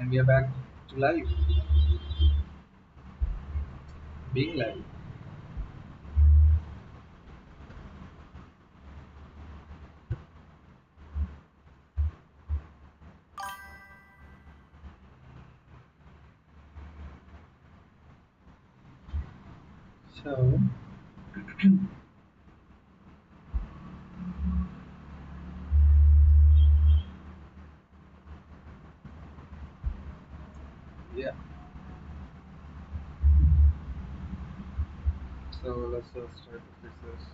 And we are back to live, being live. So, yeah, so let's just try to fix this.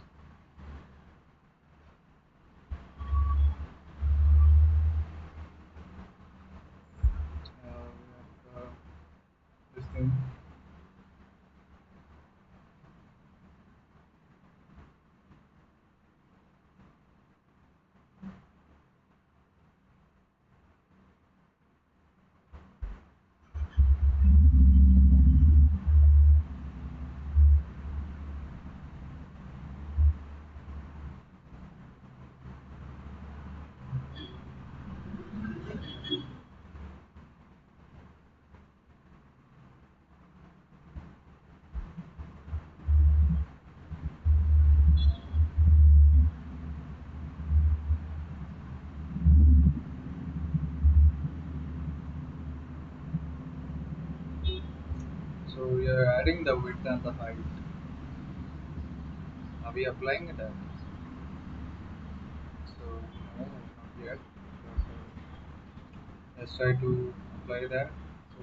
We have this thing. So we are adding the width and the height. Are we applying it? So no, not yet. Let's try to apply that. So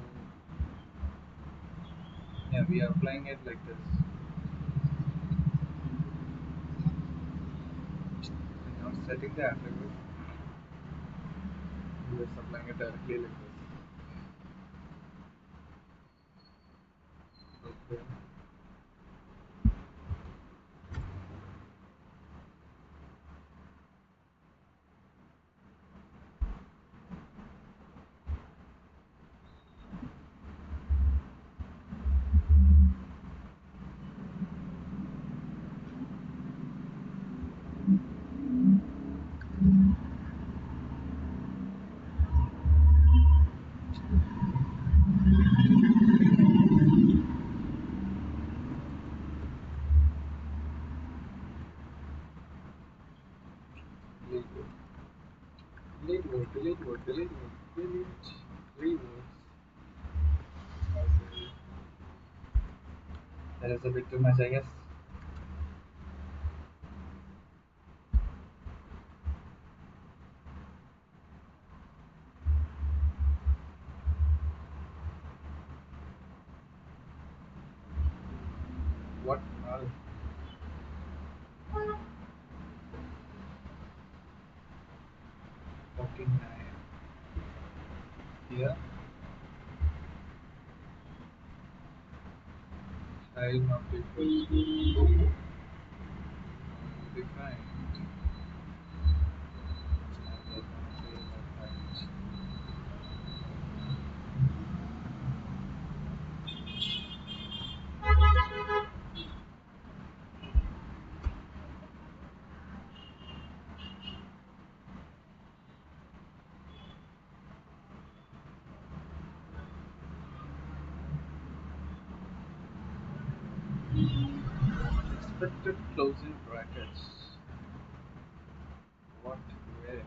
yeah, we are applying it like this. We're not setting the attribute. We're just applying it directly like this. Okay. Delete word. Delete word. Delete word. Delete word. Delete. Three words. Okay. That is a bit too much, I guess. What null? 49 here. Child not equal to defined. I'm just gonna say like that. Expected closing brackets. What? Where?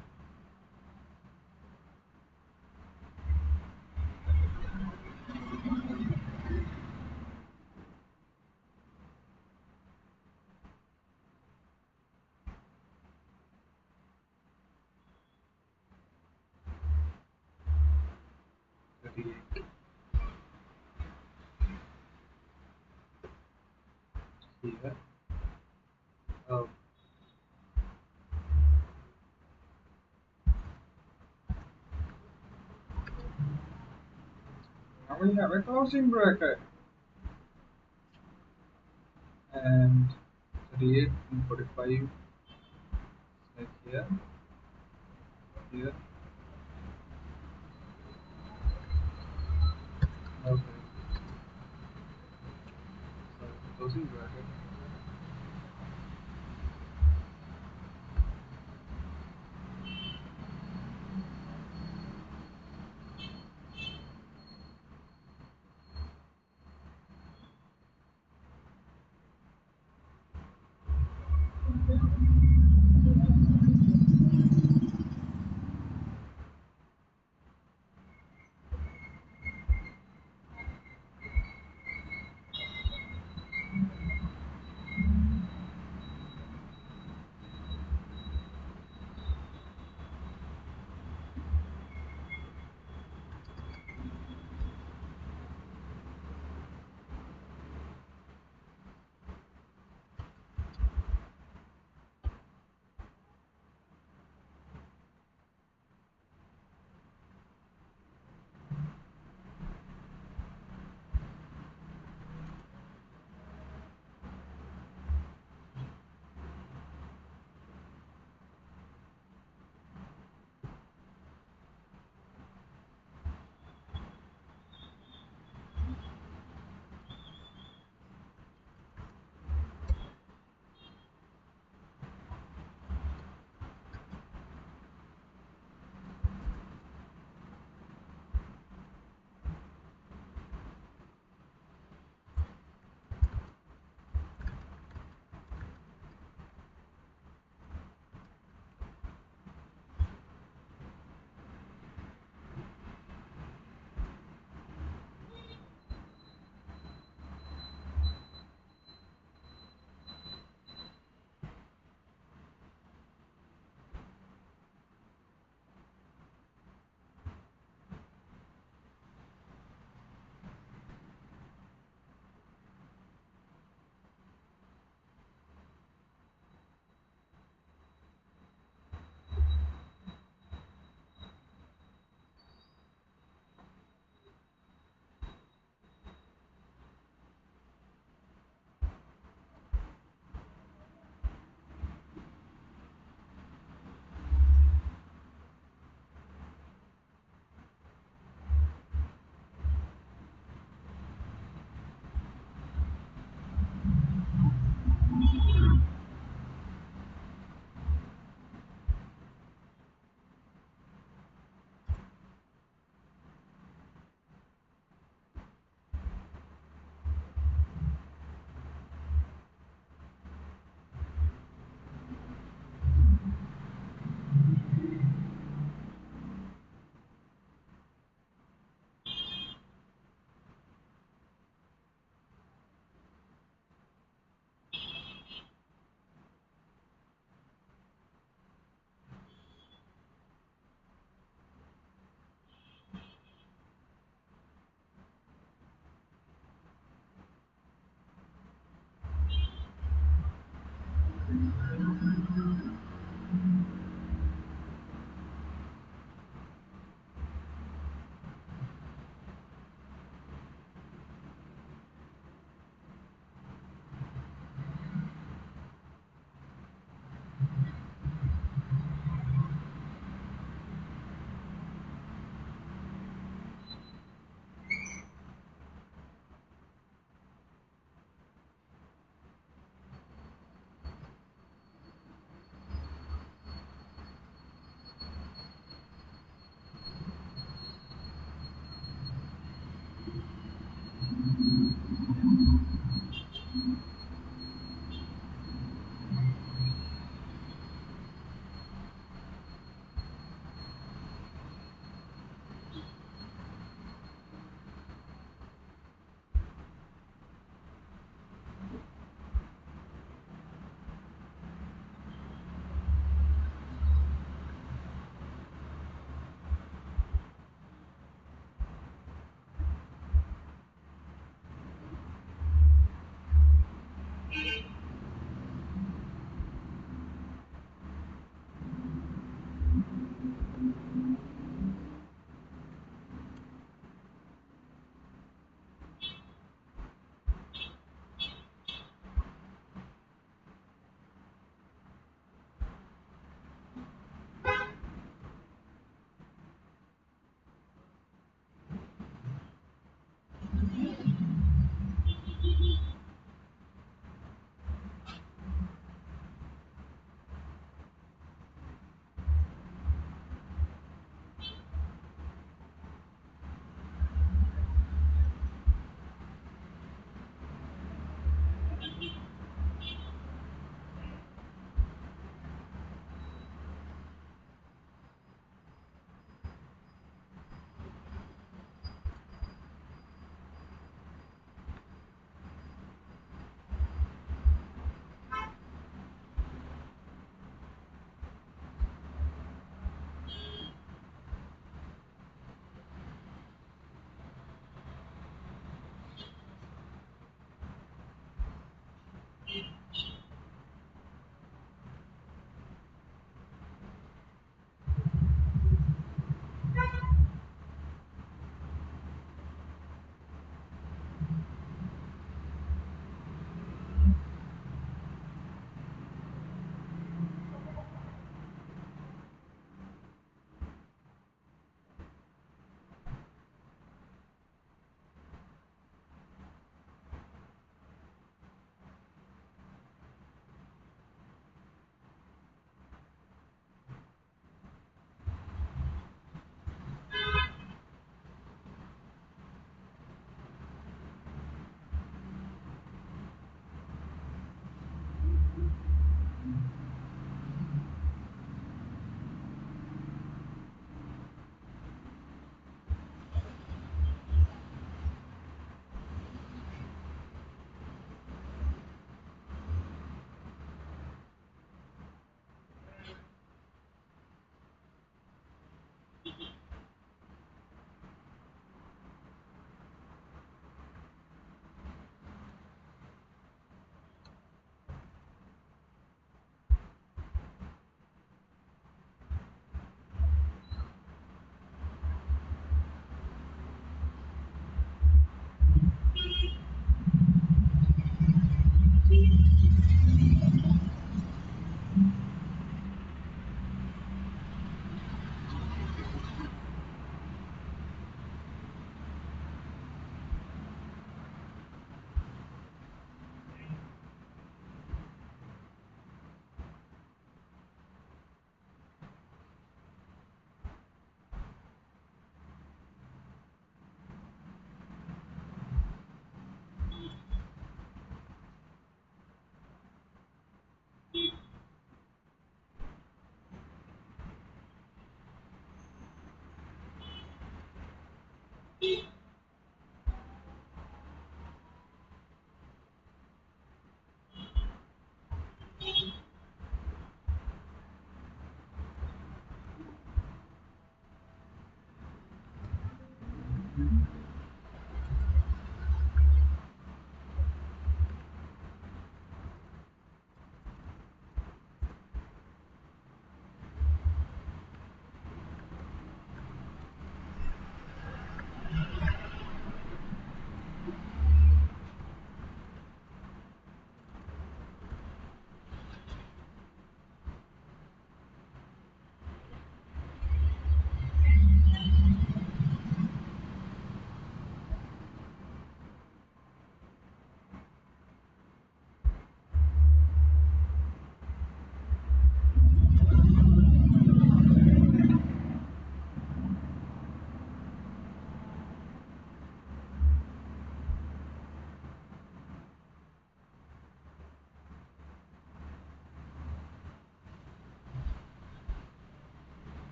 Create here. Oh, now we have a closing bracket and 38 and 45 like here, here. Okay, so closing bracket.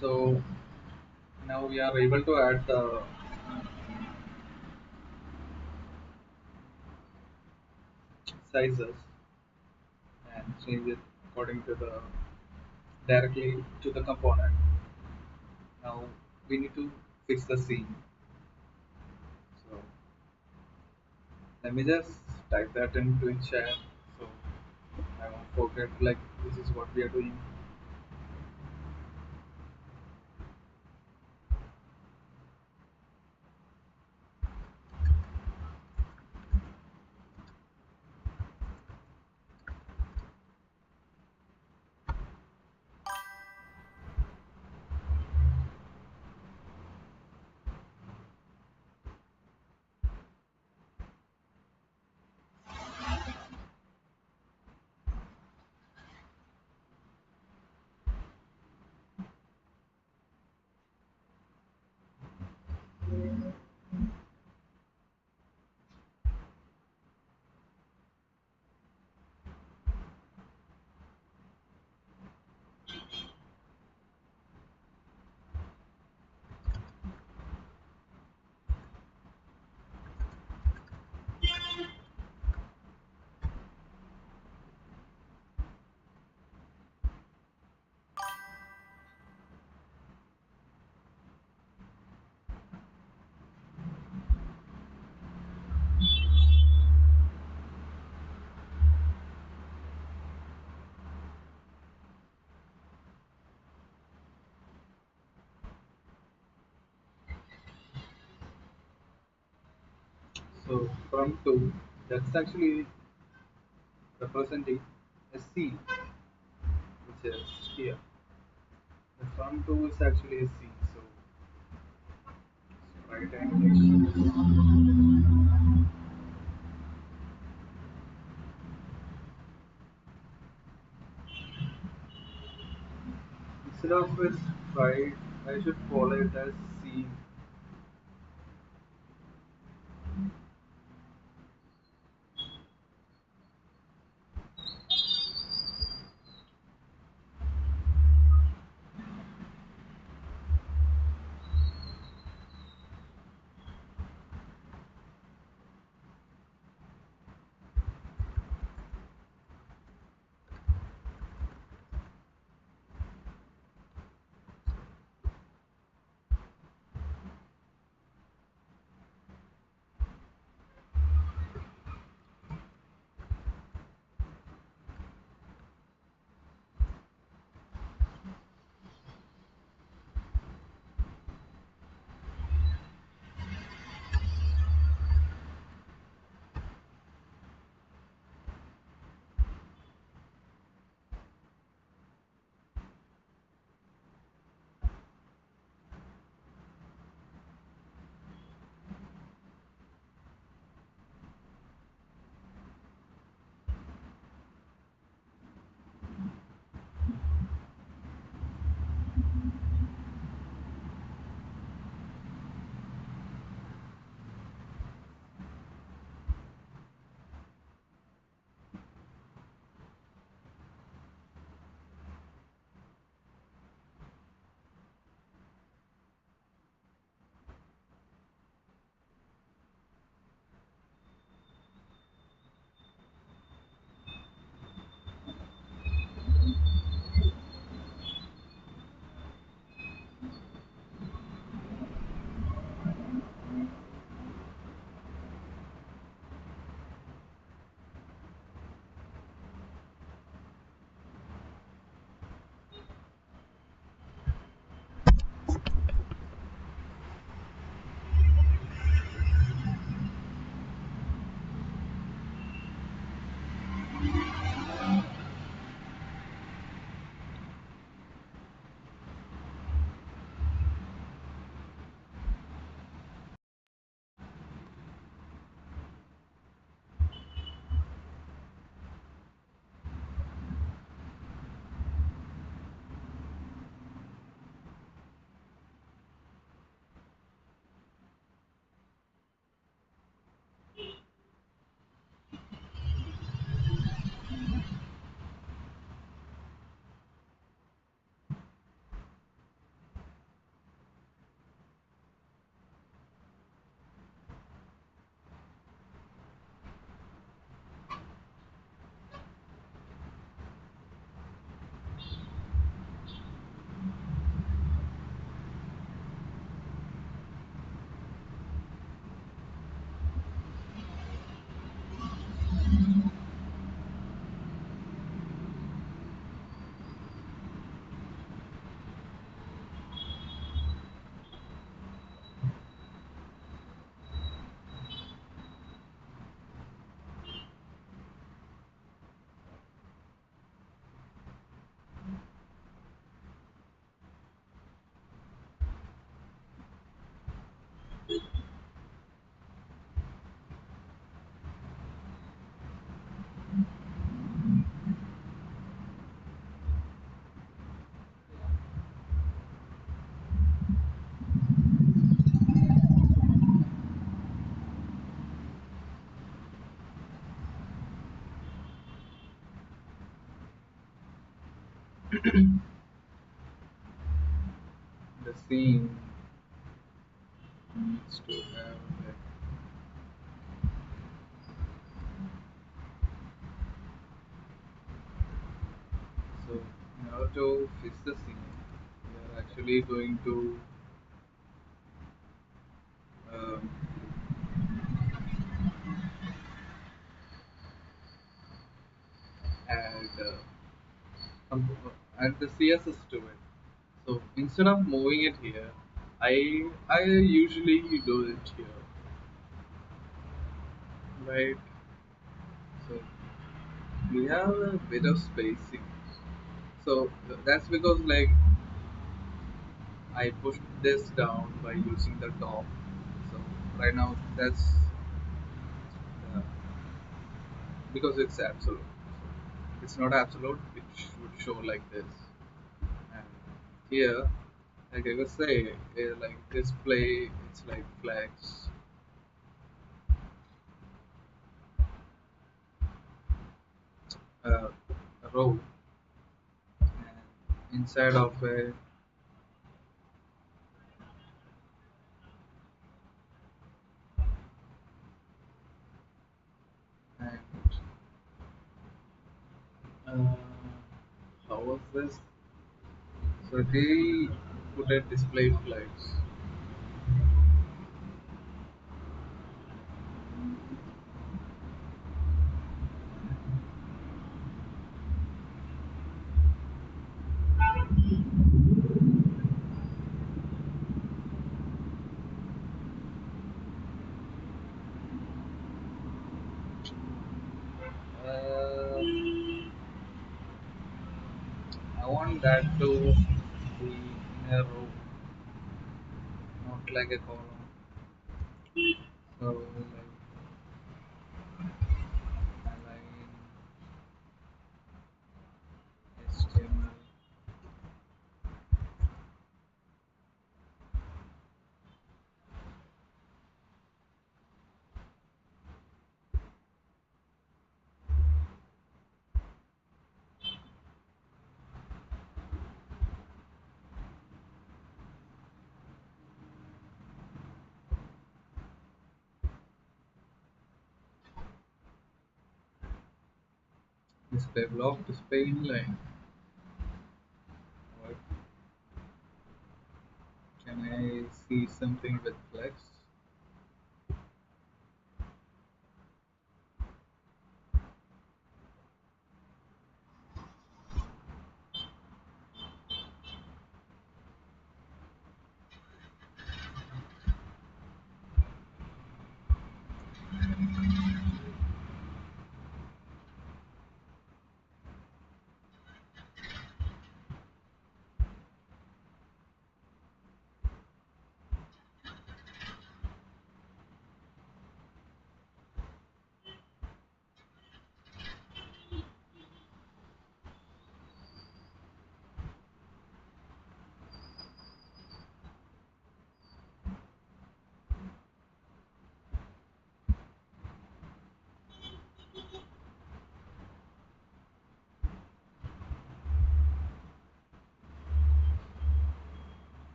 So now we are able to add the sizes and change it according to the directly to the component. Now we need to fix the scene. So let me just type that into in chat. So I won't forget like this is what we are doing. So from 2, that's actually representing a C, which is here. The from 2 is actually a C. So right angle. Instead of its right, I should call it as C. The scene needs to have like, so in order to fix the scene, we are actually going to um, add add the CSS to it. So instead of moving it here, I usually do it here, right? So we have a bit of spacing. So that's because like I pushed this down by using the top. So right now that's uh, because it's absolute. So it's not absolute, it should show like this. And here, like I was say, like display, it's like flags, a row, and inside of it, and uh, how was this? So they put a display flags. Uh, I want that to be in a row, not like a column. So like align HTML. Display block, display inline. What can I see something with flex?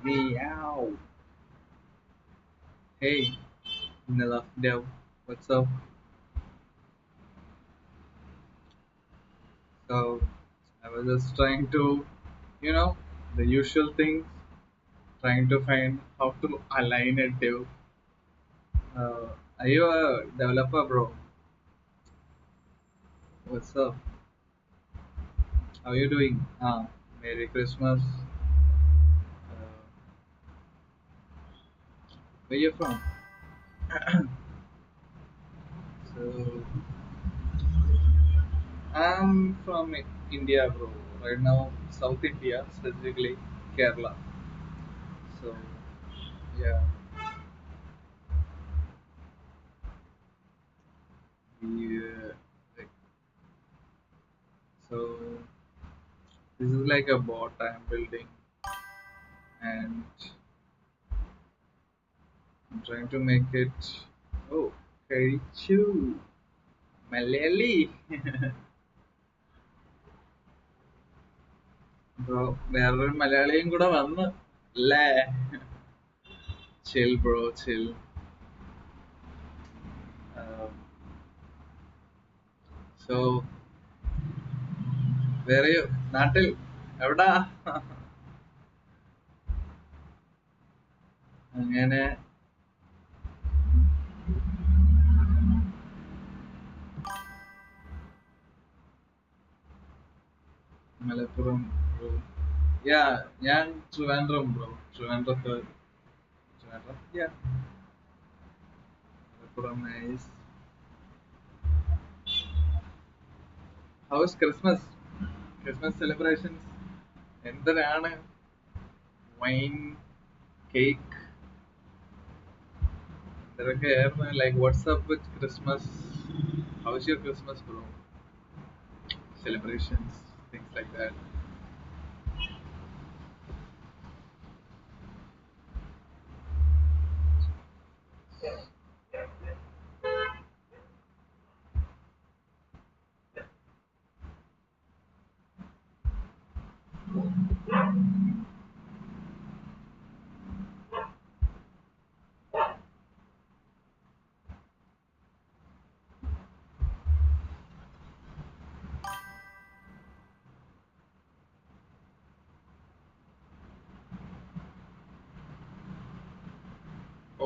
Meow. Hey, Nilla Dev, what's up? So I was just trying to, you know, the usual things, trying to find how to align a div. Are you a developer, bro? What's up? How you doing? Merry Christmas. Where you from? So I'm from India, bro. Right now, South India specifically. Kerala. So yeah, we like, so this is like a bot I'm building, and I'm trying to make it. Oh, Karichu Malayali. Bro, വേറൊരു മലയാളിയും കൂടെ വന്ന് അല്ലേ? Chill bro, chill. Um, so where are you? നാട്ടിൽ എവിടാ? അങ്ങനെ Malappuram bro. യാ ഞാൻ Trivandrum bro. ട്രിവാൻഡ്രത്ത് Trivandrum yeah Malappuram nice. How is Christmas? Christmas celebrations എന്തിനാണ്? വൈൻ, കേക്ക്, എന്തൊക്കെയായിരുന്നു? Like WhatsApp with Christmas. How is your Christmas bro? Celebrations, things like that.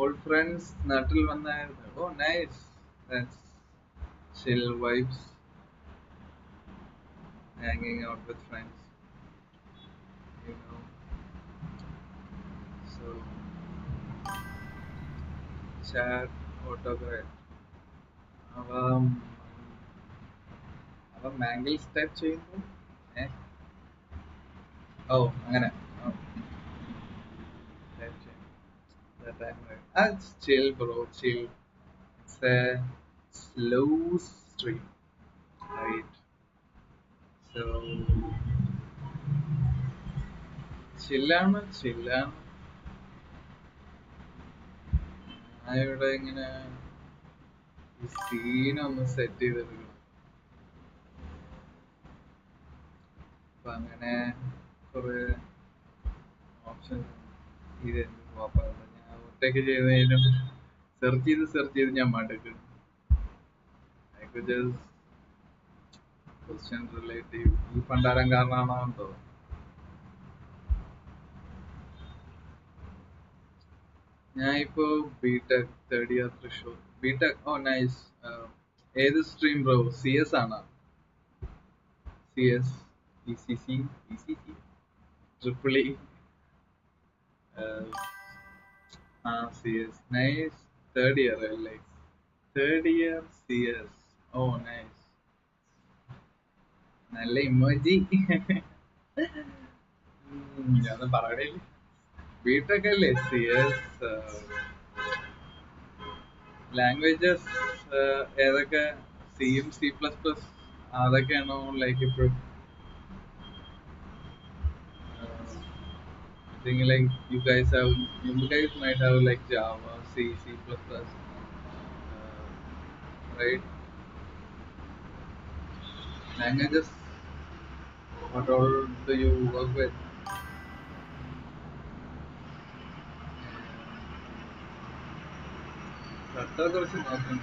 Old friends നാട്ടിൽ വന്നായിരുന്നു. Oh nice. That's chill vibes. Hanging out with friends, you know. So chat, autograph. അവ അവ മാംഗിൾസ് type ചെയ്യുന്നു. ഏഹ് ഓ അങ്ങനെ type ചെയ്യുന്നു. That time right. That's chill bro, chill. It's a slow stream, right? So ചില്ലാണ് ചില്ലാണ്. ഞാൻ ഇവിടെ ഇങ്ങനെ ഈ സീനൊന്ന് സെറ്റ് ചെയ്തെടുക്കണം. അപ്പൊ അങ്ങനെ കുറെ ഓപ്ഷൻസ് ഇത് പോപ്പാണ്. ഞാൻ ഒറ്റയ്ക്ക് ചെയ്തതിനും സെർച്ച് ചെയ്ത് ഞാൻ മടുക്കും. ക്വസ്റ്റ്യൻ റിലേറ്റീവ് ഈ പണ്ടാരം കാരണമാണോ എന്തോ. ഞാൻ ഇപ്പോ BTech third year Thrissur. BTech oh nice. ഏത് സ്ട്രീം ബ്രോ? സി എസ് ആണോ? C S, E C C, E C C, triple E. C S nice. Third year അല്ലേ? Third year C S. Oh nice. നല്ല emoji. ഞാൻ പറയണേ. BTech അല്ലേ? C S languages ഏതൊക്കെ? സിയും C plus plus അതൊക്കെയാണോ? Like ഇപ്പോഴും like you guys might have like Java, C, C++, right? Languages, what all do you work with? Flutter കുറിച്ച് നോക്കും.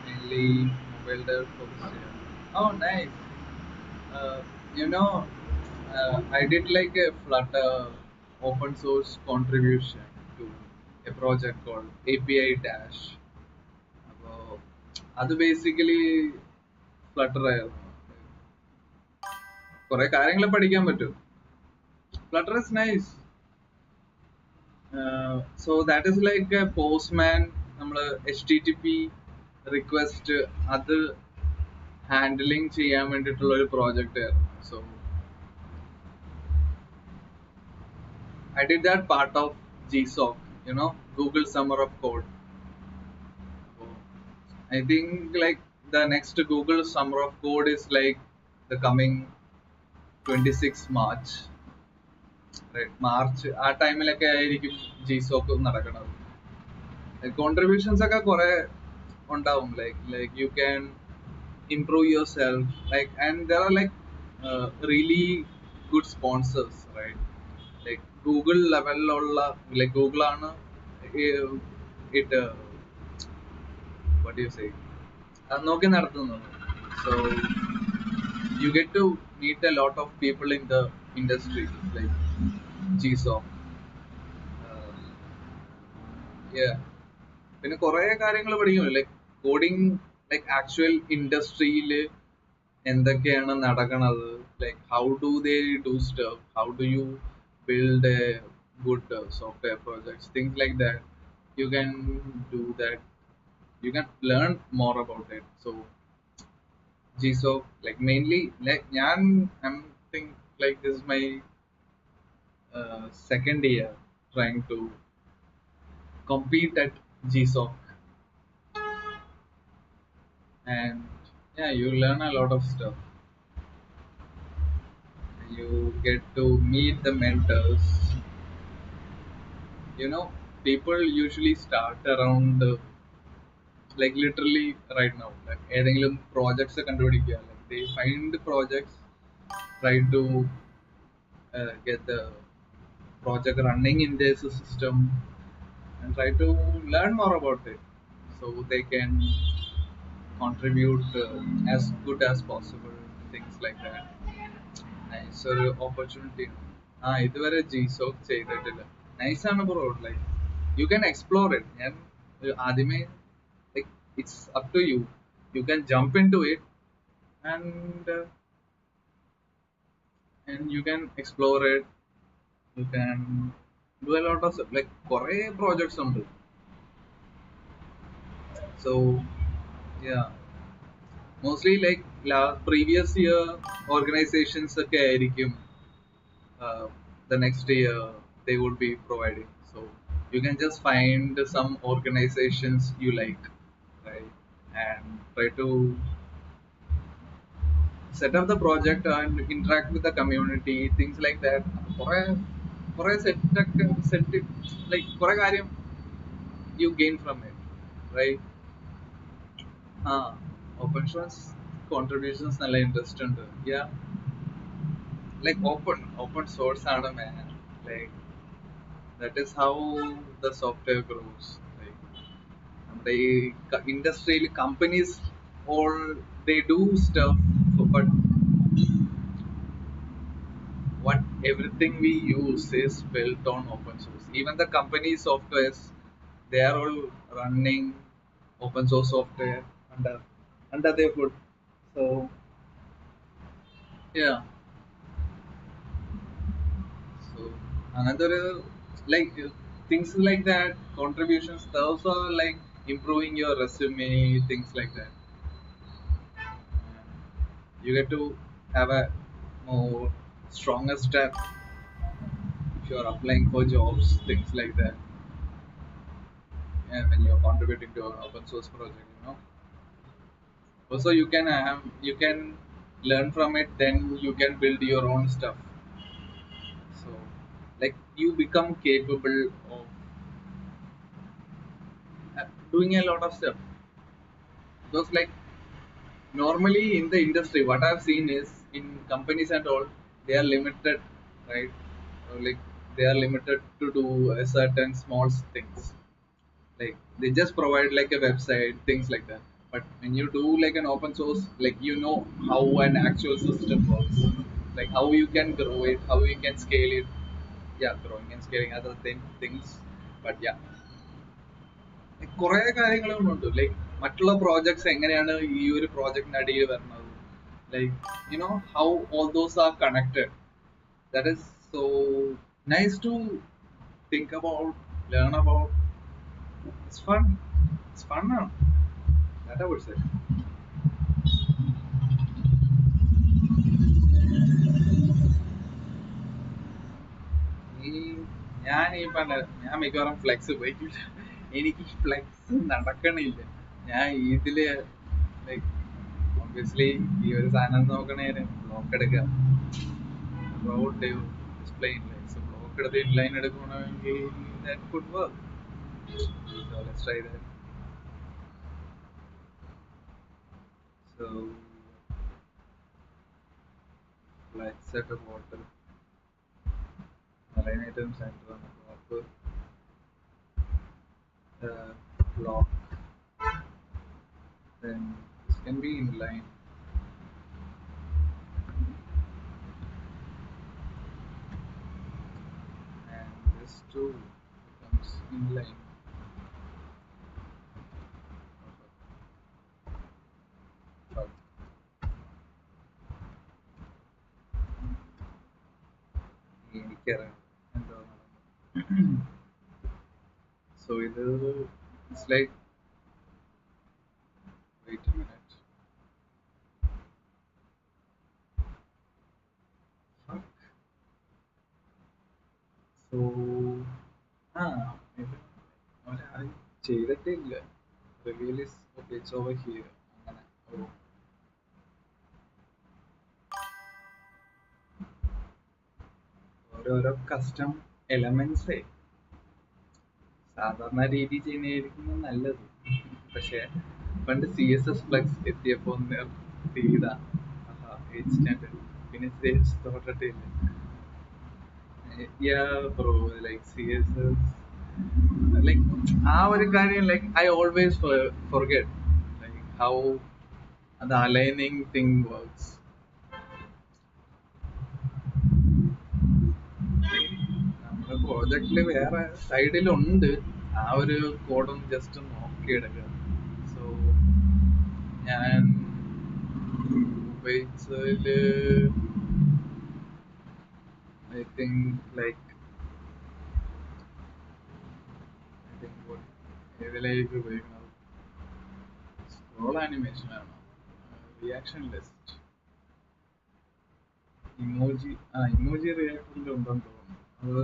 Mainly mobile dev focus ചെയ്യാം. Oh nice. Uh, you know, I did like a Flutter open source contribution to a project called API Dash. അപ്പോ അത് basically flutter ആയിരുന്നു. കുറെ കാര്യങ്ങൾ പഠിക്കാൻ പറ്റും. Flutter is nice. So that is like A postman. നമ്മള് HTTP request അത് handling ചെയ്യാൻ വേണ്ടിയിട്ടുള്ള ഒരു പ്രോജക്റ്റ് ആയിരുന്നു. So I did that part of GSOC, Google Summer of Code. So I think like the next Google Summer of Code is like the coming 26 March, right? March ആ ടൈമിലൊക്കെ ആയിരിക്കും GSOC നടക്കുന്നത്. Contributions ഒക്കെ കുറെ ഉണ്ടാവും, like you can improve yourself, like, and there are like really good sponsors, right? Like Google level ulla, like Google ആണ് it what do you say, അത് നോക്കി നടത്തുന്നത്. So you get to meet a lot of people in the industry, like GSOC. Yeah, പിന്നെ കുറെ കാര്യങ്ങൾ പഠിക്കുന്നു, like coding, like actual ഇൻഡസ്ട്രിയിൽ എന്തൊക്കെയാണ് നടക്കണത്, like how do they do stuff, how do you build A good software projects, things like that. You can do that, you can learn more about it. So GSOC, like mainly, like I'm think like this is my second year trying to compete at GSOC, and yeah, you learn a lot of stuff. You get to meet the mentors. People usually start around like literally right now, like ഏതെങ്കിലും projects കണ്ടുപിടിക്കുക, like they find projects, try to get the project running in their system, and try to learn more about it so they can contribute as good as possible, things like that. Nice ഒരു opportunity. ഇതുവരെ GSOC ചെയ്തിട്ടില്ല. Nice ആണ് bro, like you can explore it. ഞാൻ ആദ്യമേ like it's up to you, you can jump into it, and you can explore it. You can do a lot of stuff, like കുറെ projects ഉണ്ട്. So yeah, mostly like previous year organizations ഒക്കെ ആയിരിക്കും the next year they would be providing. So you can just find some organizations you like, right, and try to set up the project and interact with the community, things like that. കുറെ set like കുറെ കാര്യം you gain from it, right? Open source contributions നല്ല interest ഉണ്ട്. Yeah, like open source ആണ് man, like that is how the software grows. Like the industrial companies, all they do stuff, but what everything we use is built on open source. Even the company softwares, they are all running open source software under their hood. So yeah, so another like things like that, contributions, those are like improving your resume, things like that. You get to have a more stronger step if you're applying for jobs, things like that. And when you're contributing to an open source project. Also, you can learn from it. Then you can build your own stuff. So, like you become capable of doing a lot of stuff. Because like normally in the industry, what I've seen is in companies and all, they are limited, right? Like they are limited to do a certain small things. Like they just provide like a website, things like that. But when you do like an open source, like how an actual system works, like how you can grow it, how you can scale it. Yeah, growing and scaling other things. But yeah, കുറെ കാര്യങ്ങളുണ്ട്, like മറ്റുള്ള projects എങ്ങനെയാണ് ഈ ഒരു പ്രോജക്റ്റിന്റെ അടിയിൽ വരുന്നത്, like how all those are connected. That is so nice to think about, learn about. It's fun. It's fun now. That I would say. ഞാൻ മിക്കവാറും ഫ്ലെക്സ് ഉപയോഗിക്കില്ല. എനിക്ക് ഫ്ലെക്സ് നടക്കണില്ല. ഞാൻ ഇതില് ലൈക്ക് ഒബ്വിയസ്ലി ഈ ഒരു സാധനം നോക്കണേന് ബ്ലോക്ക് എടുക്കുക, road display inline. So block എടുത്ത് ഇൻലൈൻ എടുക്കണമെങ്കിൽ that could work. So let's try that. So let's set a water align item center on the block. Then this can be inline. And this too becomes inline. But so it's like, wait a minute. Fuck. So ഇത് ഒരാളും ചെയ്തിട്ടില്ല. Reveal is okay, it's over here. അങ്ങനെ ഓരോരോ custom elements സാധാരണ രീതി ചെയ്യുന്നതായിരിക്കും നല്ലത്. പക്ഷെ പണ്ട് CSS ഫ്ലക്സ് എത്തിയപ്പോ ചെയ്താ ഇൻസ്റ്റന്റ് പിന്നെ തൊട്ടിട്ടില്ല. Yeah bro, like CSS, like ആ ഒരു കാര്യം, like I always forget like how the aligning thing works. നമ്മുടെ പ്രോജക്റ്റില് വേറെ സൈഡിലുണ്ട്, ആ ഒരു കോഡൊന്ന് ജസ്റ്റ് നോക്കിയെടുക്കുക. സോ ഞാൻ ഉപയോഗിച്ചതില് I think like ഏതിലേക്ക് ഉപയോഗിക്കുന്നത് സ്ക്രോൾ ആനിമേഷൻ ആണോ, റിയാക്ഷൻ ലിസ്റ്റ്, ഇമോജി. ഇമോജി റിയാക്ടറിൽ ഉണ്ടെന്ന് തോന്നുന്നു. അത്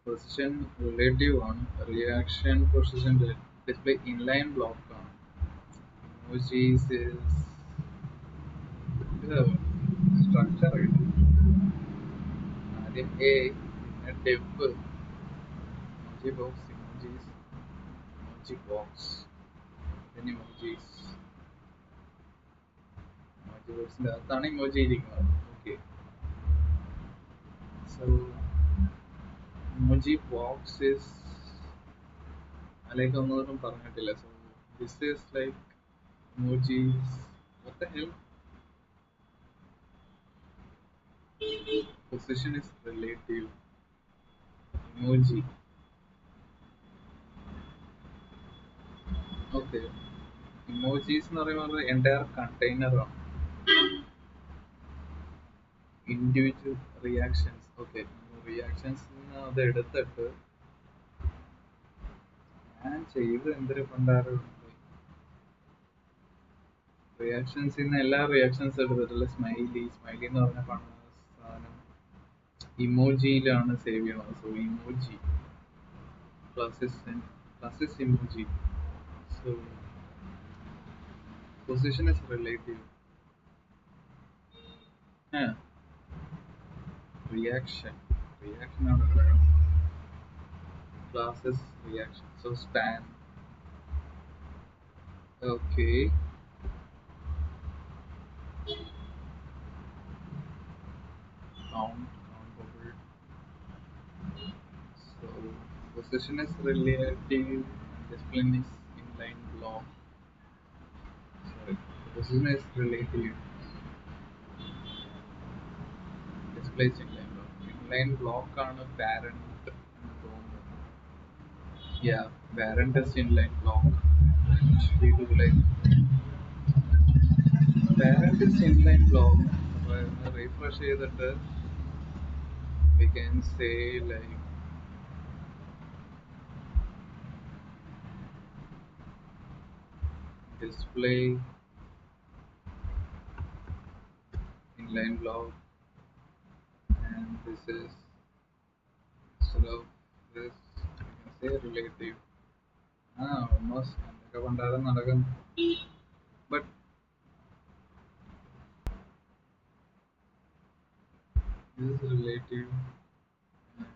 പൊസിഷൻ റിലേറ്റീവ് ആണ്, reaction position display inline block ആണ്. ഇമോജീസ് സ്ട്രക്ചർ ആയിട്ട് ആദ്യം എ, പിന്നെ div, emoji box, emojis, emoji box, പിന്നെ ഇമോജീസ്. ഇമോജി ബോക്സിന്റെ അകത്താണ് ഇമോജി ഇരിക്കുന്നത്. Okay, so emoji box is like ഒന്നും പറഞ്ഞിട്ടില്ല. So this is like emojis. What the hell? Position is relative. Emoji. Okay. Emojis എന്ന് പറയുന്നത് entire container ആണ്. Individual reactions. Okay. Reactions അത് എടുത്തിട്ട് ഞാൻ ചെയ്ത് എന്തൊരു പണ്ടാറുണ്ട്. റിയാക്ഷൻസ് എല്ലാ റിയാക്ഷൻസ് എടുത്തിട്ടുള്ള സ്മൈലി എന്ന് പറഞ്ഞ സാധനം ഇമോജിയിലാണ് സേവ് ചെയ്യണത്. So emoji plus emoji. So position is relative. Reaction ആണ് class is reaction. So span. Okay. Countable. So position is relative. Discipline is inline block. Sorry, position is relative. Display is inline block. Inline block ആണ് parent. Yeah, parent is inline block. We do like parent is inline block. Refresh ചെയ്തിട്ട് we can say like display inline block, and this is sort of this, you can say, relative. Almost എന്തൊക്കെ പണ്ടാരം നടക്കും. But this is relative. And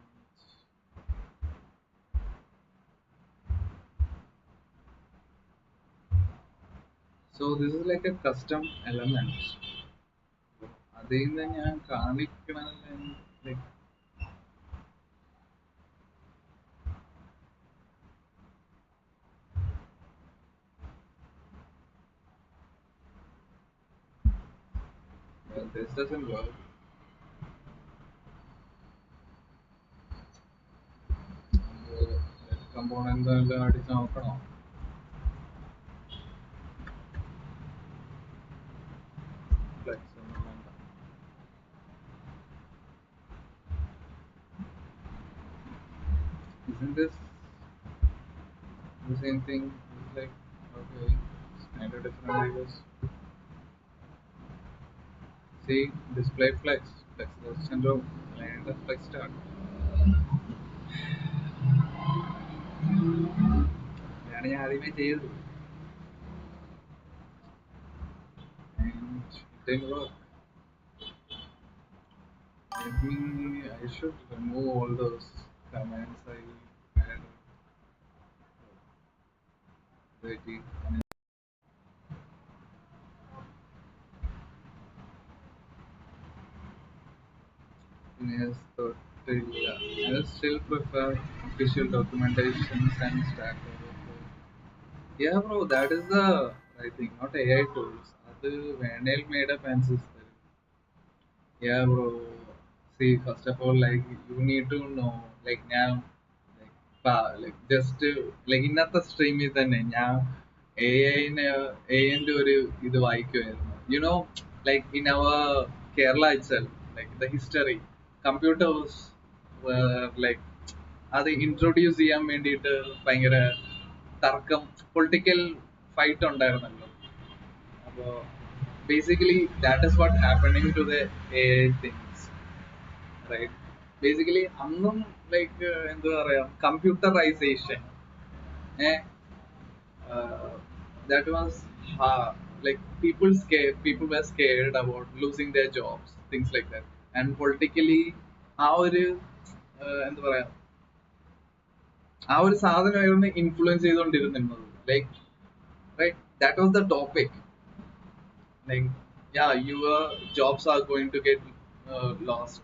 so this is like a custom element. അതിൽ നിന്ന് ഞാൻ കാണിക്കണ like well, this doesn't work. Component എല്ലാം അടിച്ച് നോക്കണോ? Flex ഒന്നും വേണ്ട. Isn't this the same thing? It's like, okay, it's kind of different, I guess. See, display flex, flex resistant row, and the flex start. ഞാൻ ആദ്യമേ ചെയ്തു. And it didn't work. I should remove all those commands I had. Waiting. Yes, totally. I still prefer official documentations and stack overflow. Yeah, bro, that is the right thing, not AI tools. അത് വേണേൽ made up answers തരും. Yeah, bro. See, first of all, like you need to know, like now, like just like ഇന്നത്തെ സ്ട്രീമിൽ തന്നെ ഞാൻ AI-ന്റെ ഒരു ഇത് വായിക്കുമായിരുന്നു. You know, like in our Kerala itself, like the history, computers were like അത് introduce ചെയ്യാൻ വേണ്ടിയിട്ട് ഭയങ്കര തർക്കം, പൊളിറ്റിക്കൽ ഫൈറ്റ് ഉണ്ടായിരുന്നല്ലോ. അപ്പോൾ basically that is what happening to the AI things, right? Basically അന്നും like എന്താ പറയാ computerization, eh, uh, that was like people were scared about losing their jobs, things like that. And politically ആ ഒരു എന്താ പറയാ ആ ഒരു സാധനമായിരുന്നു ഇൻഫ്ലുവൻസ് ചെയ്തുകൊണ്ടിരുന്നത്. Like, right, that was the topic. Like, yeah, your jobs are going to get lost,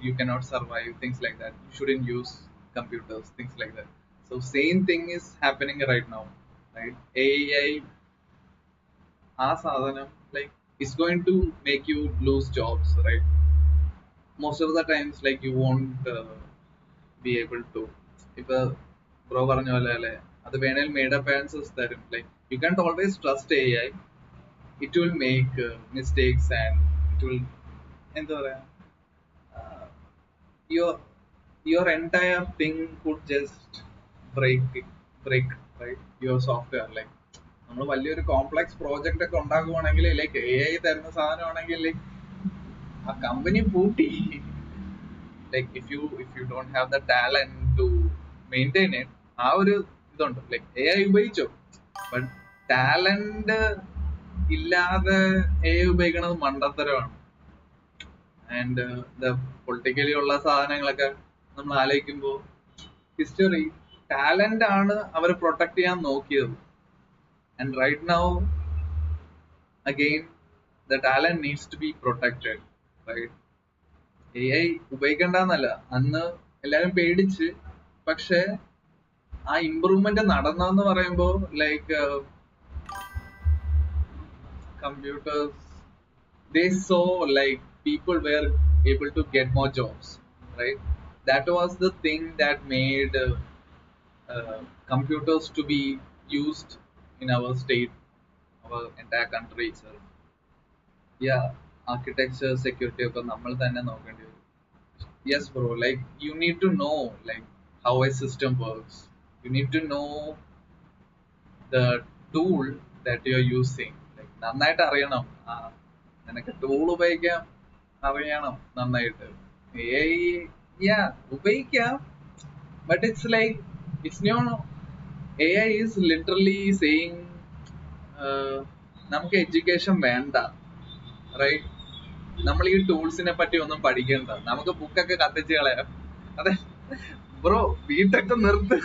you cannot survive, things like that, you shouldn't use computers, things like that. So same thing is happening right now, right? AI ആ സാധനം like it's going to make you lose jobs, right? Most of the times like you won't be able to, ഇപ്പൊ bro പറഞ്ഞ പോലെ അല്ലേ, അത് വേണേൽ made up answers തരും. Like you can't always trust AI. It will make mistakes, and it will എന്താ പറയാ your your entire thing could just break, right? Your software, like നമ്മൾ വലിയൊരു കോംപ്ലക്സ് പ്രോജക്റ്റ് ഒക്കെ ഉണ്ടാക്കുവാണെങ്കിൽ ലൈക്ക് AI തരുന്ന സാധനമാണെങ്കിൽ like ആ company പൂട്ടി. Like if you don't have the talent to maintain it, ആ ഒരു ഇതുണ്ട്. ലൈക്ക് AI ഉപയോഗിച്ചോ, ബട്ട് ടാലന്റ് ഇല്ലാതെ AI ഉപയോഗിക്കണത് മണ്ടത്തരമാണ്. ആൻഡ് ദ പൊളിറ്റിക്കലി ഉള്ള സാധനങ്ങളൊക്കെ നമ്മൾ ആലോചിക്കുമ്പോൾ ഹിസ്റ്ററി ടാലന്റ് ആണ് അവർ പ്രൊട്ടക്ട് ചെയ്യാൻ നോക്കിയത്. And right now again the talent needs to be protected, right? AI ഉപയോഗിക്കണ്ടെന്നല്ല, അന്ന് എല്ലാരും പേടിച്ച്, പക്ഷെ ആ ഇമ്പ്രൂവ്മെന്റ് നടന്നെന്ന് പറയുമ്പോൾ like computers, they saw like people were able to get more jobs, right? That was the thing that made computers to be used in our state, our entire country itself. Yeah, architecture, security ഒക്കെ നമ്മൾ തന്നെ നോക്കേണ്ടി വരും. Yes, bro, like you need to know like how a system works. You need to know the tool that you're using. Like നന്നായിട്ട് അറിയണം നിനക്ക് tool ഉപയോഗിക്കാൻ അറിയണം നന്നായിട്ട്. AI, yeah, ഉപയോഗിക്കാം. But it's like, it's no, AI is literally saying, നമുക്ക് education വേണ്ട, right? നമ്മൾ ഈ ടൂൾസിനെ പറ്റി ഒന്നും പഠിക്കണ്ട, നമുക്ക് ബുക്കൊക്കെ കത്തിച്ച് കളയാം. അതെ ബ്രോ, ബിടെക് നിർത്ത്,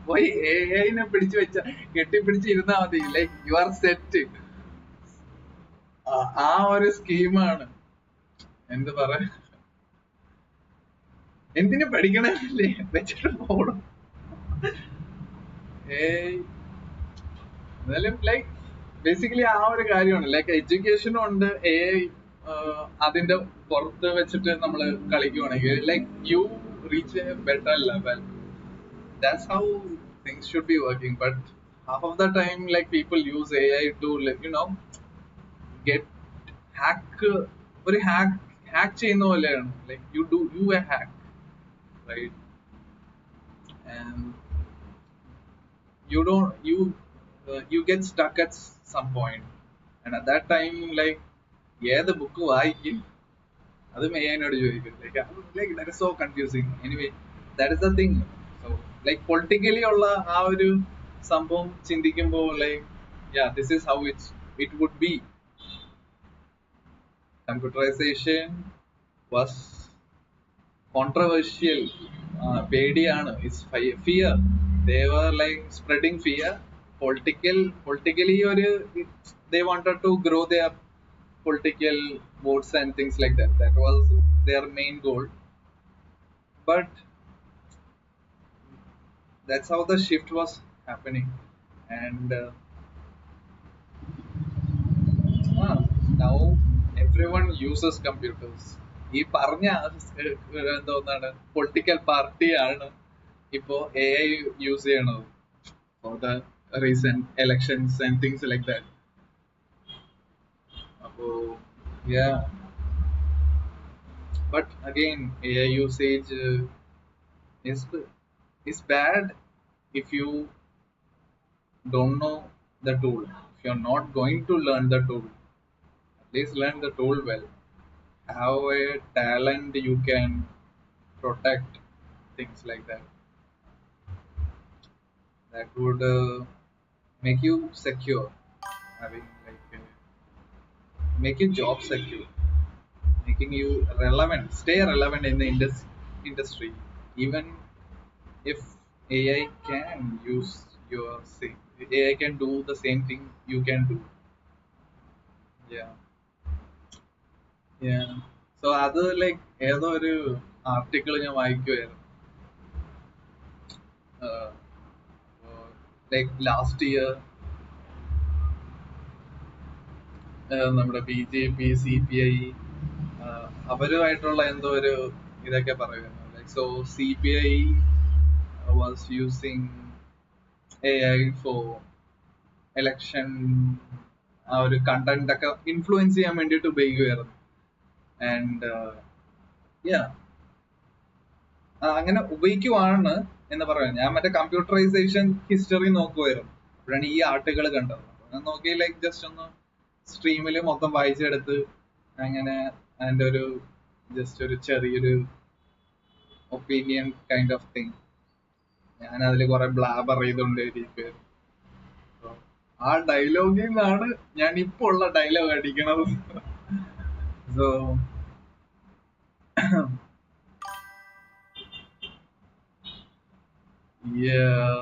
പോയി AI പിടിച്ചു വെച്ച കെട്ടിപ്പിടിച്ച് ഇരുന്നാ മതി. Like you are set. ആ ഒരു സ്കീമാണ്. എന്ത് പറയാ, എന്തിനു പഠിക്കണല്ലേ, വെച്ചിട്ട് പോകണം. എന്നാലും ലൈക്ക് ബേസിക്കലി ആ ഒരു കാര്യമാണ്. ലൈക്ക് എഡ്യൂക്കേഷനും ഉണ്ട്, AI അതിന്റെ പുറത്ത് വെച്ചിട്ട് നമ്മൾ കളിക്കുവാണെങ്കിൽ like you reach a better level. That's how things should be working. But half of the time, like, people use AI to, like, get hack, ഒരു hack ചെയ്യുന്ന പോലെയാണ്. Like, you a hack, right? And you get stuck at some point, and at that time, like, ഏത് book വായിക്കും, അതും AI-നോട് ചോദിക്കും. Like that is so confusing. Anyway, that is the thing. So, like, politically ഉള്ള ആ ഒരു സംഭവം ചിന്തിക്കുമ്പോൾ, like, yeah, this is how it would be. Computerization was controversial. പേടിയാണ്, it's fear. They were like spreading fear. Politically ഒരു, they wanted to grow their political votes and things like that. That was their main goal. But that's how the shift was happening. And now everyone uses computers. ഈ പറഞ്ഞ എന്തോന്നാണ്, political പാർട്ടിയാണ് ഇപ്പോ AI use ചെയ്യണത് for the recent elections and things like that. അപ്പോ yeah, but again, AI usage is bad if you don't know the tool. If you're not going to learn the tool, at least learn the tool well. Have a talent, you can protect things like that. That would make you secure, having like make your job secure, making you relevant, stay relevant in the industry. Even if AI can use your same, AI can do the same thing you can do. Yeah, yeah. So അത് like ഏതോ ഒരു article ഞാൻ വായിക്കുമായിരുന്നു. Like last year നമ്മുടെ BJP, CPI അവരുമായിട്ടുള്ള എന്തോ ഒരു ഇതൊക്കെ പറയുന്നു. Like so CPI was using AI for election, ആ ഒരു കണ്ടന്റ് ഒക്കെ ഇൻഫ്ലുവൻസ് ചെയ്യാൻ വേണ്ടിയിട്ട് ഉപയോഗിക്കുമായിരുന്നു. ആൻഡ് അങ്ങനെ ഉപയോഗിക്കുവാണ് എന്ന് പറയാം. ഞാൻ മറ്റേ കമ്പ്യൂട്ടറൈസേഷൻ ഹിസ്റ്ററി നോക്കുമായിരുന്നു, അപ്പോഴാണ് ഈ ആർട്ടിക്കിൾ കണ്ടത്. ഞാൻ നോക്കി ലൈക്ക് ജസ്റ്റ് ഒന്ന് സ്ട്രീമിൽ മൊത്തം വായിച്ചെടുത്ത് അങ്ങനെ അതിൻ്റെ ഒരു ജസ്റ്റ് ഒരു ചെറിയൊരു ഒപ്പീനിയൻ കൈൻഡ് ഓഫ് തിങ് ഞാൻ അതിൽ കുറെ ബ്ലാബർ ചെയ്തുകൊണ്ടേയിരിക്കും. ആ ഡയലോഗിൽ നിന്നാണ് ഞാൻ ഇപ്പൊ ഉള്ള ഡയലോഗ് അടിക്കണത്. സോ yeah,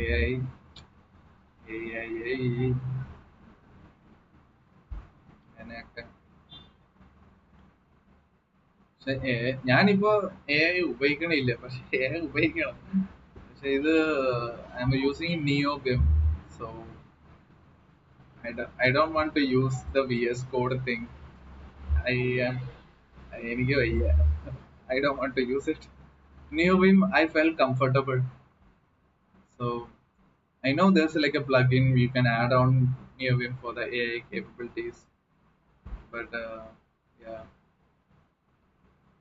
AI അങ്ങനെയൊക്കെ. പക്ഷെ ഞാനിപ്പോ AI ഉപയോഗിക്കണില്ല, പക്ഷെ AI ഉപയോഗിക്കണം. പക്ഷെ ഇത് I M using NeoBIM, so I don't want to use the VS Code thing. എനിക്ക് വയ്യ. I don't want to use it. NeoBIM, I felt comfortable. So I know there's like a plugin you can add on NeoBIM for the AI capabilities, but yeah,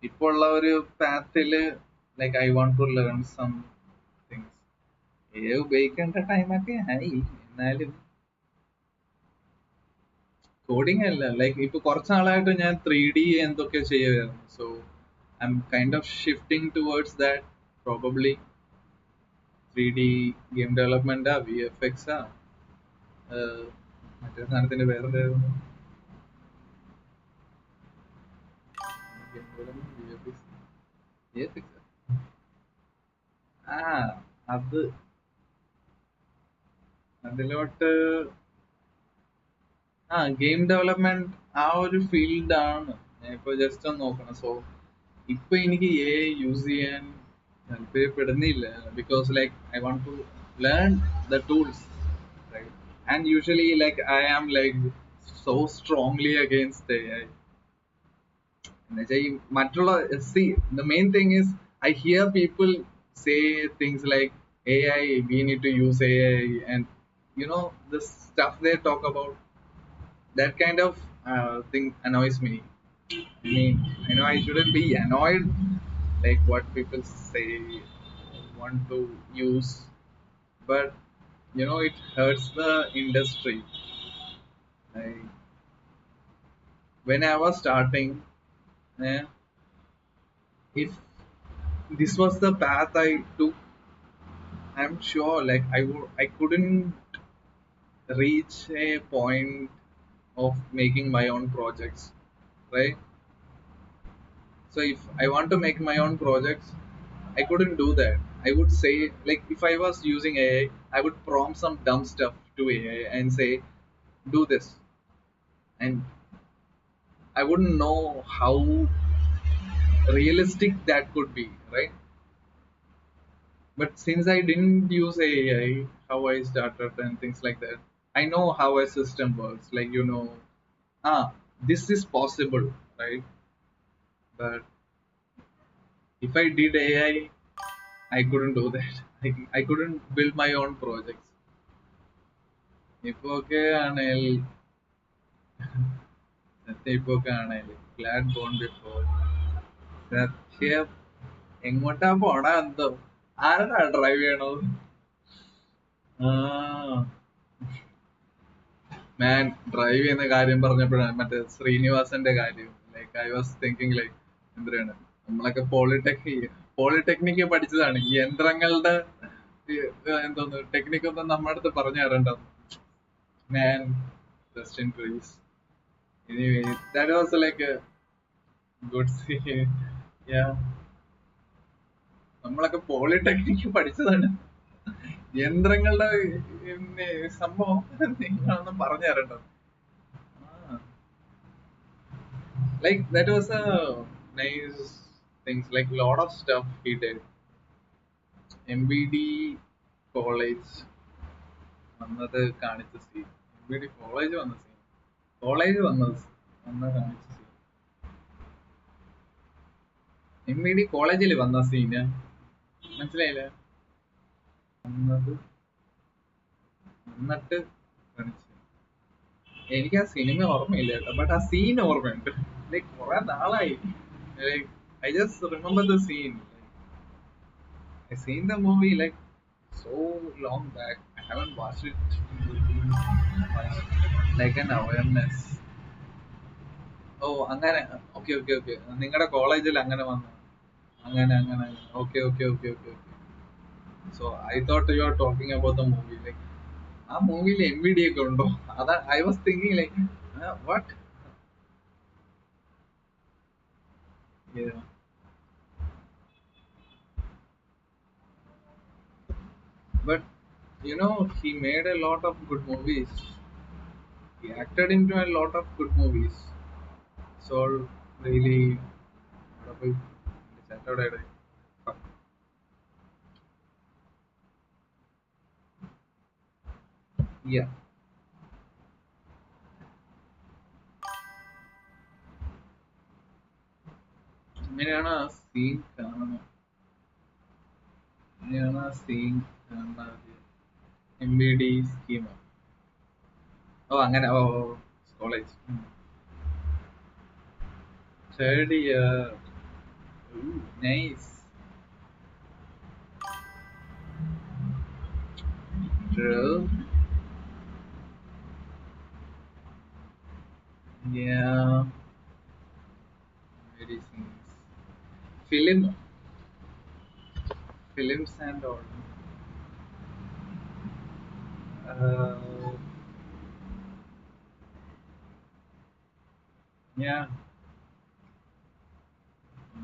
ഇപ്പോൾ ഉള്ള ഒരു പാത്തില് like I want to learn some things. AI ഉപയോഗിക്കേണ്ട ടൈമൊക്കെ ആയി, എന്നാലും coding അല്ല, like ഇപ്പൊ കുറച്ച് നാളായിട്ട് ഞാൻ 3D എന്തൊക്കെ ചെയ്യുമായിരുന്നു. So I am kind of shifting towards that. Probably 3D game ഡെവലപ്മെന്റാ, VFX ആ, മറ്റേ സാധനത്തിന്റെ പേരെന്തായിരുന്നു? ആ അത് അതിലോട്ട് ഗെയിം ഡെവലപ്മെന്റ് ആ ഒരു ഫീൽഡാണ് ഞാൻ ഇപ്പൊ ജസ്റ്റ് ഒന്ന് നോക്കണം. സോ ഇപ്പൊ എനിക്ക് യൂസ് ചെയ്യാൻ താല്പര്യപ്പെടുന്നില്ല, because like I want to learn the tools, right? And usually like I am like so strongly against AI. എന്നുവെച്ചാൽ ഈ മറ്റുള്ള the main thing is I hear people say things like AI, we need to use AI, and the stuff they talk about, that kind of thing annoys me. I mean, I know I shouldn't be annoyed like what people say want to use, but it hurts the industry. Like when I was starting, eh, if this was the path I took, I'm sure like I couldn't reach a point of making my own projects, right? So if I want to make my own projects, I couldn't do that. I would say, like, if I was using AI, I would prompt some dumb stuff to AI and say, do this. And I wouldn't know how realistic that could be, right? But since I didn't use AI, how I started and things like that, I know how a system works. Like, this is possible, right? But if I did AI, I couldn't do that. I couldn't build my own projects. ഇപ്പൊക്കെ ആണേൽ ഇപ്പൊക്കെ ആണേൽ glad born before. സത്യം എങ്ങോട്ടാ പോണ എന്തോ, ആരാ drive ചെയ്യണത്? മാൻ, ഡ്രൈവ് ചെയ്യുന്ന കാര്യം പറഞ്ഞപ്പോഴാണ് മറ്റേ ശ്രീനിവാസന്റെ കാര്യം. Like I was thinking like എന്തിനാണ് നമ്മളൊക്കെ പോളിടെക്നിക്ക് പഠിച്ചതാണ്, ഈ യന്ത്രങ്ങളുടെ എന്തോന്ന് ടെക്നിക്കൊന്നും നമ്മുടെ അടുത്ത് പറഞ്ഞു തരണ്ടെന്ന്. മാൻ, rest in peace. Anyway, that was like a good scene. Yeah. നമ്മളൊക്കെ പോളിടെക്നിക്ക് പഠിച്ചതാണ്, യന്ത്രങ്ങളുടെ സംഭവം നിങ്ങളൊന്നും പറഞ്ഞു തരണ്ടോ? Like that was a nice things, like lot of stuff he did. MBD college വന്നത് കാണിച്ച സീൻ, MBD കോളേജ് വന്ന സീൻ, കോളേജ് വന്നത് കാണിച്ച സീൻ, MBD കോളേജിൽ വന്ന സീന് മനസ്സിലായില്ല? വന്നത് എന്നിട്ട് കാണിച്ചു. എനിക്ക് ആ സിനിമ ഓർമ്മയില്ല കേട്ടോ, ബട്ട് ആ സീൻ ഓർമ്മയുണ്ട്. ലൈക്ക് കുറെ നാളായി. Like I just remember the scene. I seen the movie like so long back. I haven't watched it much. Like an awareness. Oh, അങ്ങനെ. Okay, okay, okay. നിങ്ങളുടെ കോളേജിൽ അങ്ങനെ വന്നു. അങ്ങനെ. Okay. So I thought you are talking about the movie. Like ആ മൂവിയിൽ MVD ഒക്കെ ഉണ്ടോ? അതാ I was thinking like what? Yeah. But he made a lot of good movies. He acted into a lot of good movies. So really, yeah. അങ്ങനെയാണ് ആ scene കാണുന്നത്. MBD scheme. ഓ അങ്ങനെ. ഓ college third year. Nice. Yeah, medicines, film, films and all. Uh, yeah,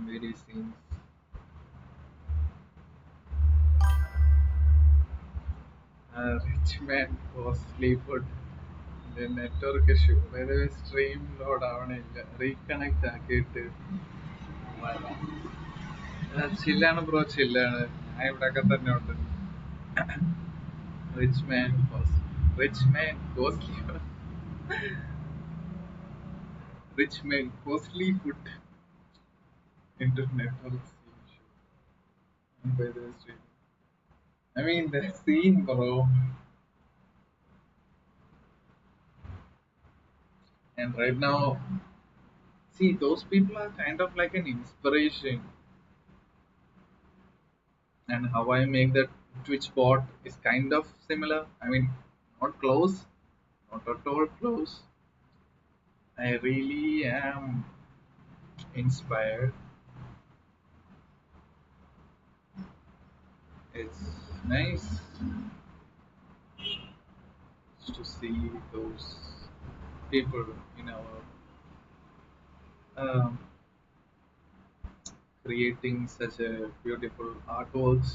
medicines. Rich man, costly food. The network issue. By the way, stream load ആവണില്ല. Reconnect ആക്കിയിട്ട് ചില്ലാണ് bro ചില്ലാണ്. ഞാൻ ഇവിടെയൊക്കെ തന്നെ ഉണ്ട്. Rich man, rich man, costly, rich man, costly food into network issue. By the way, stream. I mean, the scene, bro. And right now, see, those people are kind of like an inspiration. And how I make that Twitch bot is kind of similar. I mean, not close, not at all close. I really am inspired. It's nice to see those people in our um, creating such a beautiful artworks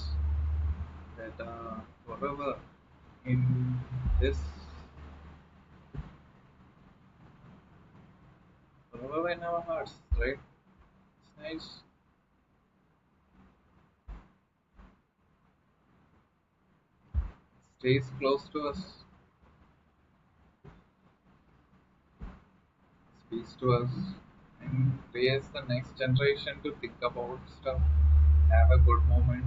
that are forever in this, forever in our hearts, right? It's nice. Stays close to us, speaks to us, and creates the next generation to think about stuff, have a good moment.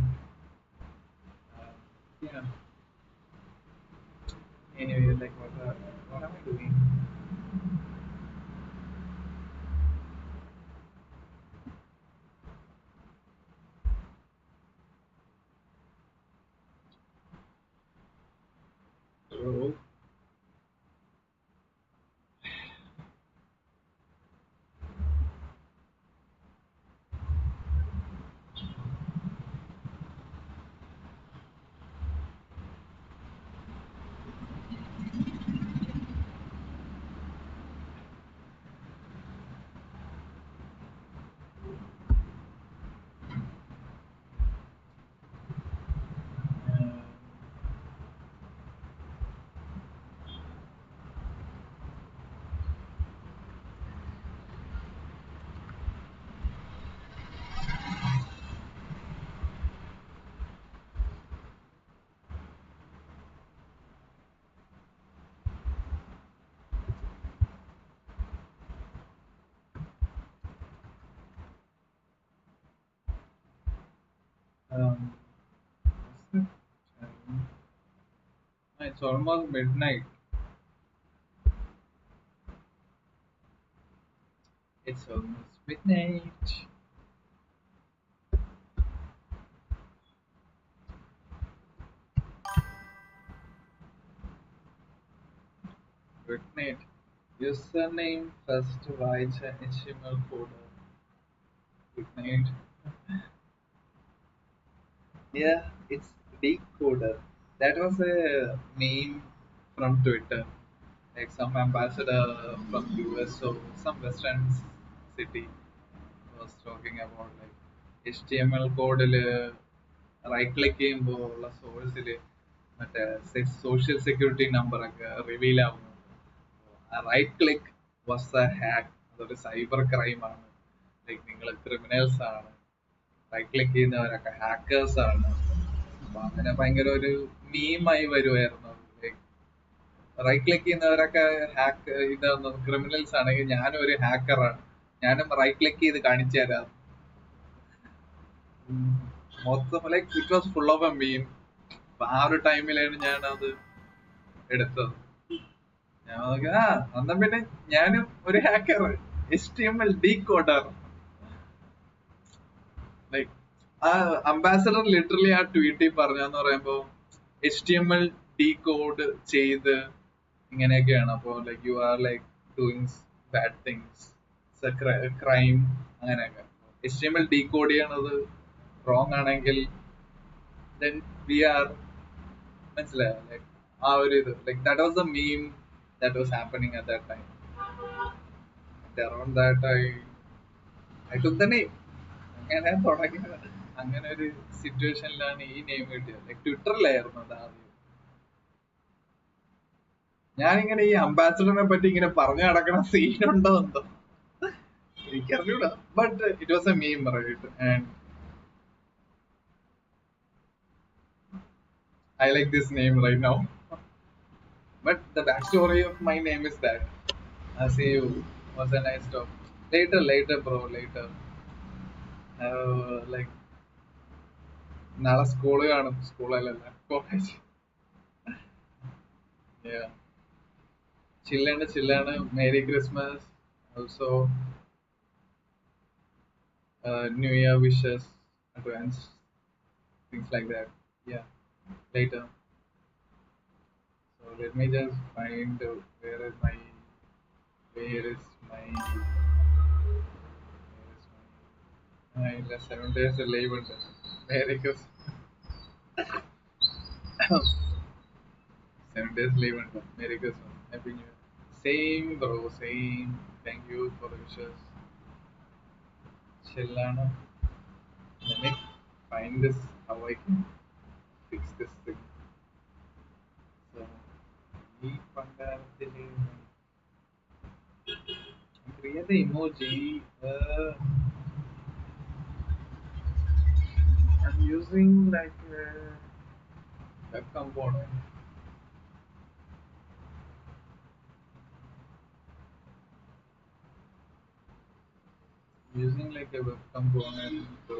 Uh, yeah. Anyway, like what am I doing? So, um, what's the time? It's almost midnight. It's almost midnight. Midnight. Username first വായിച്ച HTML code. Midnight. Yeah, it's decoder. That was a meme from Twitter. Like some ambassador from US or some Western city was talking about like HTML code right click ചെയ്യുമ്പോഴുള്ള സോഴ്സിൽ മറ്റേ social security number ഒക്കെ reveal ആവുന്നു. ആ right click was a hack, അതൊരു cyber crime ആണ്. Like നിങ്ങൾ criminals ആണ്, റൈറ്റ് ക്ലിക്ക് ചെയ്യുന്നവരൊക്കെ ഹാക്കേഴ്സ് ആണ്. അപ്പൊ അങ്ങനെ ഭയങ്കര ഒരു മീമായി വരുമായിരുന്നു. ലൈക്ക് റൈറ്റ് ക്ലിക്ക് ചെയ്യുന്നവരൊക്കെ ഹാക്ക് ഇതൊന്നും ക്രിമിനൽസ് ആണെങ്കിൽ ഞാനും ഒരു ഹാക്കറാണ്, ഞാനും റൈറ്റ് ക്ലിക്ക് ചെയ്ത് കാണിച്ചു തരാം. മൊത്തം like it was full of a meme. ആ ഒരു ടൈമിലാണ് ഞാൻ അത് എടുത്തത്. ഞാൻ നോക്കി എന്നാ പിന്നെ ഞാനും ഒരു ഹാക്കർ, HTML ഡീകോഡർ. ലൈക്ക് ആ അംബാസഡർ ലിറ്ററലി ആ ട്വീറ്റിൽ പറഞ്ഞെന്ന് പറയുമ്പോ HTML ഡീകോഡ് ചെയ്ത് ഇങ്ങനെയൊക്കെയാണ്. അപ്പൊ like you are like doing bad things. It's a crime. അങ്ങനെയൊക്കെ HTML decode ചെയ്യണത് wrong ആണെങ്കിൽ then we are മനസ്സിലായോ like ആ ഒരു ഇത് like that was the meme that was happening at that time. And around that I took the name. അങ്ങനെ തുടങ്ങിയത് അങ്ങനെ ഒരു സിറ്റുവേഷനിലാണ് ഈ നെയിം കിട്ടിയത്. ലൈക് ട്വിറ്ററിലായിരുന്നു അത് ആദ്യം. ഞാനിങ്ങനെ ഈ അംബാസിഡറിനെ പറ്റി ഇങ്ങനെ പറഞ്ഞു നടക്കണ സീനുണ്ടോ എന്തോ എനിക്കറിഞ്ഞൂടാ. But it was a meme right and I like this name right now. But the backstory of my name is that I see you was a nice talk. Later, bro, later. Like നാളെ school കാണും. സ്കൂളല്ലല്ല college. Yeah. Chillana. Merry Christmas. Also, New Year wishes, advance, things like that. Yeah, later. So let me just find where is my 7 days live under. Merry Christmas. 7 days live under. Merry Christmas. Happy New Year. Same, bro. Same. Thank you for the wishes. Chillana. Let me find this. How I can fix this thing. So, ഈ പണ്ടാരത്തില് create the emoji. I'm using like a component. Using like a web component to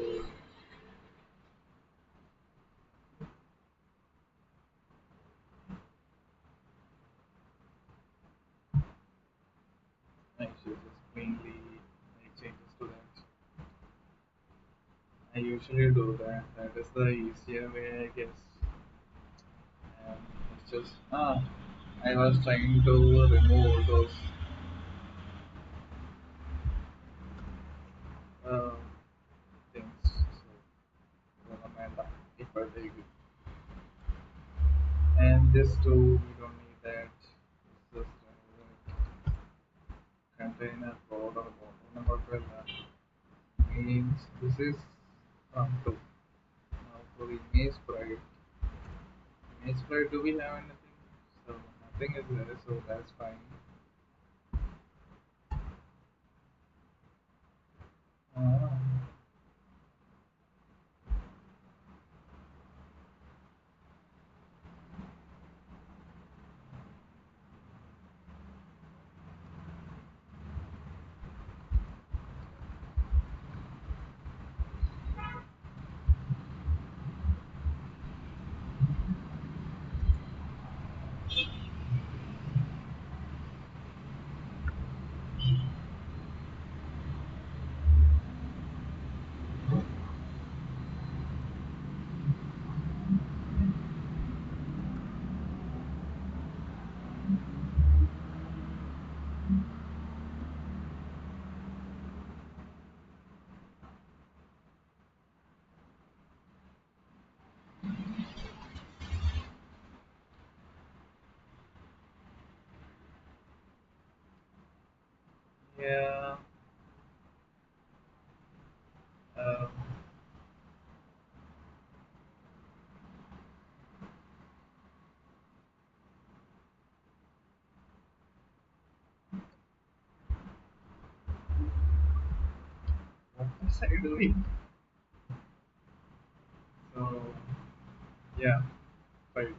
I should just plainly make changes to that. I usually do that. That is the easier way, I guess. And it's just I was trying to remove all those uh, things. So if I take it. And this too, we don't need that. It's just container border number 12 means this is from 2. Now for image sprite. Image sprite, do we have anything? So nothing is there, so that's fine. Ah. Yeah. Um, what was I doing? So yeah, right.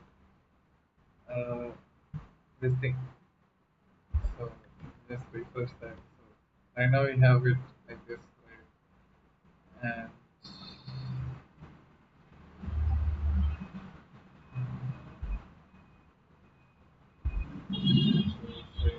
Uh, this thing. So just refresh that. So right now we have it like this, right? And so say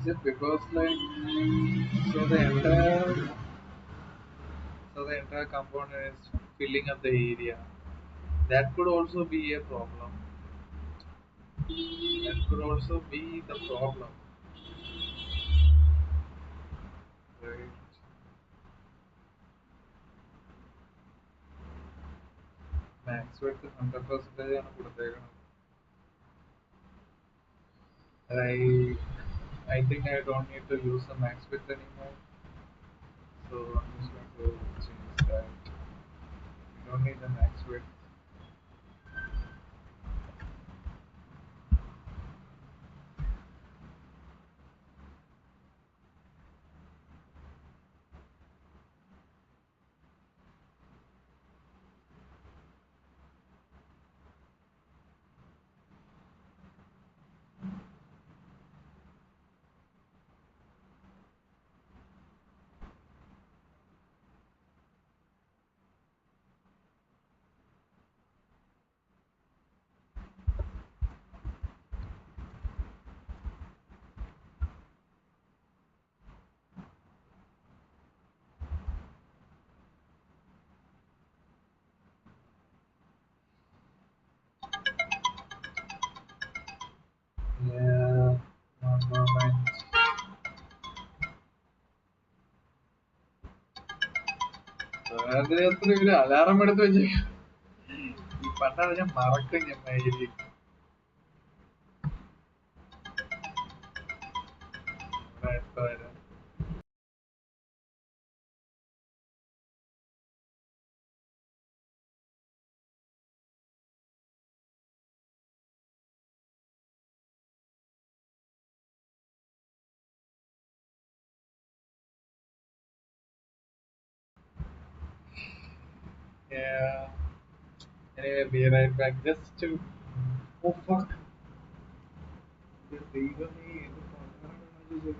it because like so the entire the entire compound is filling up the area. That could also be a problem. That could also be the problem, right? Max width 100% ആണ് കൊടുത്തേക്കുന്നത്. I I think I don't need to use the max width anymore. So I'm just going to change that. You don't need the max width. Yeah, one moment. വെറുതെ എത്ര ഒരു alarm എടുത്ത് വെച്ച് ഈ പണ്ടാണ് ഞാൻ മറക്കും ഞാൻ മൈരി എപ്പോ വരാം Yeah. Anyway, be right back. Just to. Oh fuck. ദൈവമേ ഇത് പണ്ടാണ് ഇത്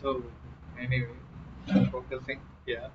So anyway, I'm focusing. Yeah.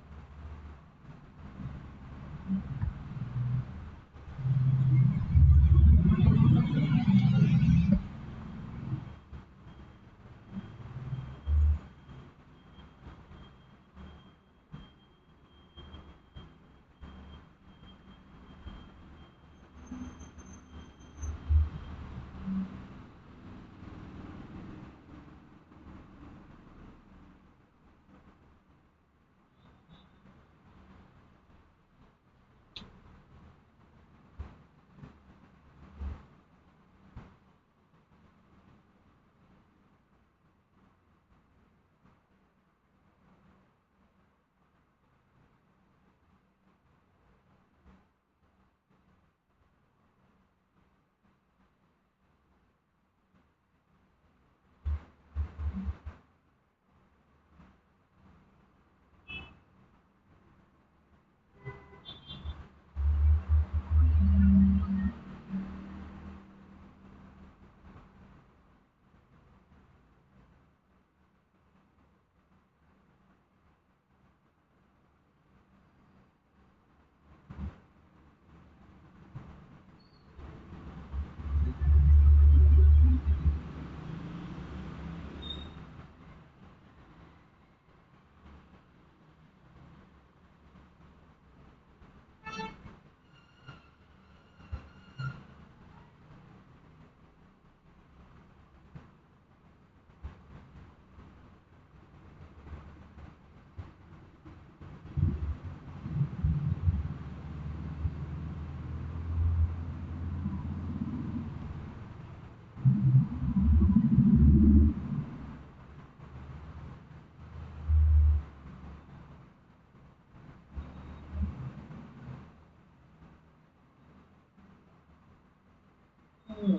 Hmm.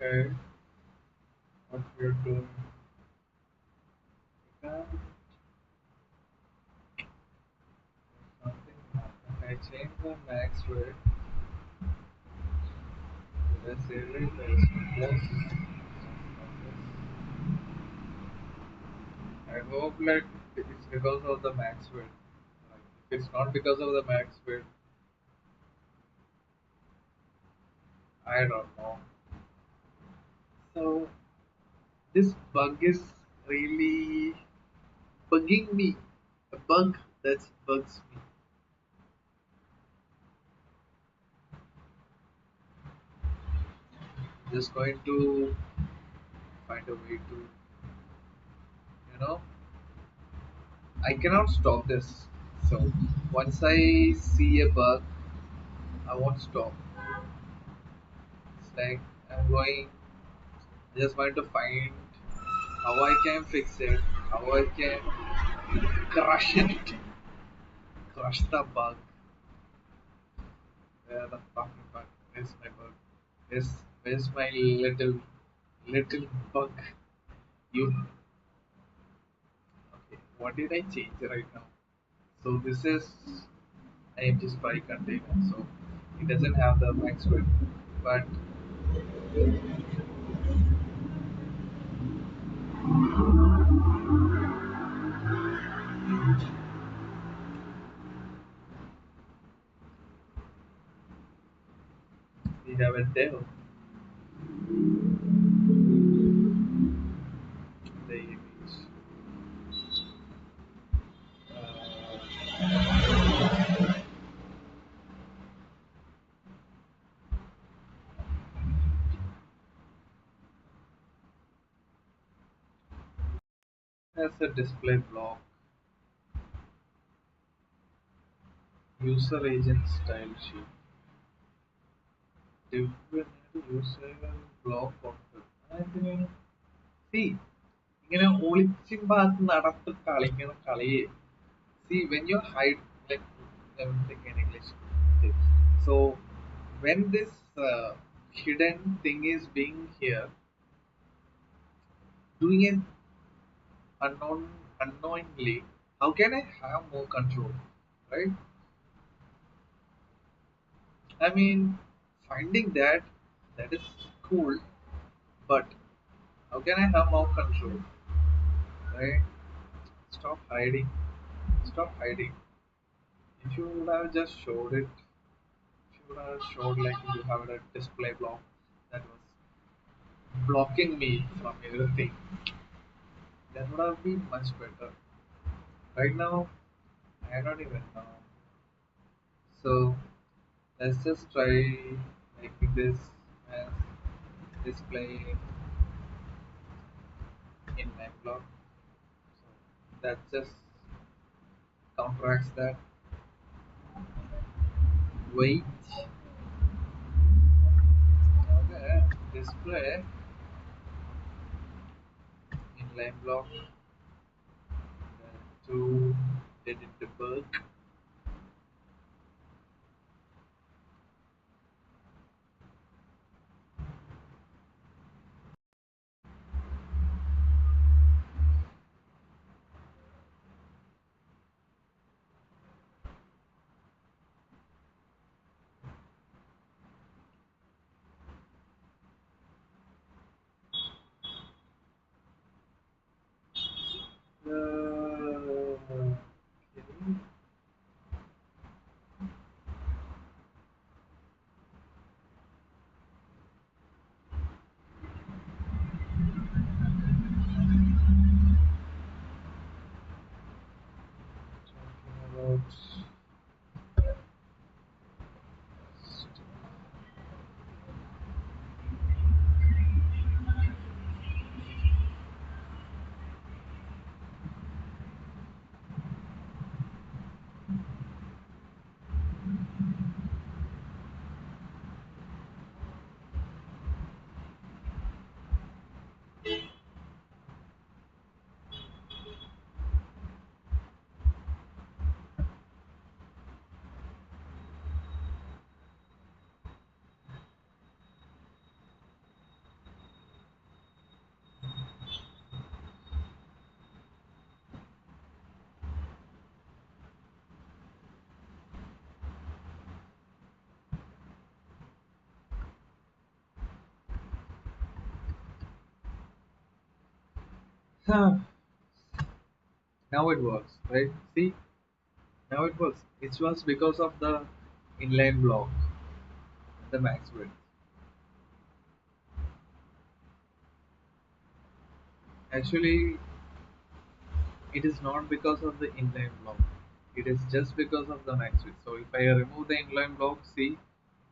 Okay. What we're doing? That something happened. I changed the max rate. Did I save it? There is no plus. I hope like it's because of the max rate. Like, if it's not because of the max rate, I don't know. So this bug is really bugging me. A bug that bugs me. Just going to find a way to, you know, I cannot stop this. So once I see a bug, I won't stop. It's like I'm going, I just want to find how I can fix it, how I can crush it, crush the bug. Where the fucking bug? Where's my bug? Where's my little bug? You okay? What did I change right now? So this is an empty spy container, so it doesn't have the max width, but we have a dev, the image. As a display block, user agent style sheet, different user block ഉണ്ട്. അതിന് see ഇങ്ങനെ ഒളിച്ചും path നടപ്പ് കളിക്കണ കളിയെ see when you hide like let me think in English. Okay. So when this hidden thing is being here doing it unknowingly, how can I have more control, right? I mean, finding that is cool, but how can I have more control, right? Stop hiding. Stop hiding. If you would have just showed it, if you would have showed like you have a display block that was blocking me from everything, that would have been much better. Right now, I don't even know. So let's just try making this as display in line block. So that just counteracts that. Wait, okay, display in line block to edit the bug. Okay. Talking about huh, now it works, right? See, now it works. It was because of the inline block, the max width. Actually, it is not because of the inline block. It is just because of the max width. So if I remove the inline block, see,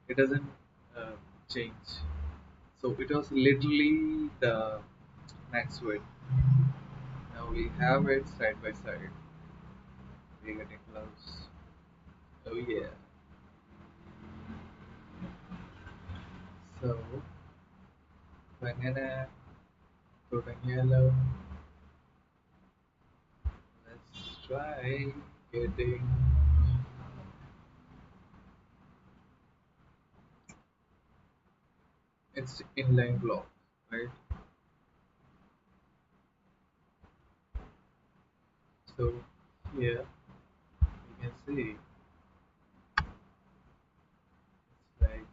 it doesn't uh, change. So it was literally the max width. Now we have it side by side. We're getting close. Oh yeah. So banana golden yellow. Let's try getting its inline block, right? So here you can see it's like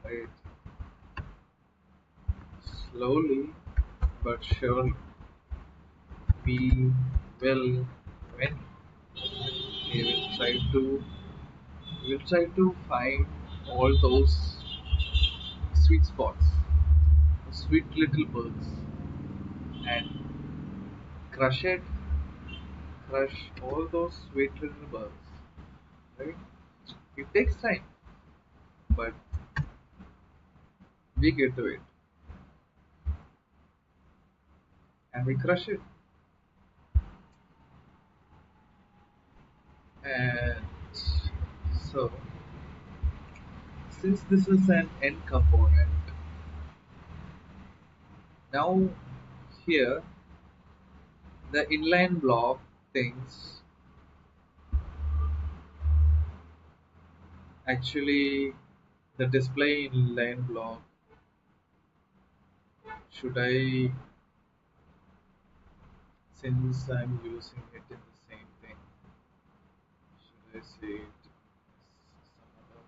right slowly but surely we will win. We will try to find all those sweet spots, sweet little bugs, and crush it, crush all those sweet little bugs. Right? It takes time, but we get to it, and we crush it. And so, since this is an end component, now here the inline block things actually the display inline block should I since I'm using it in the same thing should I say it some other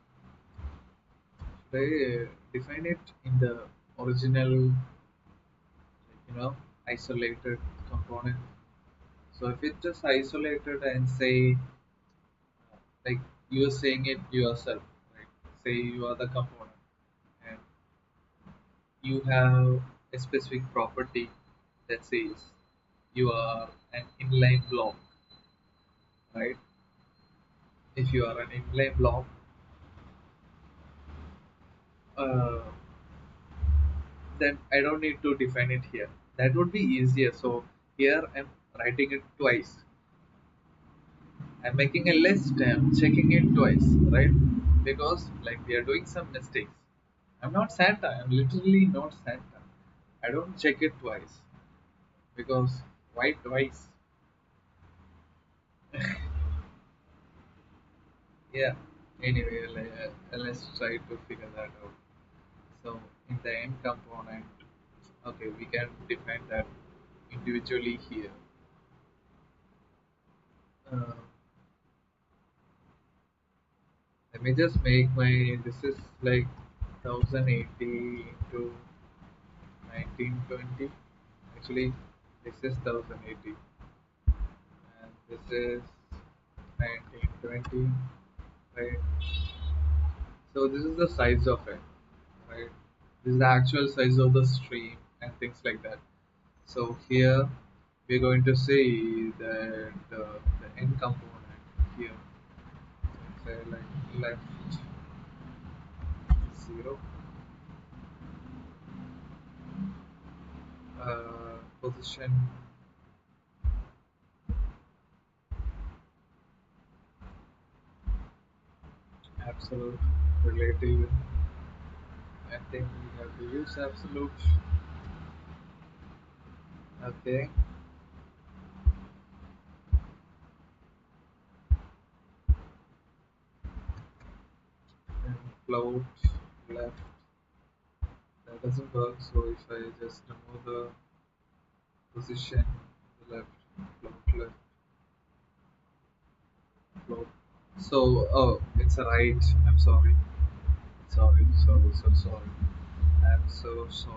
should I define it in the original, you know, isolated component. So if it's just isolated and say, like you're saying it yourself, right? Say you are the component and you have a specific property that says you are an inline block, right? If you are an inline block, uh, then I don't need to define it here. That would be easier. So here I'm writing it twice. I'm making a list, I'm checking it twice, right? Because like we are doing some mistakes. I'm not Santa, I'm literally not Santa. I don't check it twice because why twice? Yeah. Anyway, let's try to figure that out. So in the end component, okay, we can define that individually here. Uh, Let me just make my, this is like 1080 into 1920. Actually, this is 1080 and this is 1920, right? So this is the size of it, right? This is the actual size of the stream and things like that. So here we're going to say that the end component here, say like left 0, position absolute, relative. I think we have to use absolute. Okay, and float left. That doesn't work. So if I just remove the position, the left, float left, float. So oh, it's a right. I'm sorry. Sorry, sorry, so sorry. I'm so sorry.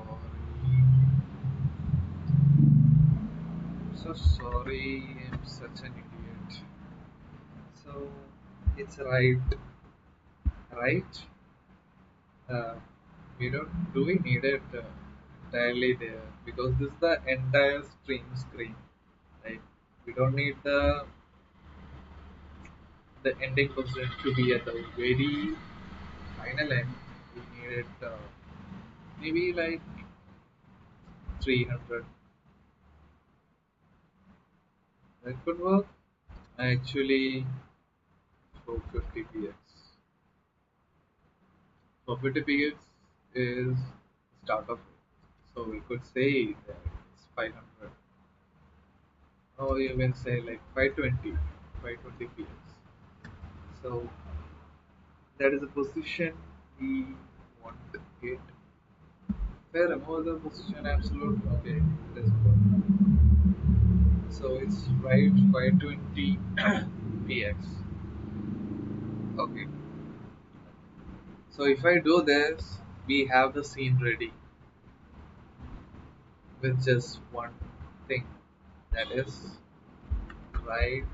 So sorry. I'm such an idiot. So it's right, right. Uh, we don't do we need it entirely there because this is the entire stream screen, right? We don't need the ending position to be at the very final end. We need it maybe like 300. That could work. Actually, 450 px. 450 px is start of it. So we could say that it's 500. Or you can say like 520, 520 px. So that is a position we want it. Fair remove the position absolute. Okay, let's go. So it's right 520 px. Okay. So if I do this, we have the scene ready with just one thing. That is right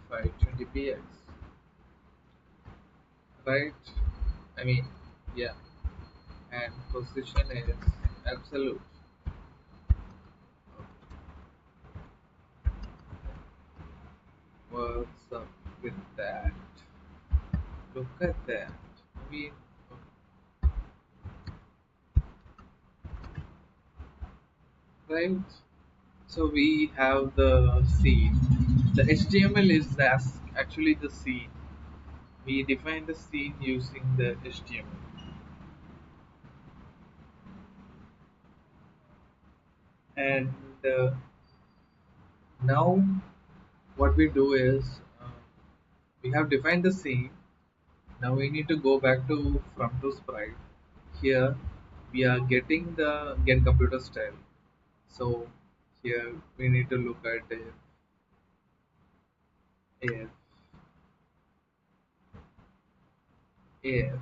520 px. Right? I mean, yeah. And position is absolute. What's up with that? Look at that. I mean, right? So we have the scene. The HTML is actually the scene. We define the scene using the HTML. And now what we do is we have defined the scene. Now we need to go back to from to sprite. Here we are getting the get computer style. So here we need to look at if if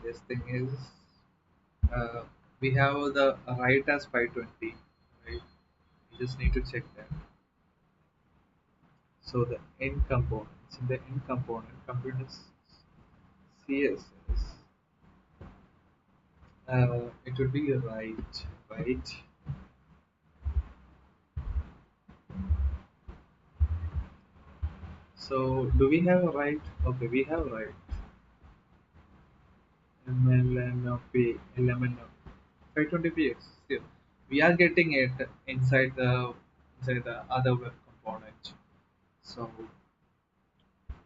This thing is uh, we have the right as 520, right? You just need to check that. So the end components in the end component computers CSS, it would be right. So do we have a right? Okay, we have right. MLNP, LMNP, 520px. Still, we are getting it inside the other web component. So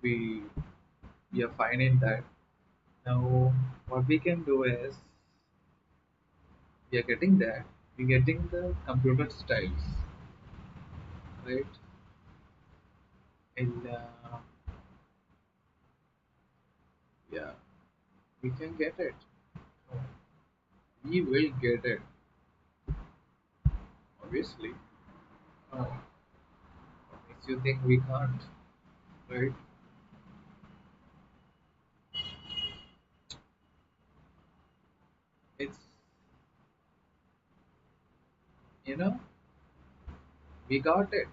we we are fine in that. Now what we can do is we are getting that. We're getting the computer styles, right? And yeah, we can get it. Oh, we will get it, obviously. Oh, what makes you think we can't, right? It's, you know, we got it.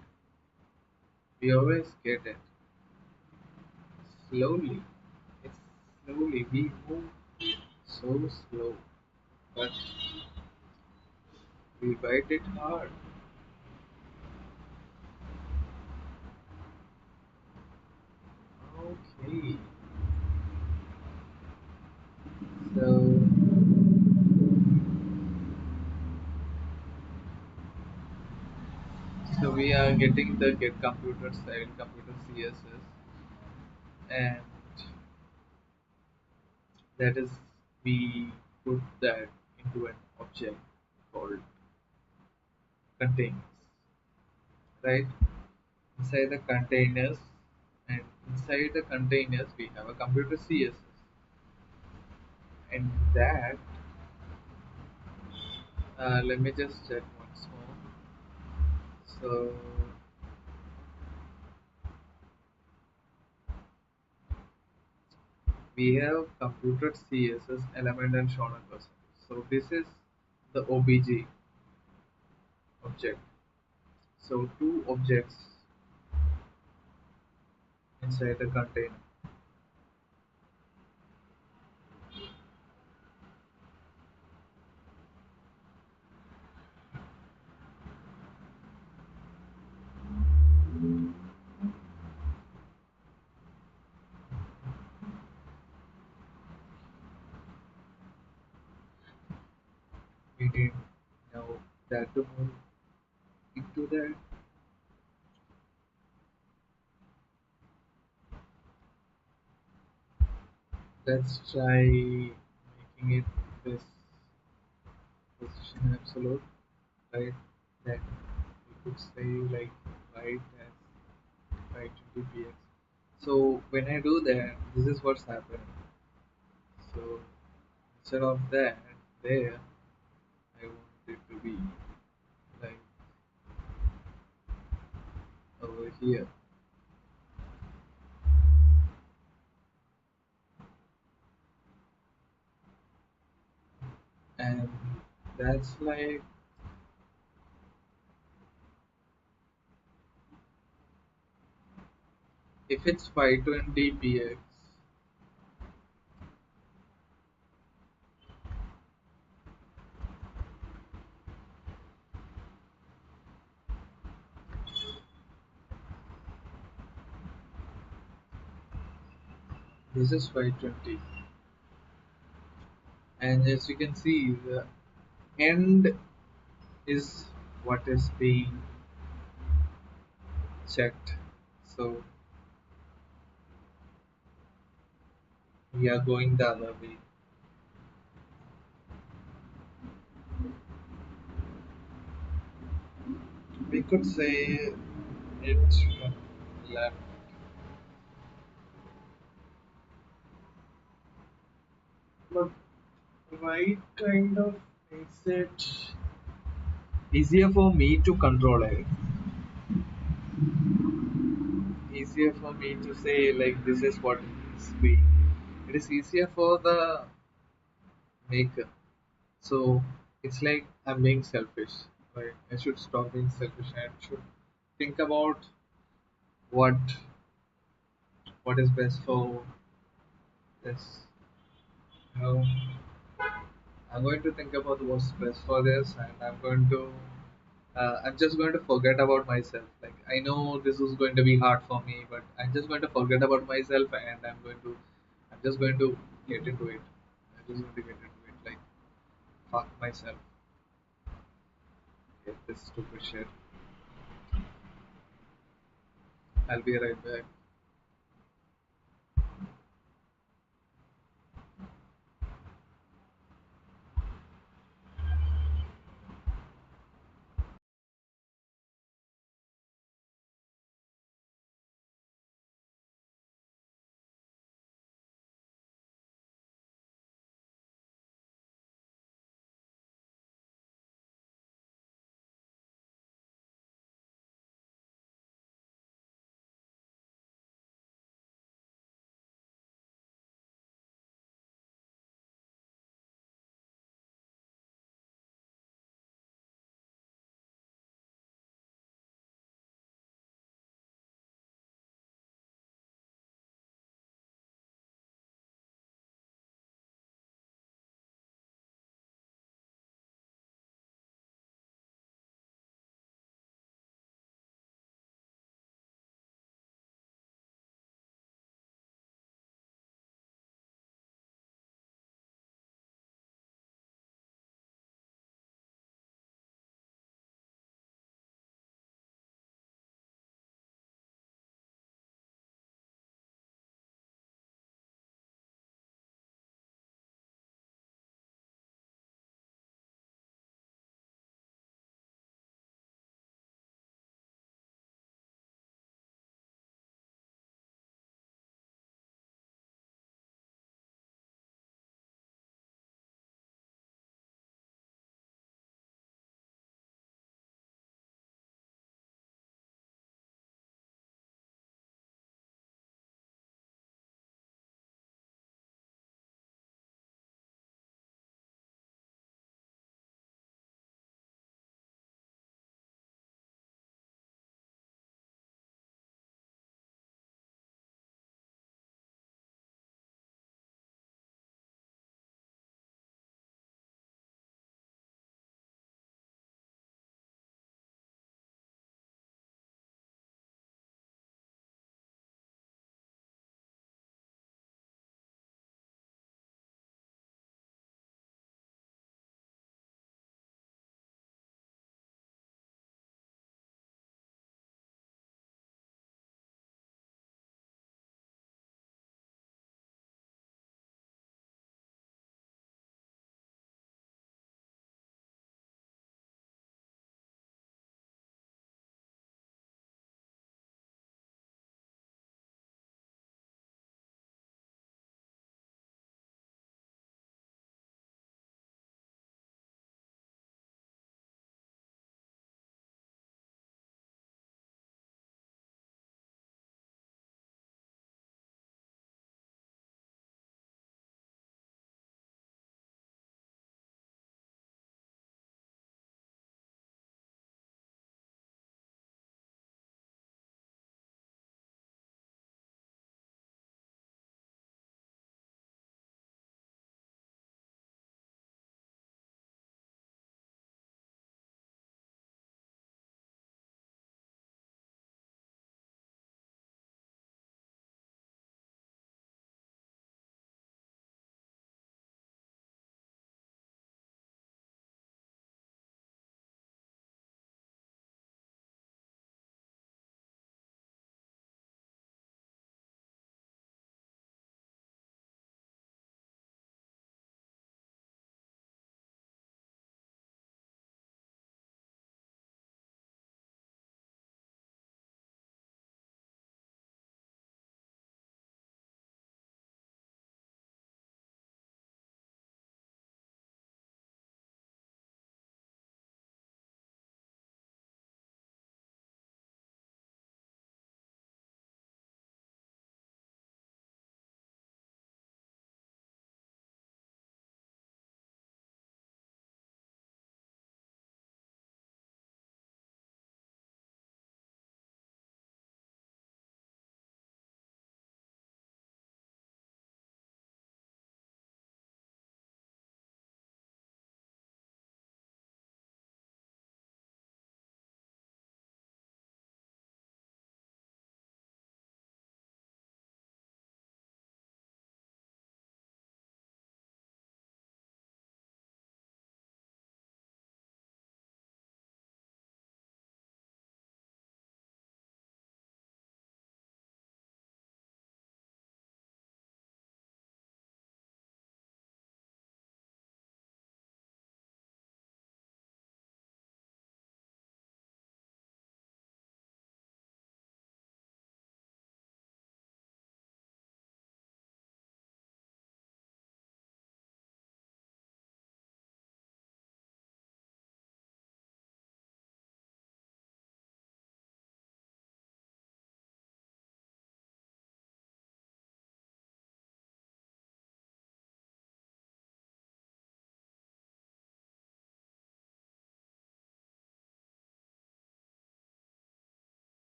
We always get it. Slowly. It's slowly. We move so slow, but we bite it hard. Okay. So, so we are getting the get computer style, computer CSS, and that is we put that into an object called containers, right? Inside the containers, and inside the containers we have a computer CSS, and that let me just check once more. So we have computer CSS element and shown a percentage. So this is the OBJ object. So two objects inside the container. We need now that to move into that. Let's try making it this position absolute, right? Then we could say like right as right to dpx. So when I do that, this is what's happening. So instead of that, there, I want it to be like over here. And that's like, if it's 520px, this is 520. And as you can see, the end is what is being checked. So we are going the other way. We could say it from left, but right kind of makes it easier for me to control it. Easier for me to say like this is what it is be. It is easier for the maker. So it's like I'm being selfish. Right? I should stop being selfish and should think about what what is best for this. You know, I'm going to think about what's best for this, and I'm just going to forget about myself. Like I know this is going to be hard for me, but I'm just going to forget about myself, and I'm just going to get into it. I'm just going to get into it. Like fuck myself. Get this stupid shit. I'll be right back.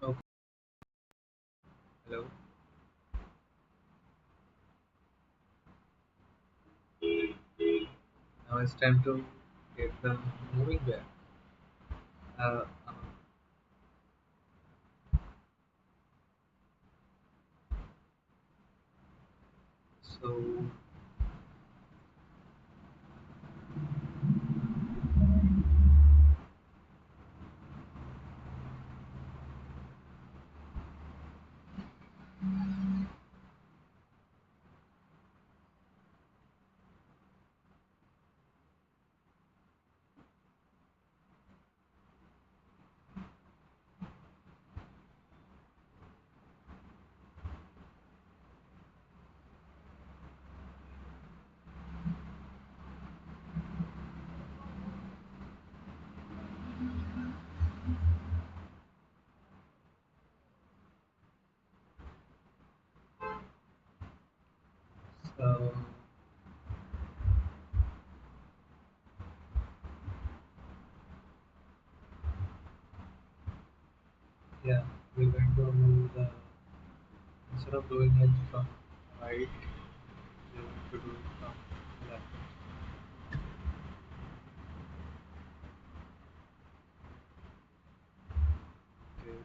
Okay. Hello. Now it's time to get them moving back. Uh, uh, so so yeah, we're going to move the instead of doing it from right, we're going to do it from left. Okay.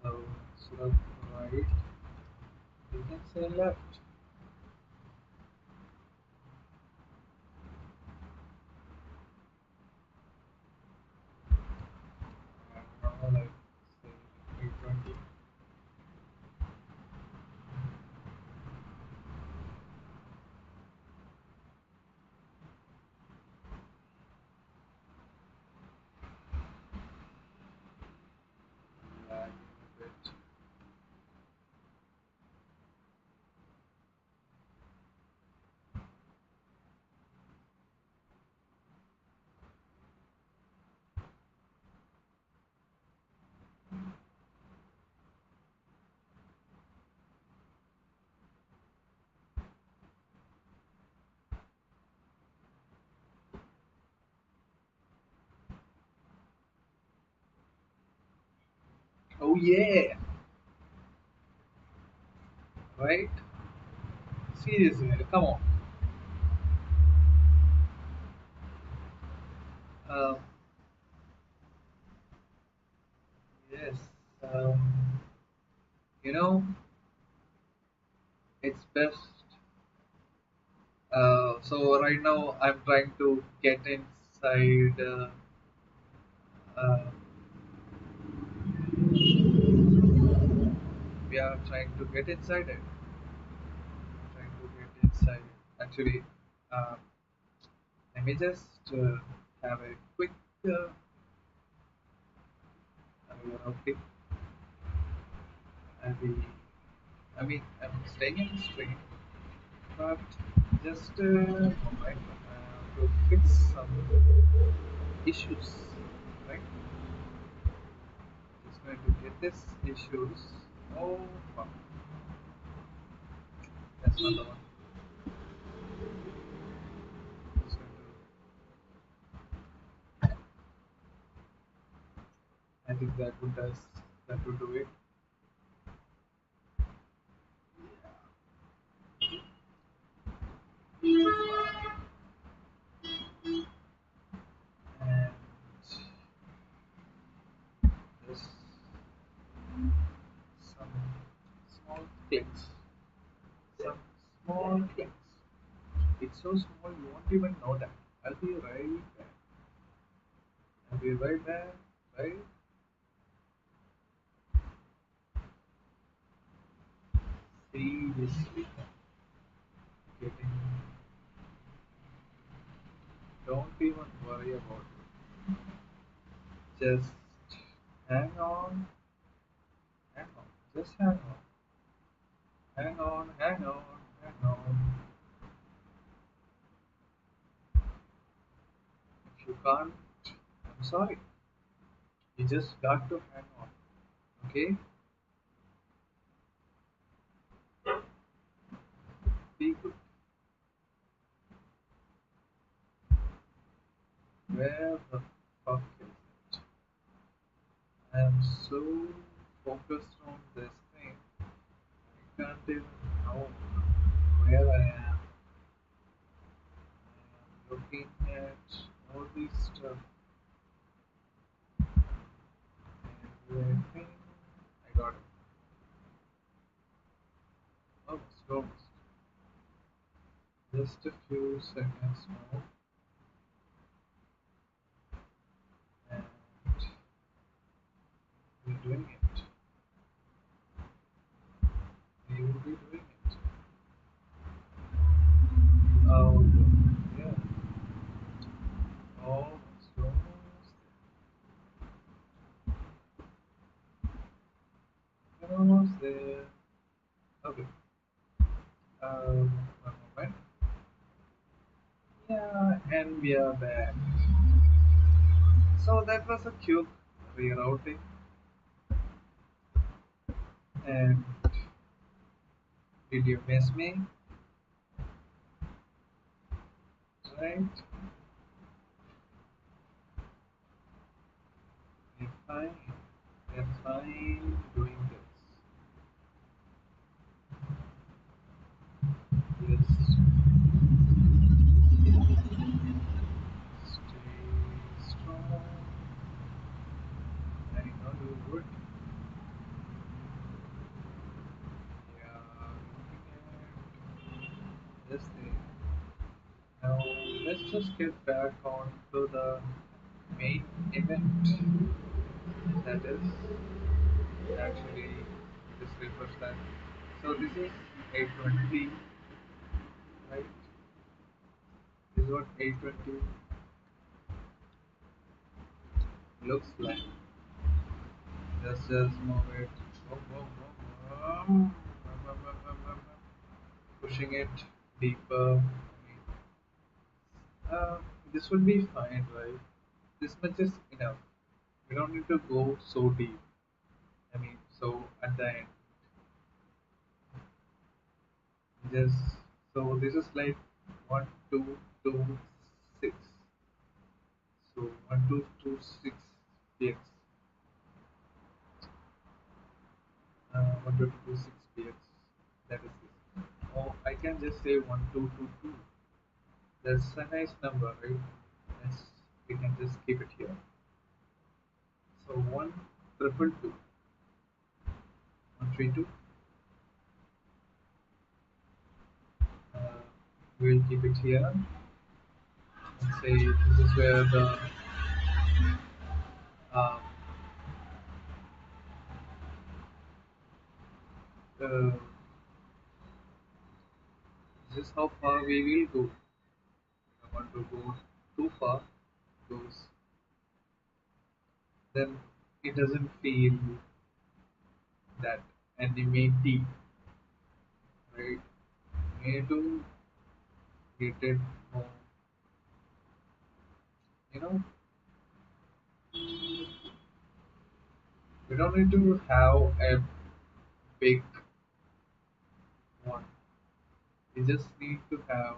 So instead of right, we can say left. And now like say 320. Lag a bit. Oh yeah, right? Seriously, come on. Um, yes. Um, you know, it's best. So right now I'm trying to get inside. Uh, we are trying to get inside it. Trying to get inside. Actually, um, let me just have a quick. Okay. I'll be. I mean, I'm staying in the stream, but just moment to fix some issues. Right. Just going to get this issues. Oh, fuck. That's not the one. Just going I think that would do it. And just some small clicks. Some small clicks. It's so small you won't even know that. I'll be right back. I'll be right back. Right? Seriously. Getting. Don't even worry about it. Just hang on. Hang on. Just hang on. Hang on. Hang on. Hang on. If you can't, I'm sorry. You just got to hang on. Okay? Be good. Where the fuck is it? I am so focused on this thing. I can't even know where I am. I am looking at all this stuff and I think I got it. Almost, almost. Just a few seconds more and we're doing it. We will be doing it. Oh, yeah. Almost, almost there. Almost there. Okay. One moment. Yeah, and we are back. So that was a quick rerouting, and did you miss me? Right? We're fine. We're fine doing this. Just stay strong. I know you would. Yeah, looking at this thing. Now let's just get back on to the main event. That is actually this refers that. So this is 820, right? This is what 820 looks like. Just move it. Boom, boom, boom, boom. Pushing it deeper. Uh, this would be fine, right? This much is enough. We don't need to go so deep. I mean, so at the end, just so this is like one, two, two, six. So 1226 px. 1226 px. That is this. Oh, I can just say 1222. That's a nice number, right? Let's, we can just keep it here. So 1222, 132. Uh, we'll keep it here. Let's say this is where uh, the this is how far we will go. I don't want to go too far because then it doesn't feel that anonymity, right? We need to get it more, you know, we don't need to have a big one. We just need to have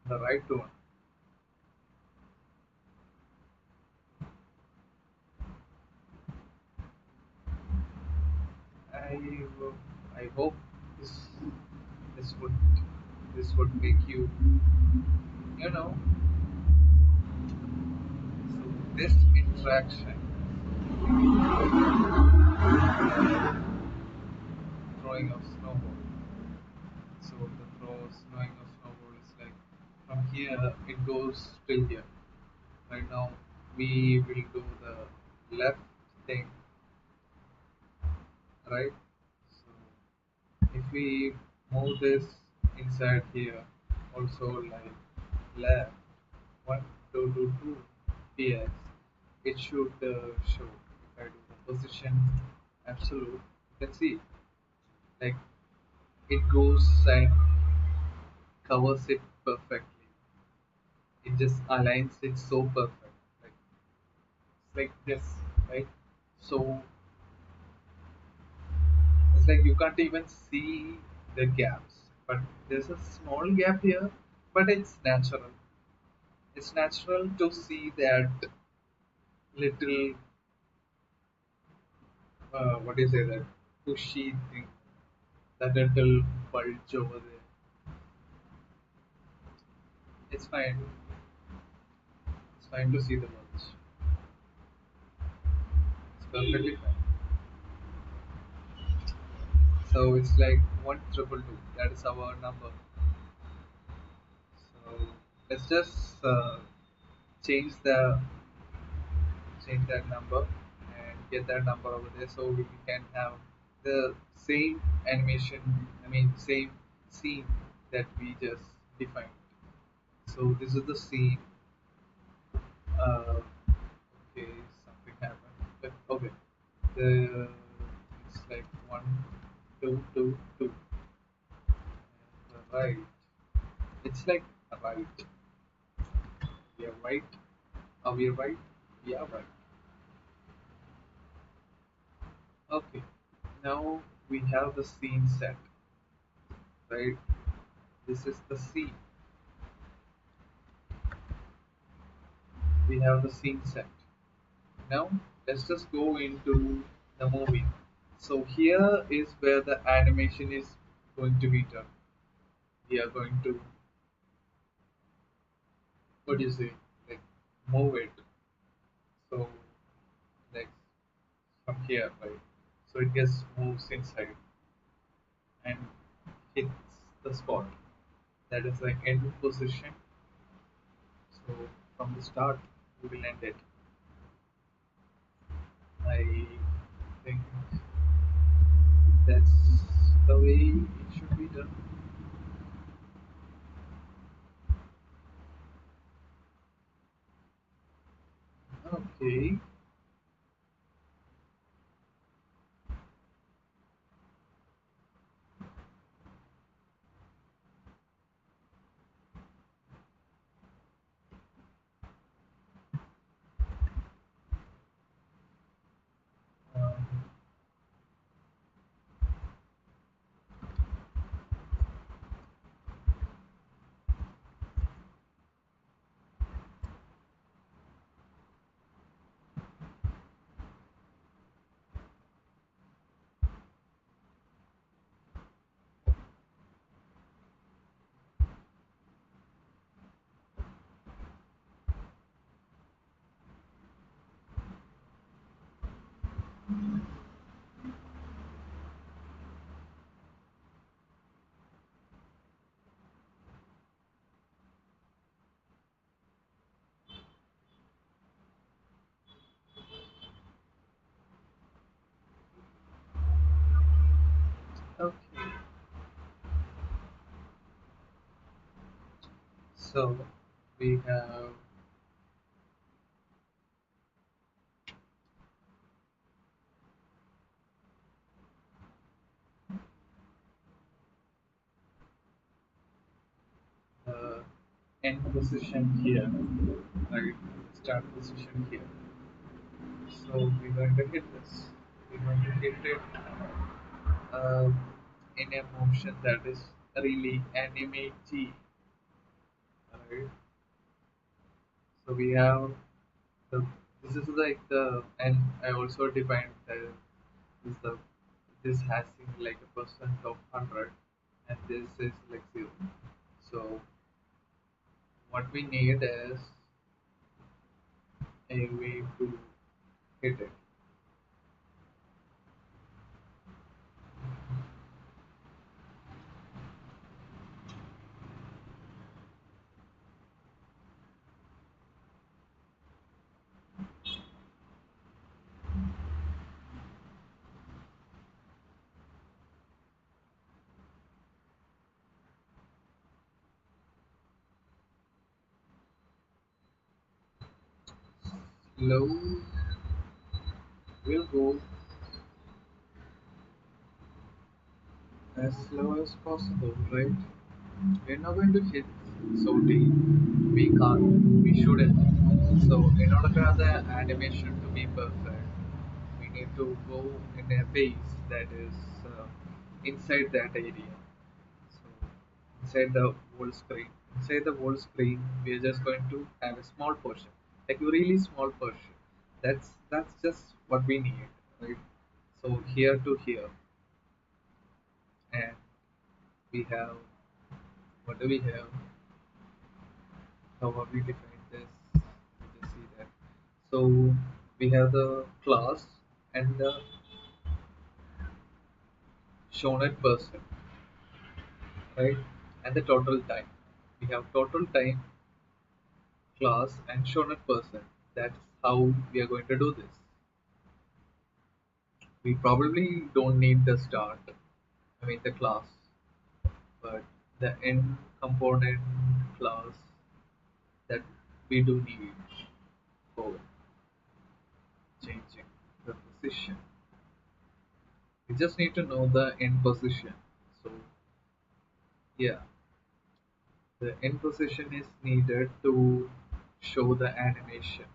the right one. I wo- I hope this this would this would make you, you know, so this interaction, throwing of snowball. So the throwing of snowball is like from here it goes till here. Right now we will do the left thing, right? So if we move this inside here, also like left 1222 px, it should show. If I do the position absolute, you can see like it goes and covers it perfectly. it just aligns it so perfect. Like it's like this, right? So it's like you can't even see the gaps, but there's a small gap here, but it's natural. It's natural to see that little, what do you say, that pushy thing, that little bulge over there. It's fine. It's fine to see the bulge. It's perfectly fine. So it's like 1,222. That is our number. So let's just change the change that number and get that number over there so we can have the same animation, I mean same scene that we just defined. So this is the scene. Okay, something happened. Okay, the it's like 1, 2, 2, 2. Right, it's like right. We are right. Are we right? Yeah, right. Okay, now we have the scene set, right? This is the scene. We have the scene set. Now let's just go into the movie. So here is where the animation is going to be done. We are going to, what do you say, like move it. So like from here, right? So it just moves inside and hits the spot. That is the end position. So from the start, we will end it. I think that's the way it should be done. Okay. Um, okay. So we have the end position here, right? Start position here. So we're going to hit this. We're going to hit it uh, in a motion that is really animate. Right? So we have the this is like the, and I also defined this the this has seemed like a percent of 100 and this is like 0. So what we need is a way to hit it. Slow will go as slow as possible, right? We're not going to hit so deep. We can't. We shouldn't. So in order to have the animation to be perfect, we need to go in a base that is inside that area. So inside the whole screen. Inside the whole screen, we are just going to have a small portion, like a really small portion. That's just what we need, right? So here to here, and we have what do we have? How have we defined this? Just see that. So we have the class and the shown at person, right? And the total time. We have total time, class, and shown at person. That's how we are going to do this. We probably don't need the start, I mean the class, but the end component class that we do need for changing the position. We just need to know the end position. So yeah, the end position is needed to show the animation.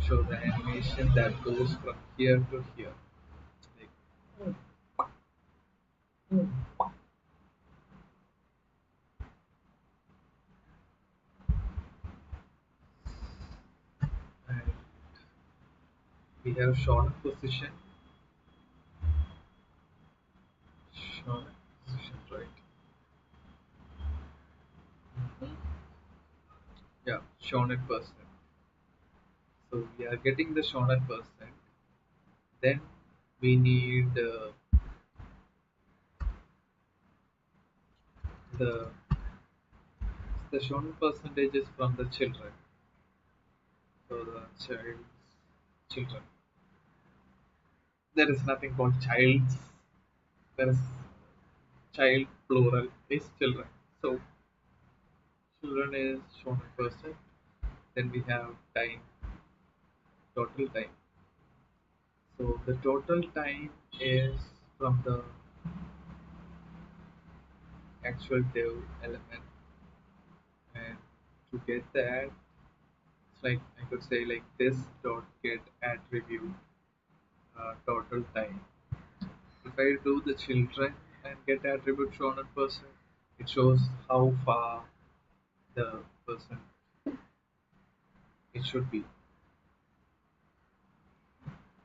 Show the animation that goes from here to here. Like, and we have shown position, shown position, right? Mhm. Yeah, shown at percent. So we are getting the shown at percent. Then we need the shown percentages from the children. So the children. There is nothing called childs. There is child plural is children. So children is shown at percent. Then we have time, total time. So the total time is from the actual dev element, and to get that, it's like I could say like this dot get attribute total time. If I do the children and get attribute shown at person, it shows how far the person it should be,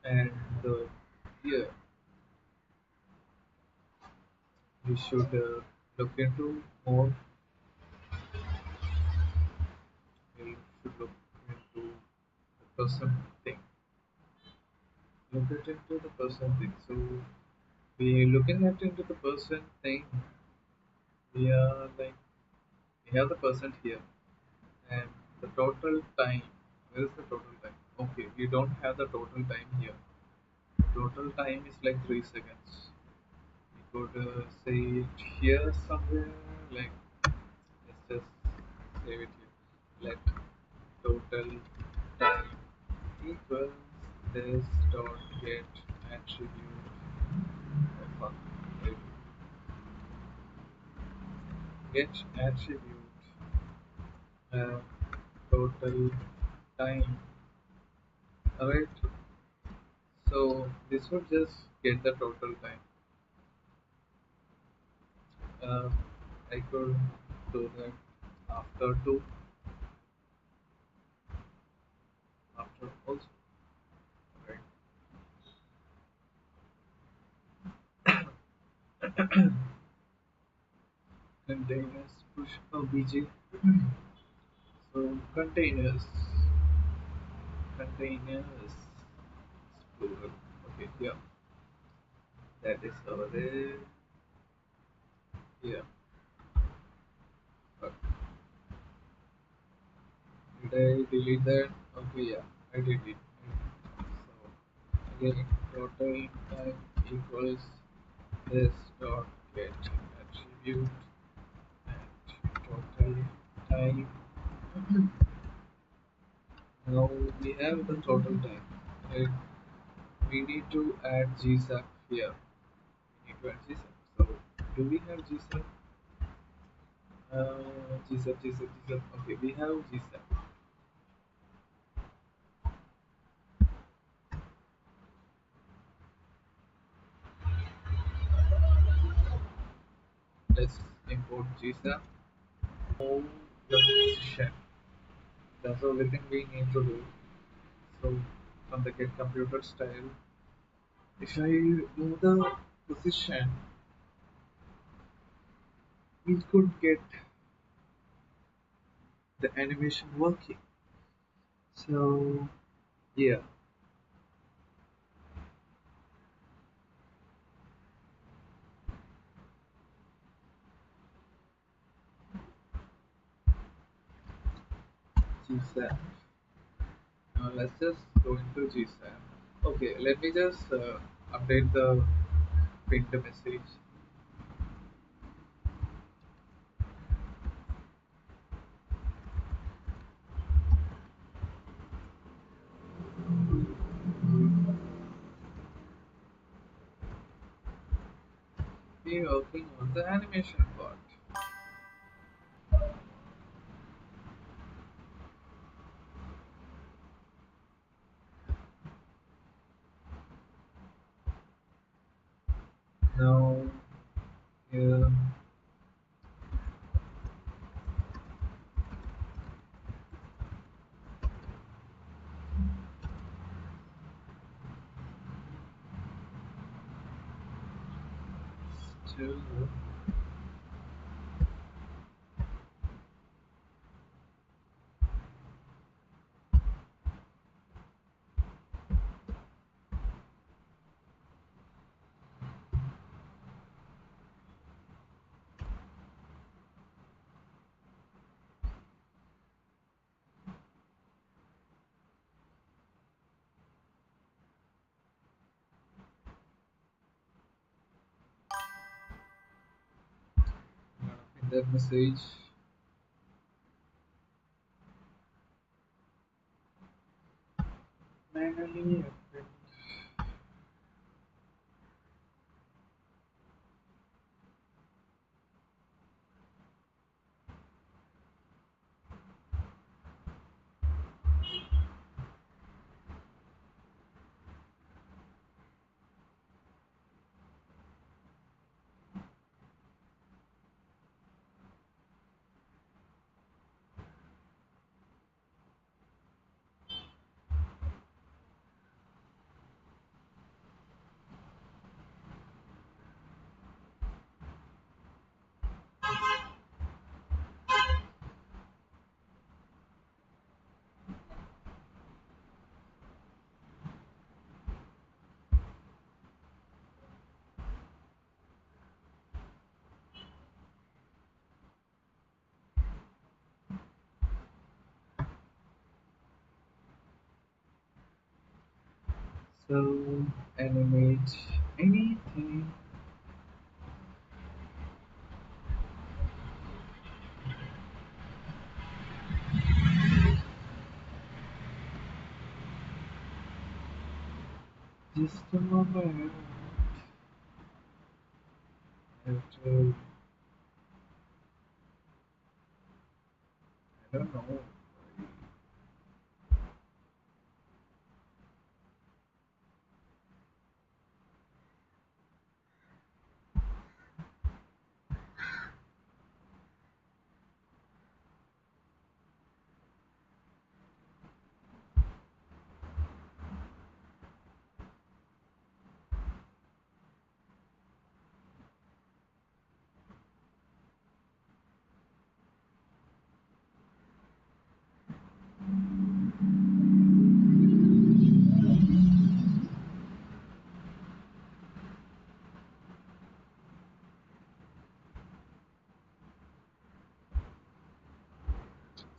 and here we should look into more. We should look into the person thing. Look at into the person thing. So we looking at into the person thing. We are like we have the percent here, and the total time. Where is the total time? Okay, we don't have the total time here. Total time is like 3 seconds. We could say it here somewhere. Like let's just save it here. Let total time equals this dot get attribute. Oh, fuck. Wait. Get attribute uh, total time. Alright, so this would just get the total time. Uh, I could do that after two, after also, right? Containers push obj. So containers, plural. Okay, yeah, that is over there. Yeah, but did I delete that? Okay, yeah, I did it. So again, total time equals this dot get attribute and total time. Now we have the total time. Right? We need to add GSAP here. We need to add GSAP. So do we have GSAP? G-Sub, G-Sub, G-Sub. Okay, we have G-Sub. Let's import G-Sub. Move the position. That's the only thing we need to do. So from the get computer style, if I move the position, we could get the animation working. So yeah, GSAP. Now let's just go into GSAP. Okay, let me just update the pinned message. Be working on the animation part. Now here to pin that message. Manually update. So animate anything. Just a moment. After I don't know.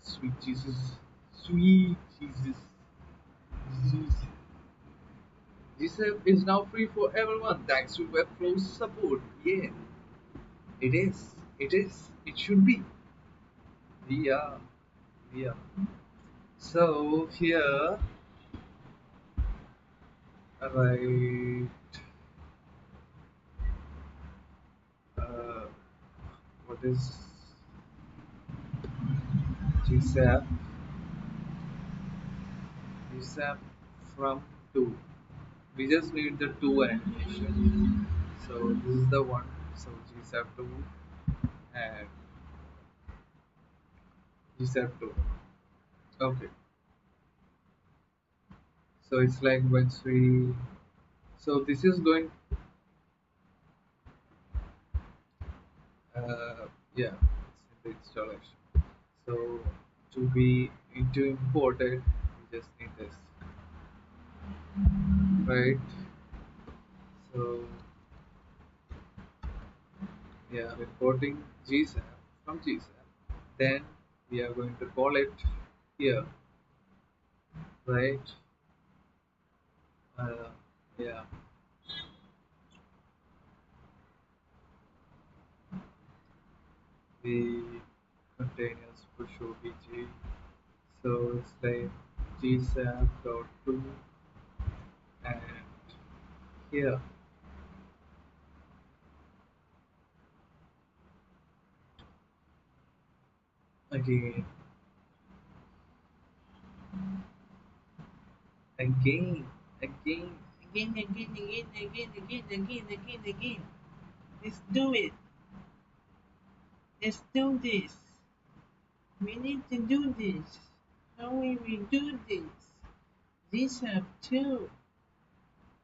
Sweet Jesus. Sweet Jesus. Jesus. This app is now free for everyone thanks to Webflow's support. Yeah, it is. It is. It should be. Yeah. Yeah. So here, right. Uh, what is? GSAP, GSAP from 2. We just need the 2 animation. So this is the one. So GSAP 2 and GSAP 2. Okay. So it's like once we. So this is going. Yeah, it's in the installation. So to import it, we just need this, right? So yeah, importing GSAP from GSAP. Then we are going to call it here, right? Yeah, the containers push obj. So it's like GSAP dot two and here again, again, again, again. Let's do it. Let's do this. We need to do this. How will we do this? These have two.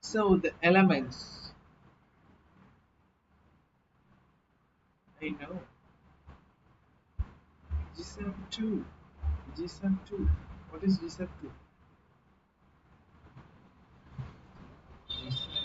So the elements. I know. These have two. These have two. What is these have two? These have,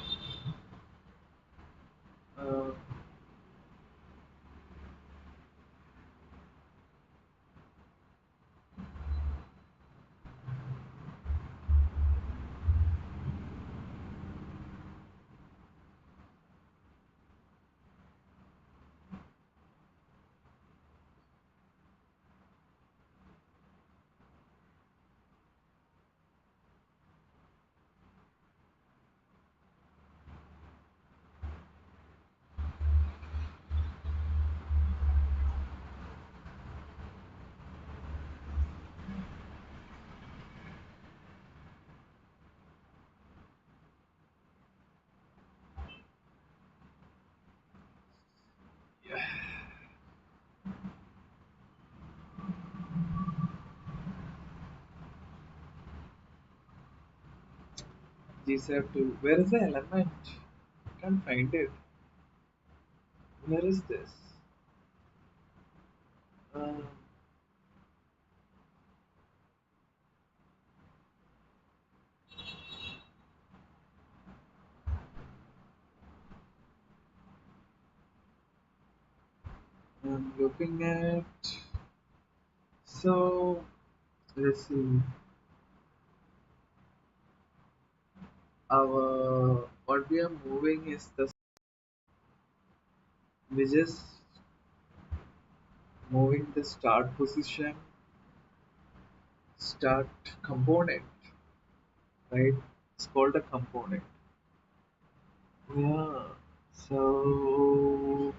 yeah. These have two. Where is the element? I can't find it. Where is this? Uh, I'm looking at. So let's see. Our what we are moving is the we just moving the start position, start component, right? It's called a component. Yeah. So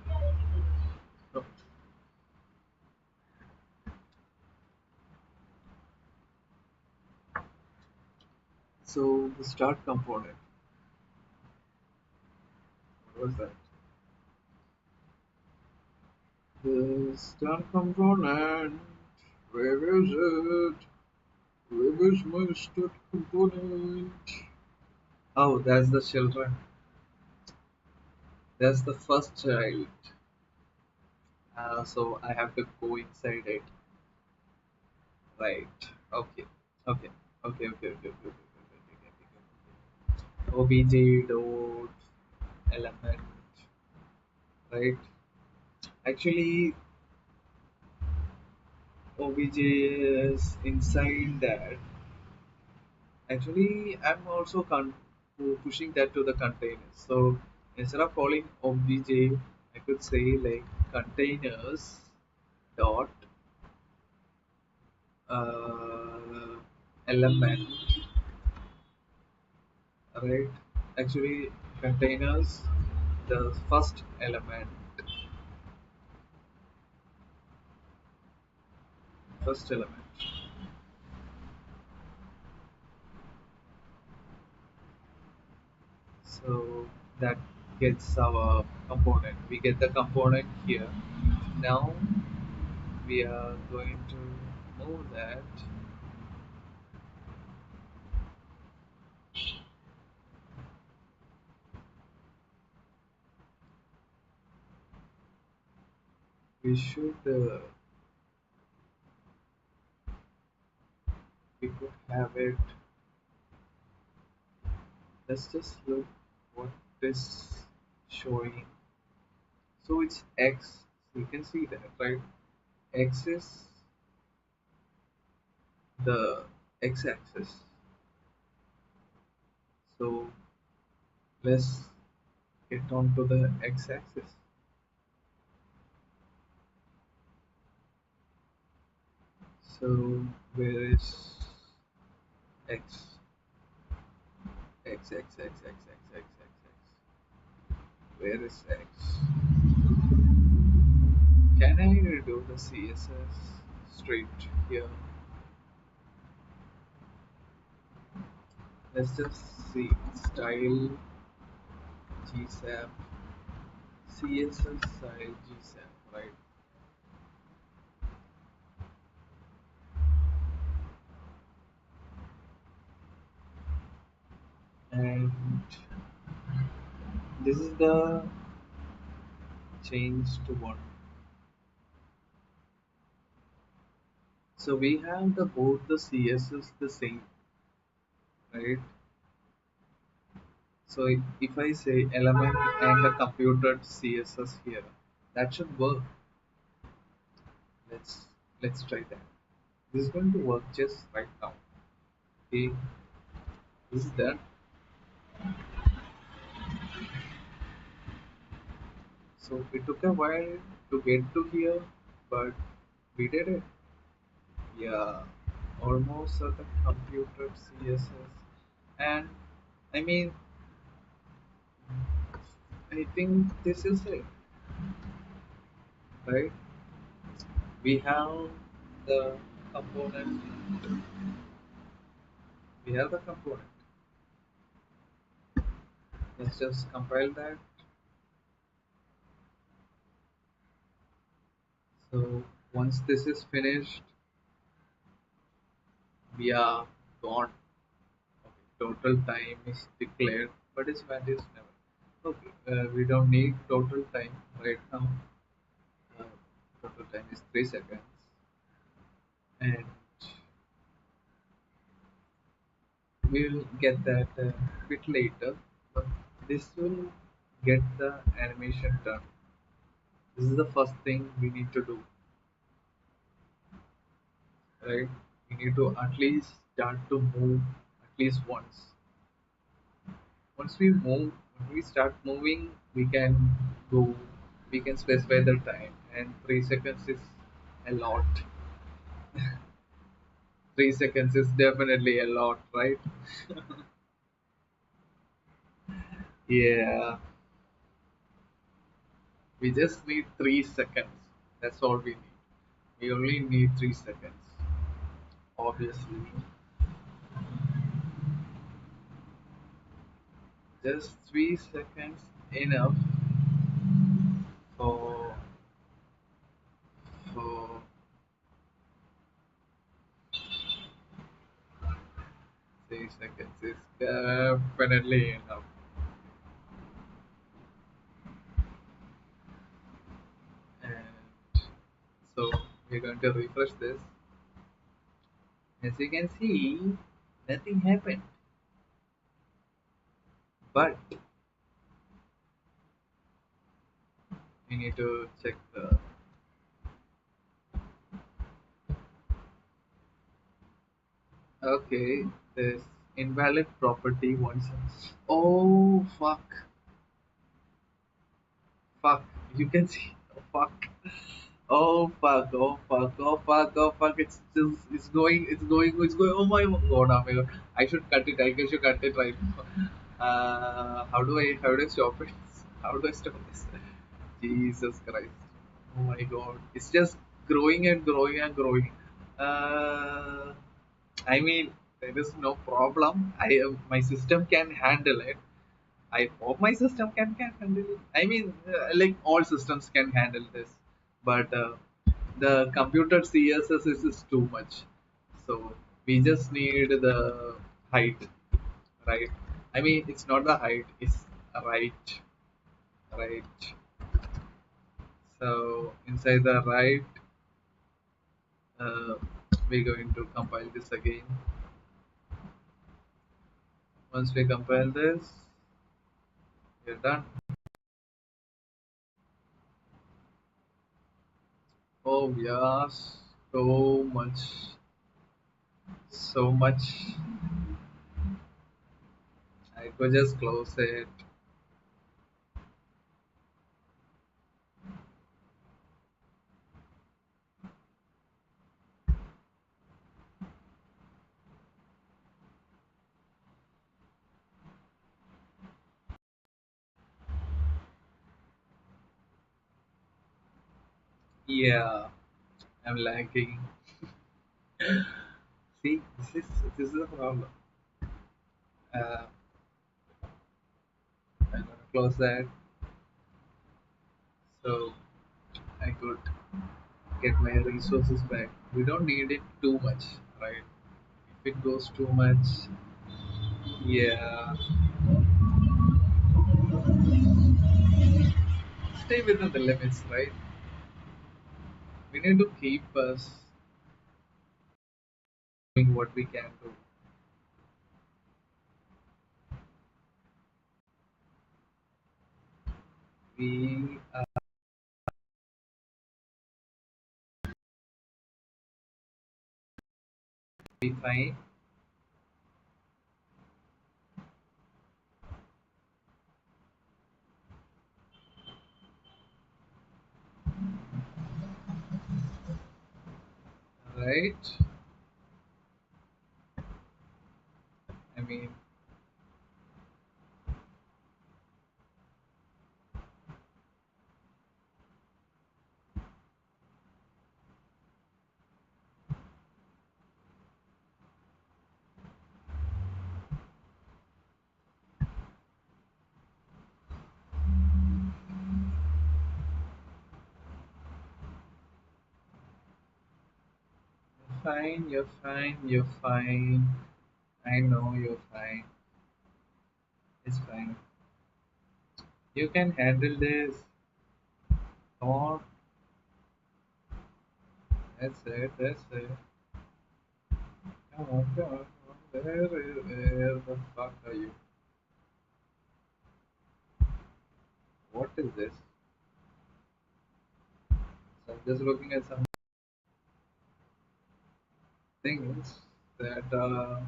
so the start component. What was that? The start component. Where is it? Where is my start component? Oh, that's the children. That's the first child. So I have to go inside it. Right. Okay. Okay. Okay. Okay. Okay. Okay. Okay. Okay. Okay. OBJ dot element. Right. Actually, OBJ is inside that. Actually, I'm also pushing that to the containers. So instead of calling OBJ, I could say like containers dot element, right? Actually, containers, the first first element. So that gets our component. We get the component here. Now we are going to move that. We could have it. Let's just look what is showing. So it's x. You can see that, right? X is the x-axis. So let's get on to the x-axis. So where is x? X, X, X, X, X, X, X, X. Where is X? Can I do the CSS straight here? Let's just see style GSAP, CSS style GSAP, right? And this is the change to one. So we have the both the CSS the same, right? So if I say element and the computed CSS here, that should work. Let's let's try that. This is going to work just right now. Okay, this is that. So it took a while to get to here, but we did it. Yeah, almost at the computed CSS. And I mean, I think this is it, right? We have the component. We have the component. Let's just compile that. So once this is finished, we are gone. Okay, total time is declared, but its value is never. Okay, we don't need total time right now. Uh, Total time is 3 seconds, and we'll get that a bit later. But this will get the animation done. This is the first thing we need to do, right? We need to at least start to move at least once. Once we move, when we start moving, we can go, we can specify the time, and 3 seconds is a lot. 3 seconds is definitely a lot, right? Yeah, we just need 3 seconds. That's all we need. We only need 3 seconds. Obviously, just 3 seconds enough for for 3 seconds is definitely enough. And so we're going to refresh this. As you can see, nothing happened. But we need to check the. Okay, this invalid property once. Oh fuck! Fuck! You can see. Oh, fuck! Oh fuck! Oh fuck! Oh fuck! Oh fuck! It's just it's going. It's going. It's going. Oh my god! Oh my god! I should cut it. I should cut it right now. How do I stop it? How do I stop this? Jesus Christ! Oh my god! It's just growing and growing and growing. Uh, I mean, there is no problem. My system can handle it. I hope my system can handle it. I mean, like all systems can handle this, but the computer CSS is too much. So we just need the height, right? I mean, it's not the height; it's right, right. So inside the right, uh, we're going to compile this again. Once we compile this, we're done. Oh yes, so much, so much. I could just close it. Yeah, I'm lagging. See, this is a problem. Uh, I'm gonna close that so I could get my resources back. We don't need it too much, right? If it goes too much, yeah, stay within the limits, right? We need to keep us doing what we can do. We are fine, right? I mean, fine, you're fine, you're fine. I know you're fine. It's fine. You can handle this. Come on. That's it. That's it. Come on, come on, come on. Where the fuck are you? What is this? So I'm just looking at some things that are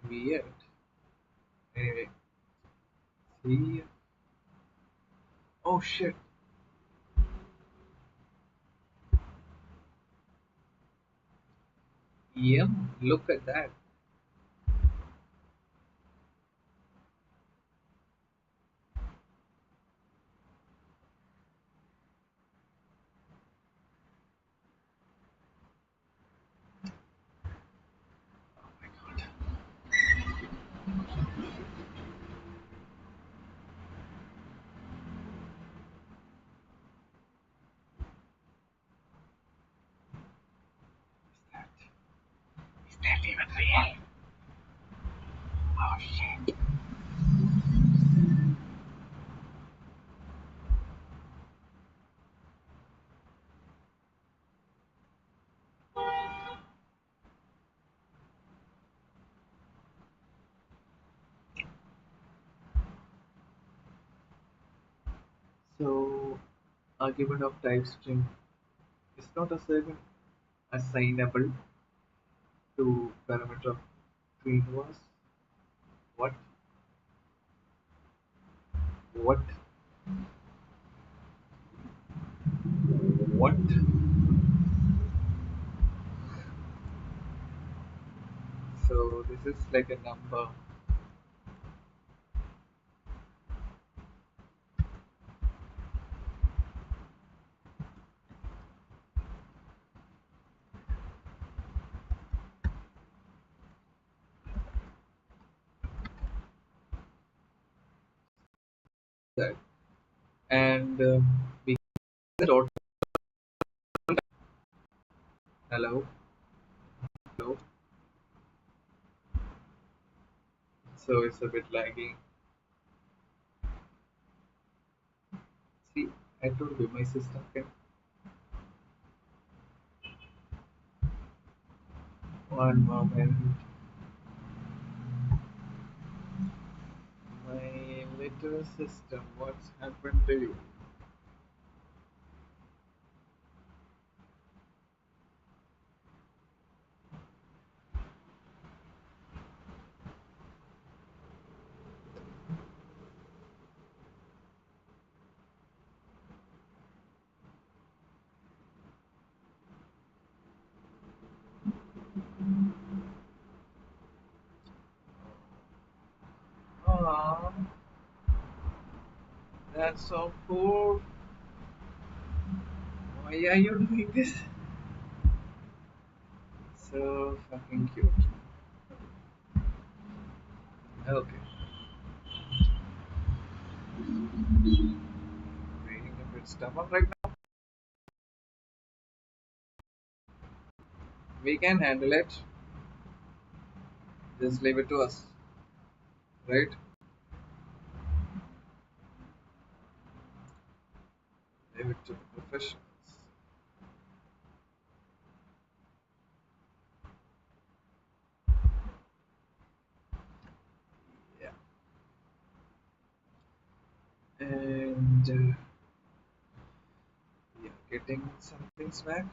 weird. Anyway, see. Oh shit. Yeah, look at that. Oh my god. Is that? Is that even real? Oh shit. So, argument of type string is not assignable to parameter of green was what? What? What? So this is like a number. that. And we wrote hello, hello. So it's a bit lagging. See, I told you my system can. One moment, my little system. What's happened to you? Aw, that's so cool. Why are you doing this? So fucking cute. Okay, being a bit stubborn right now. We can handle it. Just leave it to us, right? Leave it to the professionals. Yeah. And yeah, getting some things back.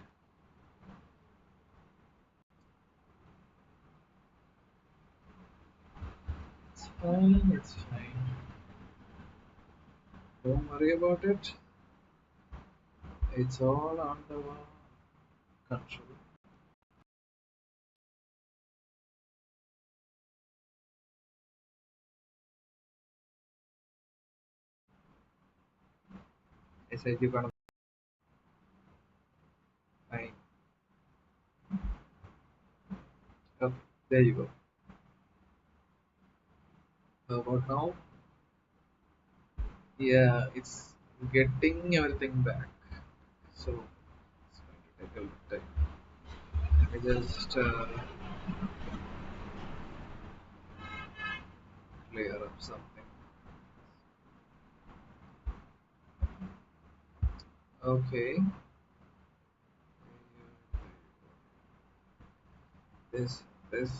It's fine. It's fine. Don't worry about it. It's all under control. I said you're gonna fine. Okay, there you go. How about now? Yeah, it's getting everything back. So it's going to take a little time. I just clear up something. Okay. This, this.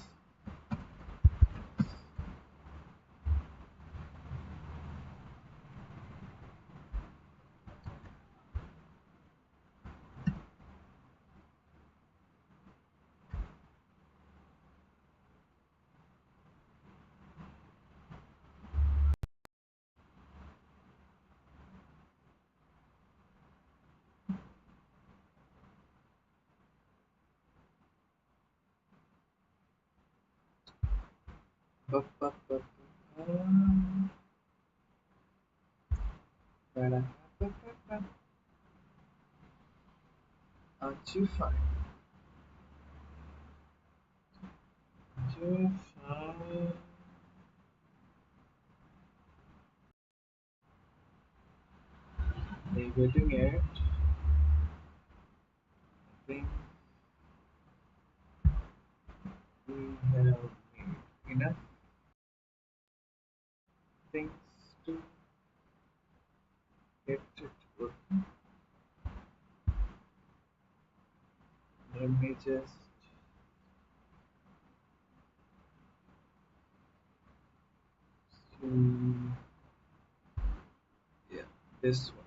Bup, bup, bup, ba-da, bup, bup, bup. Aren't you fine? Aren't you fine? Are you getting it? I think we have made enough things to get it working. Let me just see. Yeah, this one.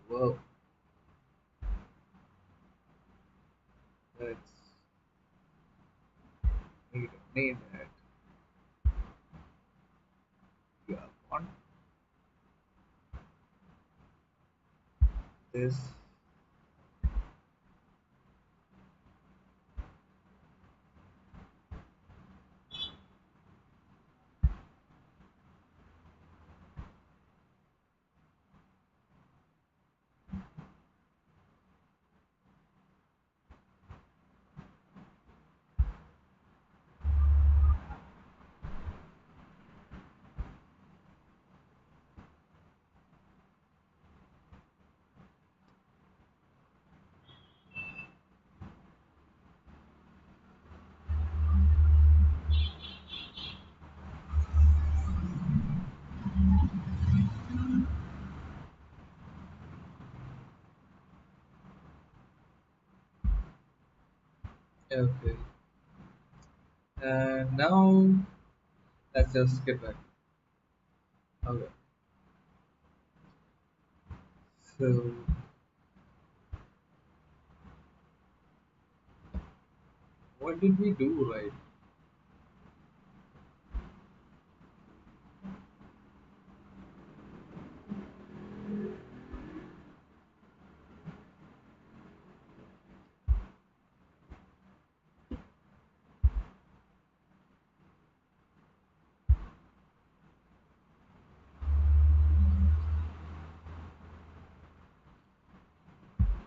Whoa, that's need that. Yeah, want this. Okay. Now let's just get back. Okay. So what did we do right?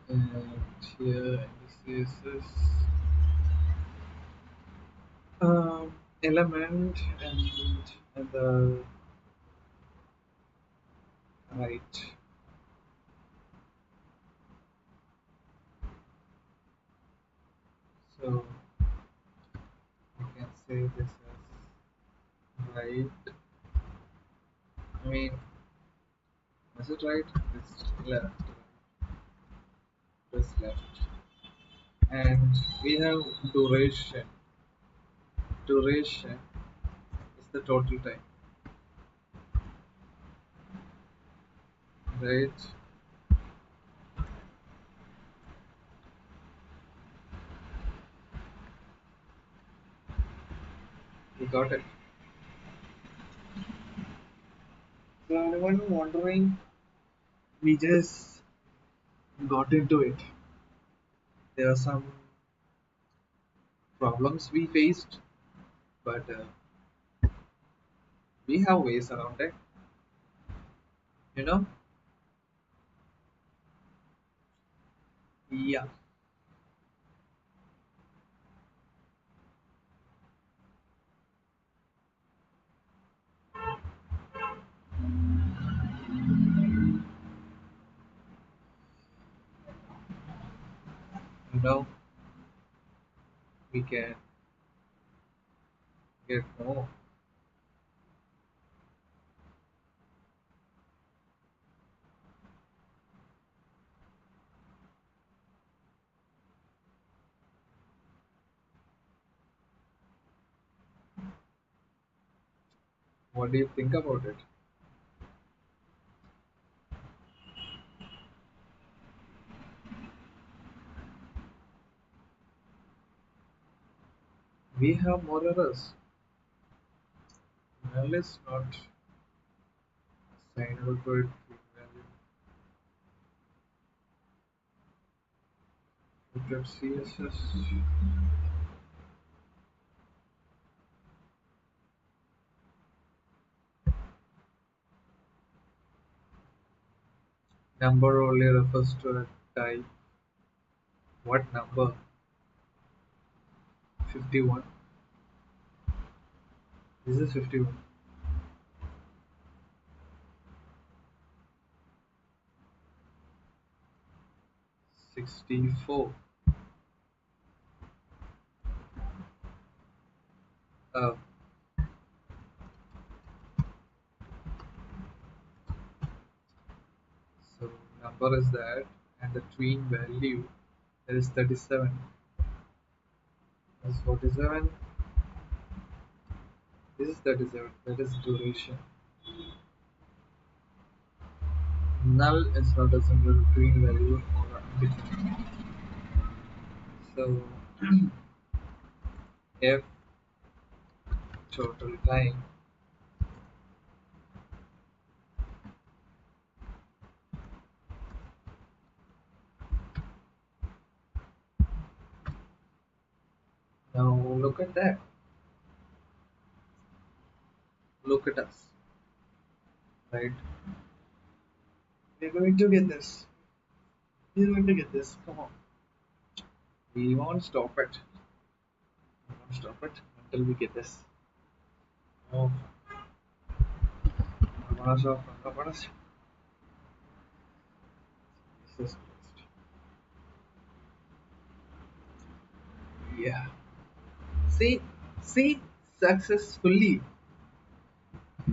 And here this is element and the right. So we can say this as right. I mean, is it right? It's left. This left. And we have duration. Duration is the total time, right? You got it. So anyone wondering, we just got into it. There are some problems we faced, but we have ways around it. You know? Yeah. You know, we can get more. What do you think about it? We have more errors. Null is not assignable to it. Value. Look at CSS. Number only refers to a type. What number? 51. This is 51. 64. Uh, so number is that, and the tween value is 37. This is 47. This is 37. That is duration. Null is not a single tween value or a different. So if total time, now look at that. Look at us, right? We're going to get this. We're going to get this. Come on. We won't stop it. We won't stop it until we get this. Oh, I wanna stop. I wanna stop. Jesus Christ. Yeah. See, see, successfully.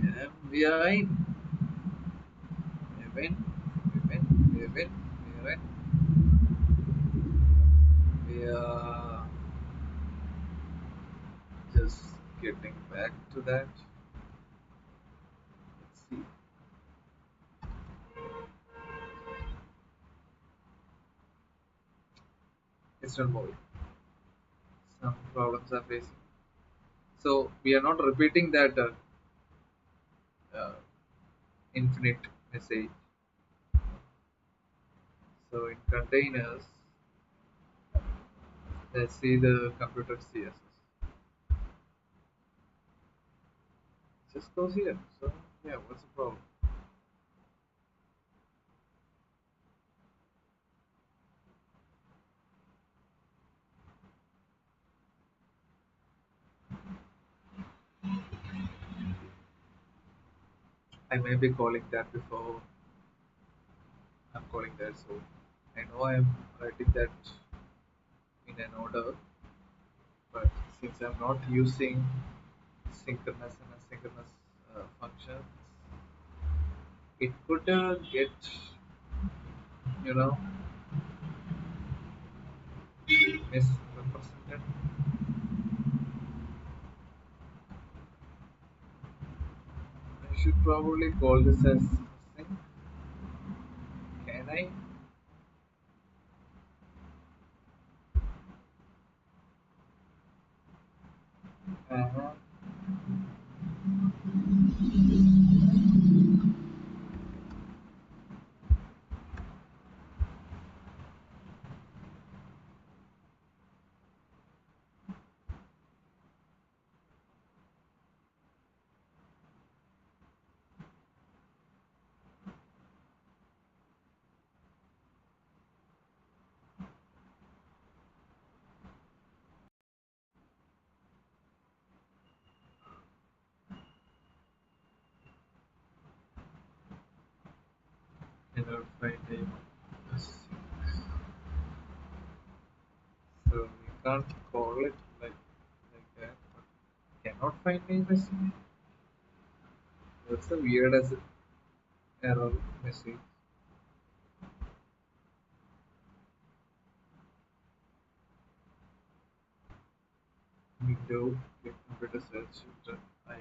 Yeah, we are in. We win. We win. We win. We win. We are. just getting back to that. Let's see. It's not moving. Some problems are facing. So we are not repeating that uh, infinite message. So in containers, let's see the computer CSS. Just goes here. So yeah, what's the problem? I may be calling that before I'm calling that. So I know I'm writing that in an order, but since I'm not using synchronous and asynchronous functions, it could get, you know, misrepresented. I should probably call this as sync. Can I? Uh-huh. Cannot find a sync. So we can't call it like that. But cannot find a message. That's a weird as error message. Window, click computer search, enter I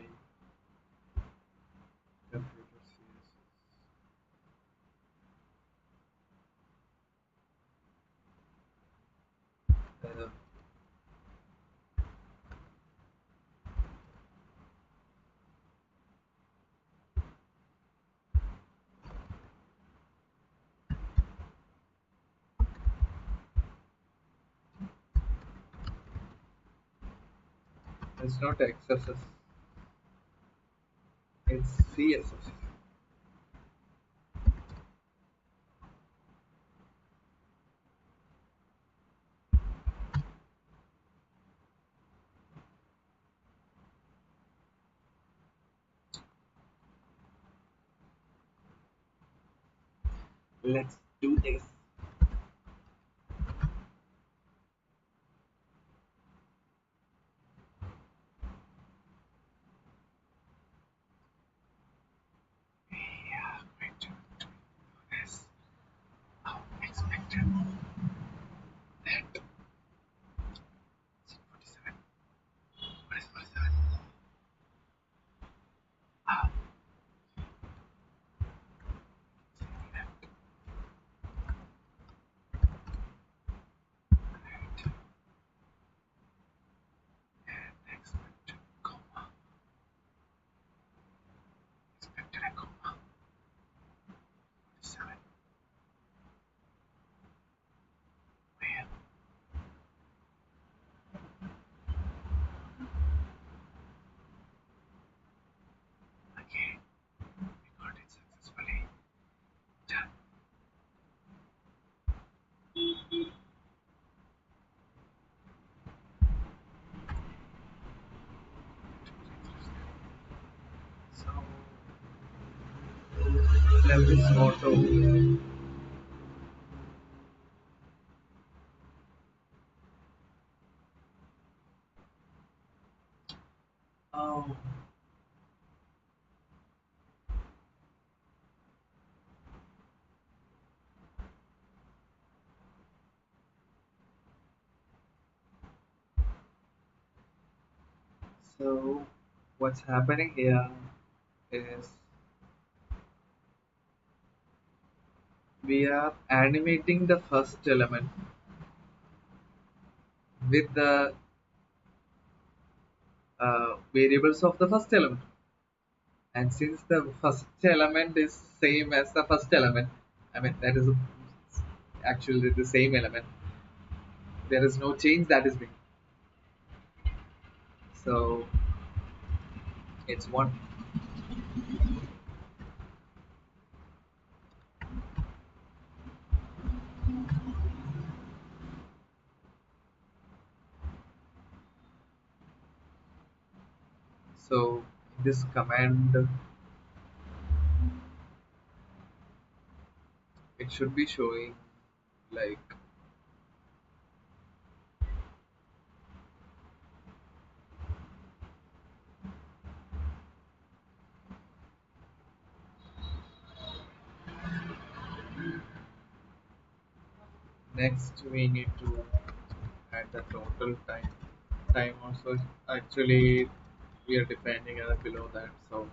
computer CSS. It's not XSS, it's CSS. Let's do this. We are going to do this. How expected that 47. What is 47? Ah, left, right, and expected comma. Expected a comma. 47. Where? Okay, we got it successfully done. So left is auto. Oh, So what's happening here is we are animating the first element with the variables of the first element. And since the first element is same as the first element, I mean that is actually the same element. There is no change that is being. So it's one. So this command, it should be showing like next we need to add the total time. Time also actually we are defining below that, so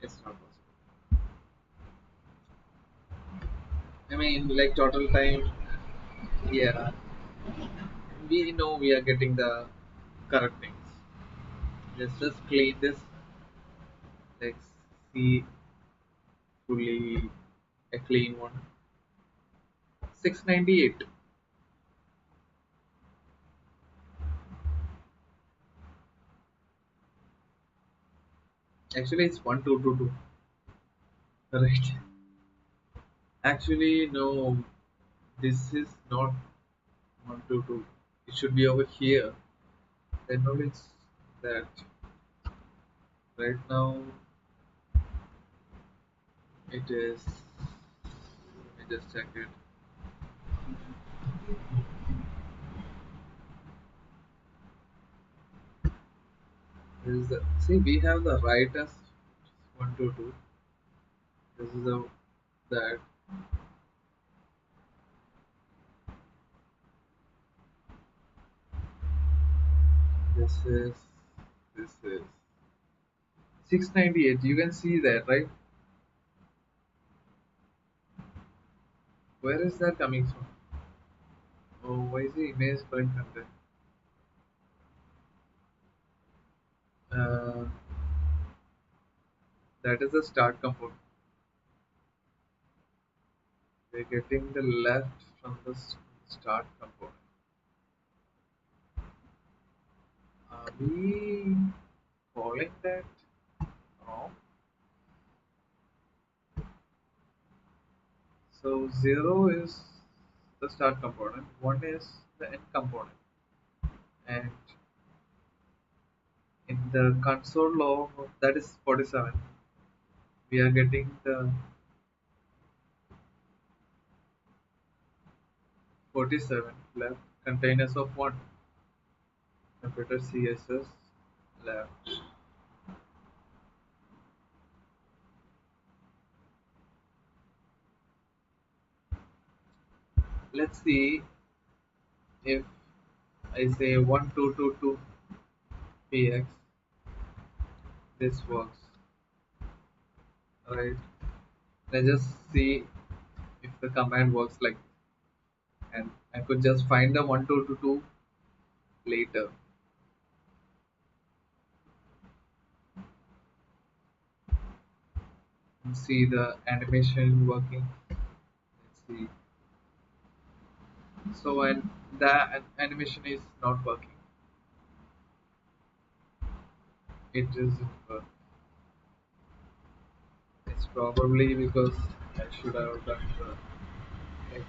it's not possible. I mean, like total time, yeah, we know we are getting the correct things. Just clean this. Let's see fully a clean one. 698. Actually, it's 1222. Right. Actually, no, this is not 122. It should be over here. Then only it's that. Right now, it is. Let me just check it. This is the, see, we have the right as 122. This is the that. This is. This is 698. You can see that, right? Where is that coming from? Oh, why is the image current content? Uh, that is the start component. We're getting the left from the start component. Are we calling that wrong? So 0 is the start component, 1 is the end component. And in the console log, that is 47, we are getting the 47 left containers of 1. Computer CSS left. Let's see if I say 1222px, this works, right? Let's just see if the command works like, and I could just find the 1222 later and see the animation working. Let's see. So and the animation is not working. It is it's probably because I should have done the X.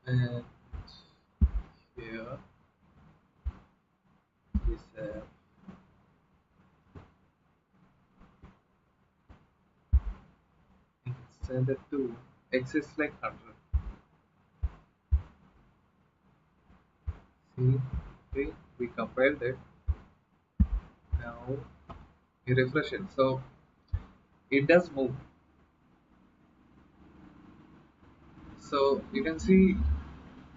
And here we have instead of 2, X is like 100. See, okay, we compiled it. Now we refresh it. So it does move. So you can see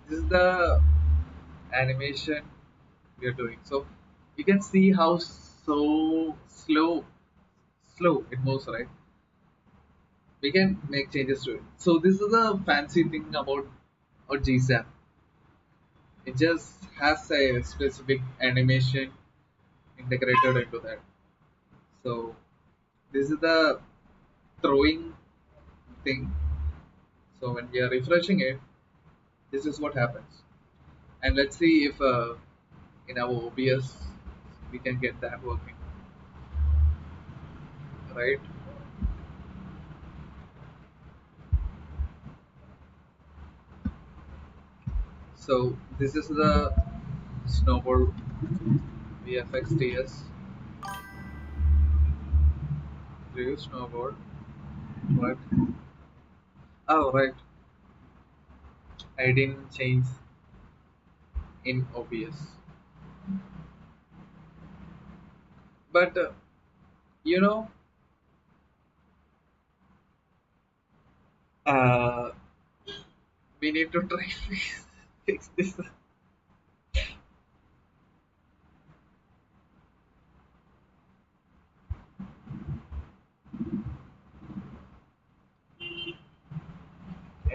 this is the animation we are doing. So you can see how slow it moves, right? We can make changes to it. So this is the fancy thing about a GSAP. It just has a specific animation integrated into that. So this is the throwing thing. So when we are refreshing it, this is what happens. And let's see if in our OBS we can get that working, right? So this is the snowboard VFxTS. Review snowboard. What? Oh, right. I didn't change in OBS. But you know, uh, we need to try fix this.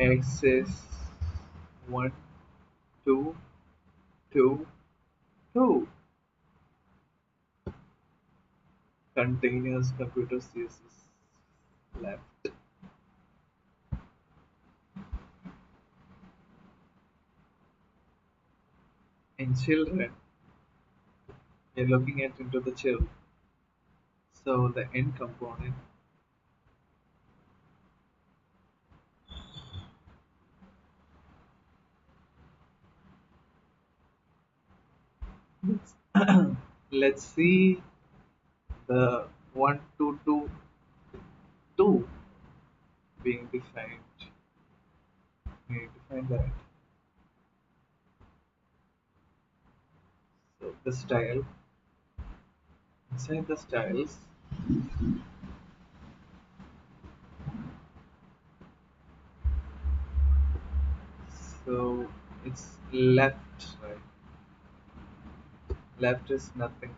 Access 1, 2, 2. Containers, computer CSS left. In children, we're looking at into the child. So the end component, let's, let's see the 1, 2, 2, 2 being defined. We define that. So the style, inside the styles, so it's left, right? Left is nothing.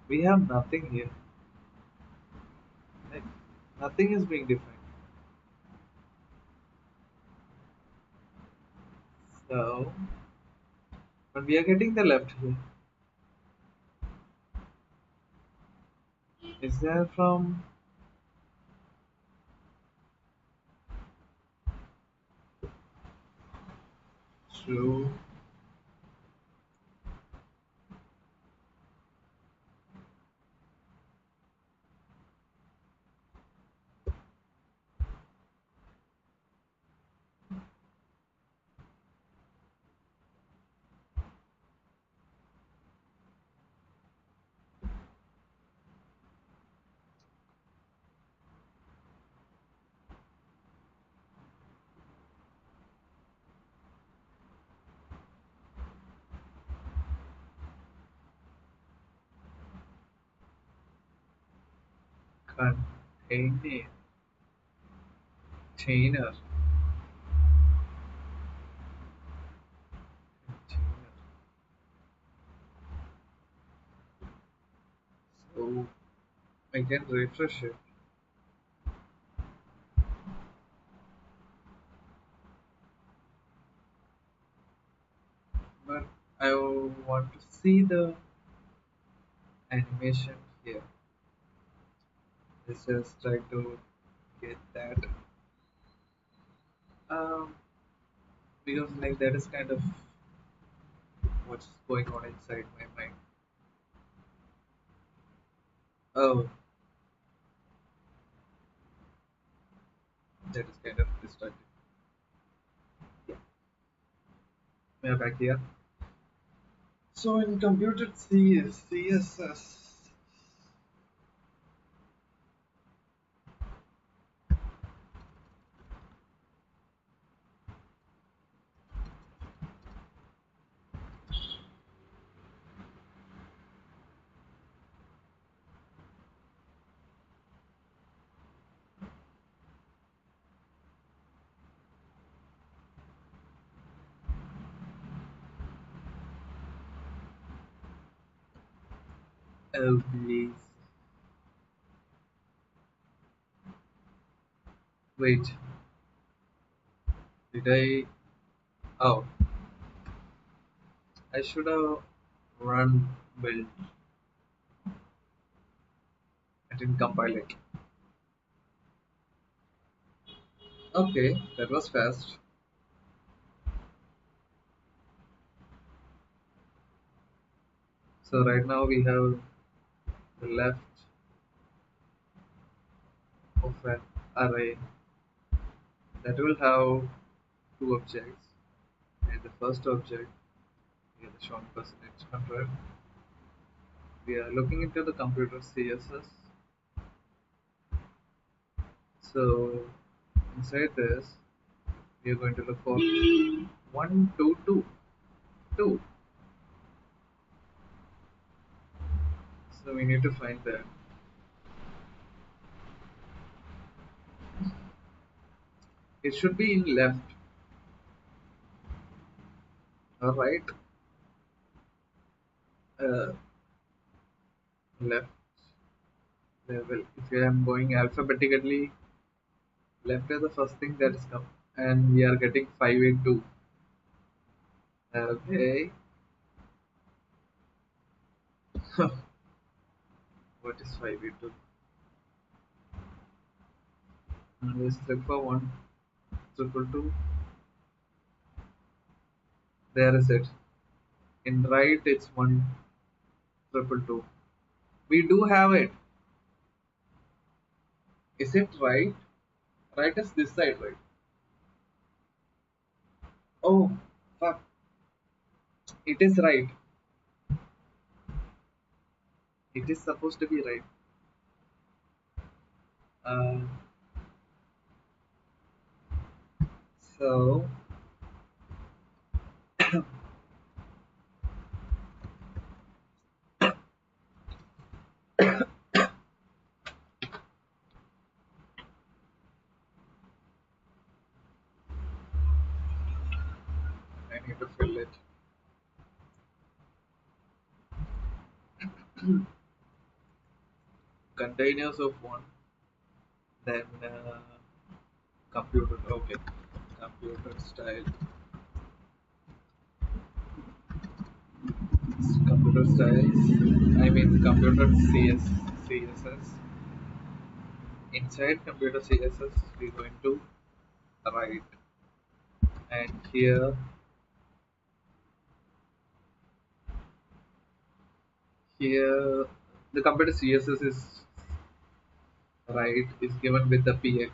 We have nothing here. Like nothing is being defined. So but we are getting the left here. Is there from true? Container. Container. Container. So I can refresh it. But I want to see the animation here. Let's just try to get that. Um, because like that is kind of what's going on inside my mind. Oh, that is kind of distracting. Yeah, we are back here. So in computer CSS, Oh, please. Wait, did I? Oh, I should have run build. I didn't compile it. Okay, that was fast. So right now we have the left of an array that will have two objects. And the first object, here the shown percentage 100. We are looking into the computer CSS. So inside this, we are going to look for 122 2. So we need to find that. It should be in left or right. Uh, Left level. If I am going alphabetically, left is the first thing that is come, and we are getting 582. Okay, what is 582? Let's look for 1 2 2. There is it. In right, it's 1 2 2. We do have it. Is it right? Right is this side, right? Oh, fuck. It is right. It is supposed to be right. Uh, so I need to fill it. Containers of one, then computer. Okay, computer style. Computer styles. I mean computer CSS. Inside computer CSS, we're going to write, and here the computer CSS is right is given with the px.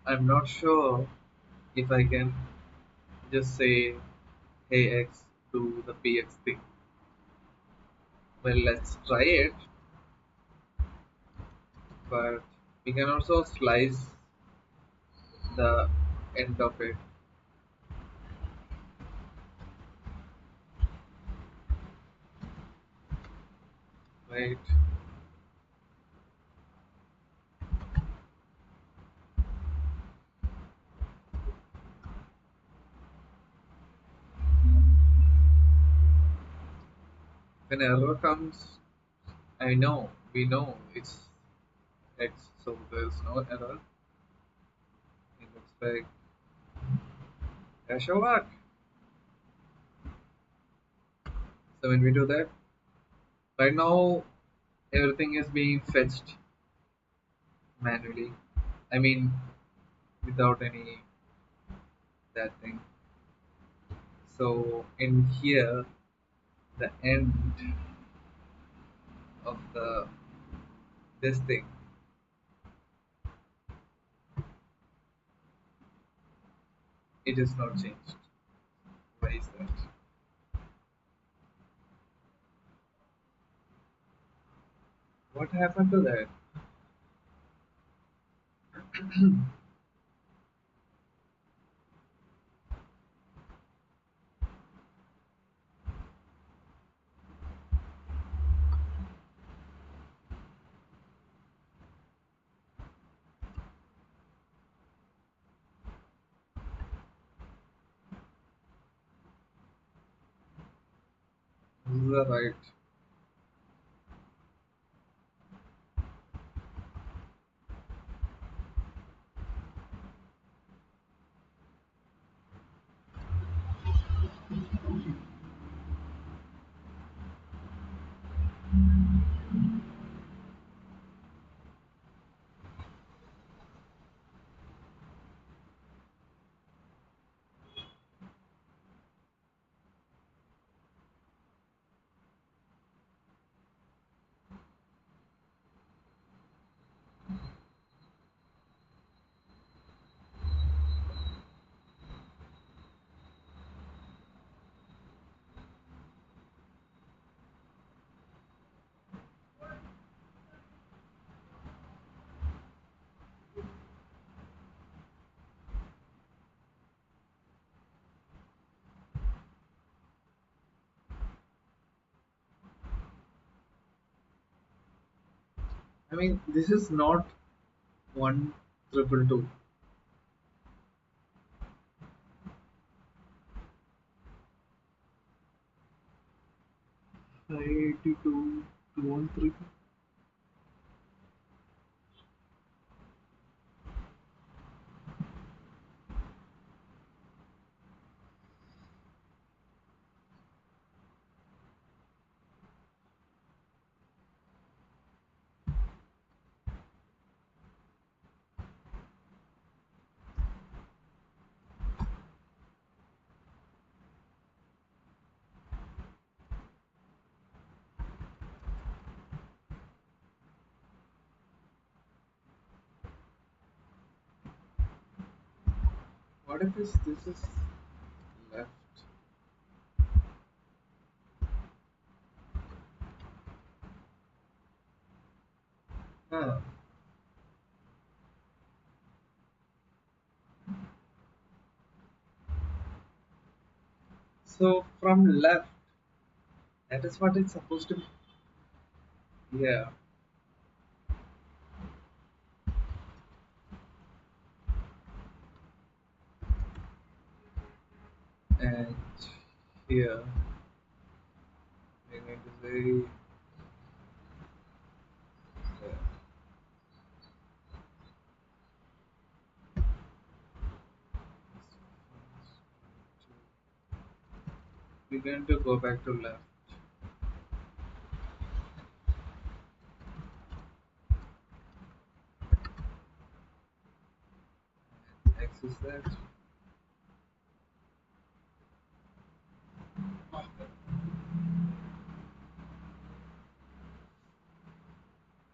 I'm not sure if I can just say hey x to the px thing. Well, let's try it, but we can also slice the end of it. Right. When error comes, we know it's x, so there's no error. It looks like shall work. So when we do that, right now everything is being fetched manually. I mean, without any that thing. So in here, the end of the this thing, it is not changed. Why is that? What happened to that? are right. I mean, this is not 1 2 2. 582 213. What if this is left? Huh. So from left, that is what it's supposed to be. Yeah. And here we're going to say uh, we're going to go back to left. X is that.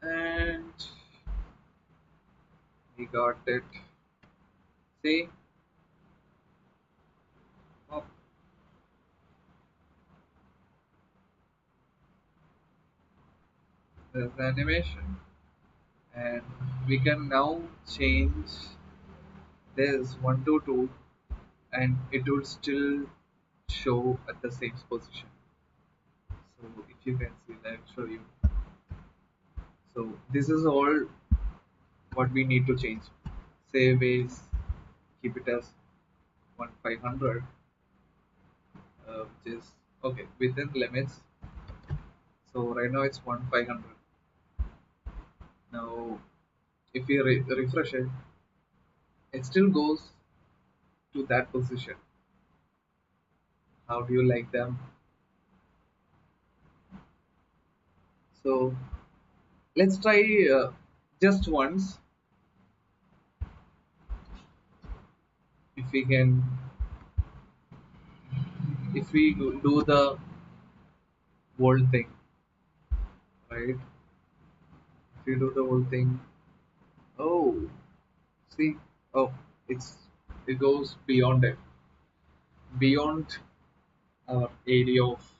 And we got it. See? Oh, there's the animation. And we can now change this 1 2 2, and it will still show at the same position. So if you can see, I'll show you. So this is all what we need to change. Save as, keep it as 1500, which is okay within limits. So right now it's 1500. Now if we refresh it, it still goes to that position. How do you like them? So let's try just once. If we can, if we do the whole thing, right? If we do the whole thing, oh, see, oh, it goes beyond it, beyond our area of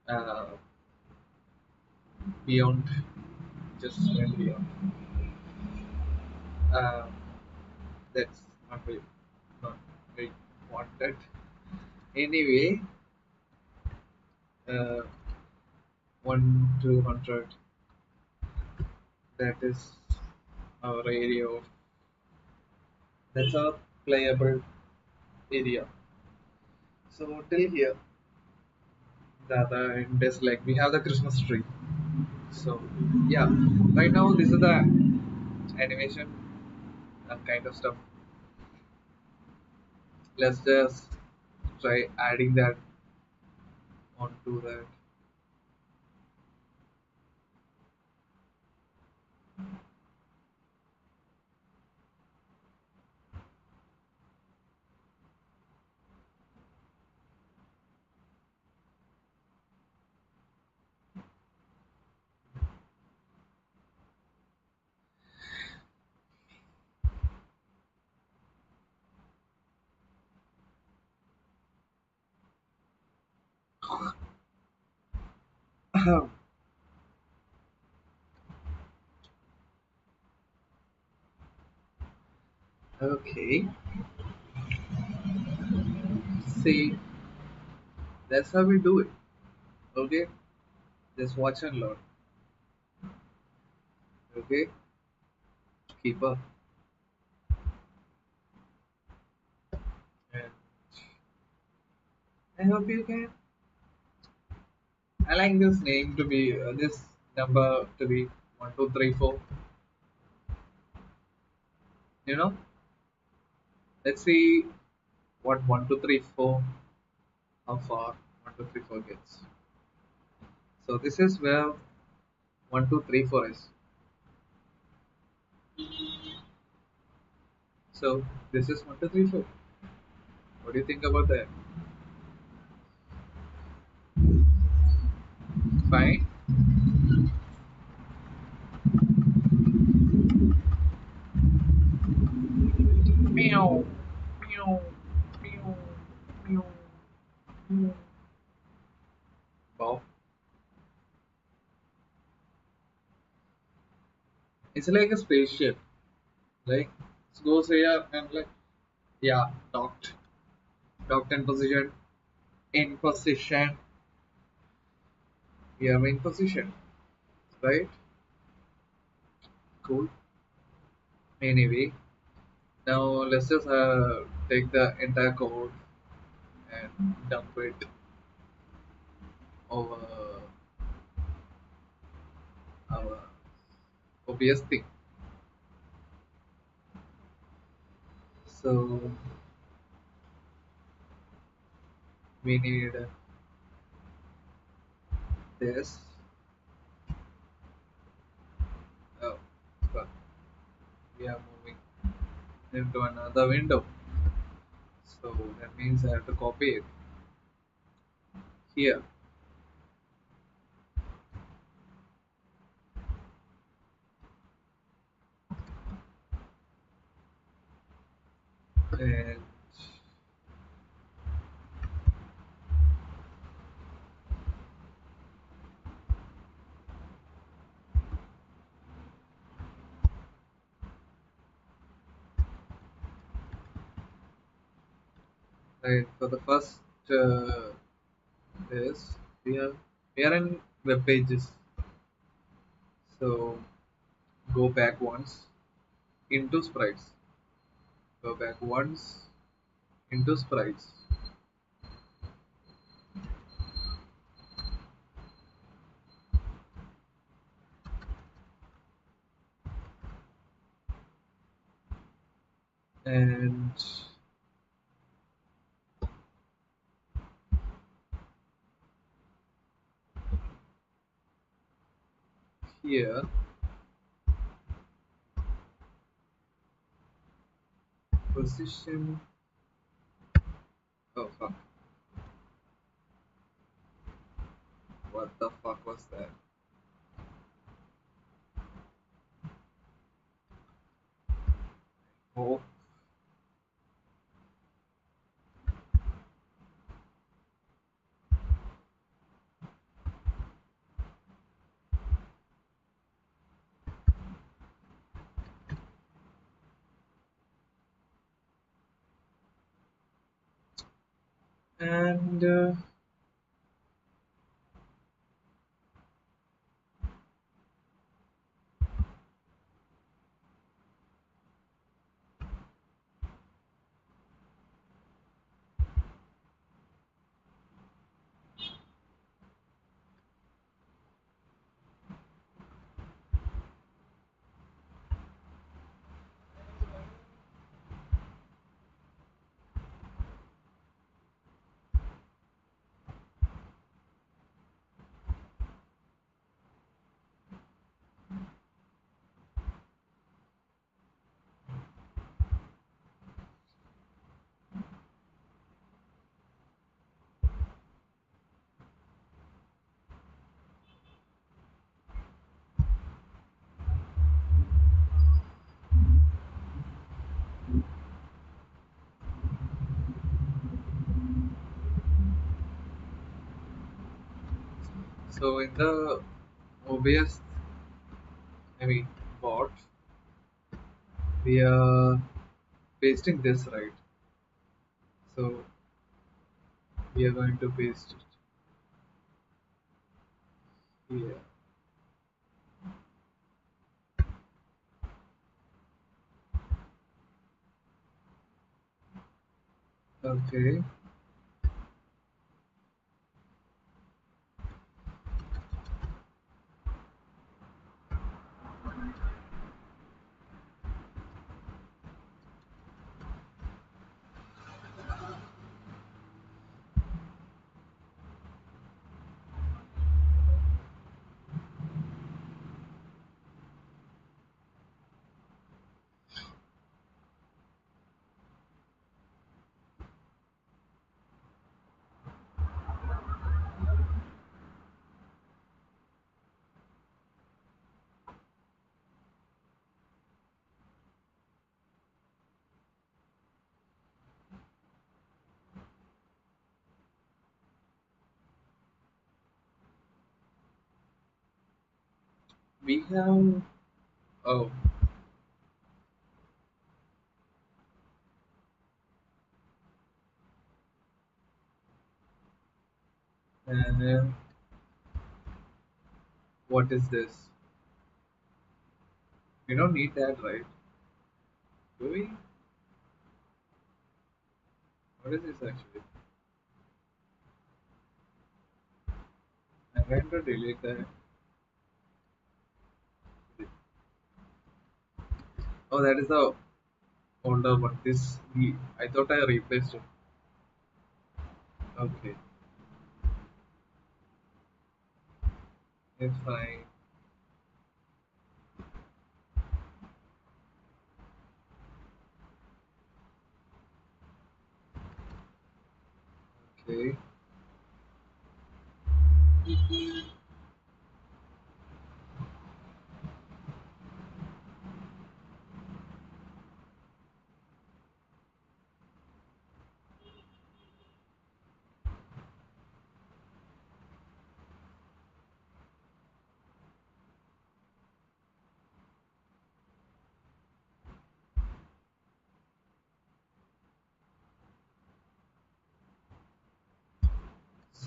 uh, beyond, just went beyond. Uh, that's not very wanted. Anyway, uh, 1 200. That is our area of. That's our playable area. So till here, The other end is like we have the Christmas tree. So yeah, right now this is the animation and kind of stuff. Let's just try adding that onto that. Okay, see, that's how we do it. Okay, just watch and learn. Okay, keep up. And I hope you can. I like this name to be this number to be 1234. You know, let's see what 1234, how far 1234 gets. So this is where 1234 is. So this is 1234. What do you think about that? Fine. Meow, meow, meow, meow, meow. Wow. It's like a spaceship. Like it goes here and like yeah, docked, docked in position, in position. We are in position, right? Cool. Anyway, now let's just take the entire code and dump it over our obvious thing. So we need this. Oh, fuck. We are moving into another window. So that means I have to copy it here. And right for the first this we are in web pages. So go back once into sprites. Go back once into sprites. And here position. Oh fuck. What the fuck was that? Oh, and So in the OBS, I mean bot, we are pasting this, right. So we are going to paste it here. Okay. We have, oh, and then what is this? We don't need that, right? Do we? What is this actually? I'm going to delete that. Oh, that is the older one. This we I thought I replaced it. Okay, it's fine. Okay,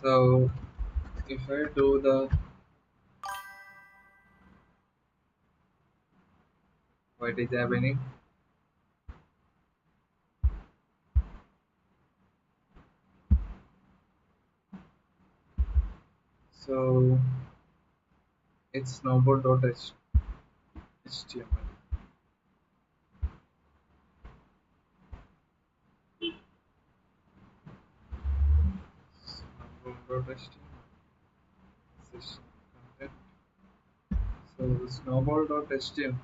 so if I do the what is happening? So it's snowboard.html. Snowboard.html session content. So snowball.html.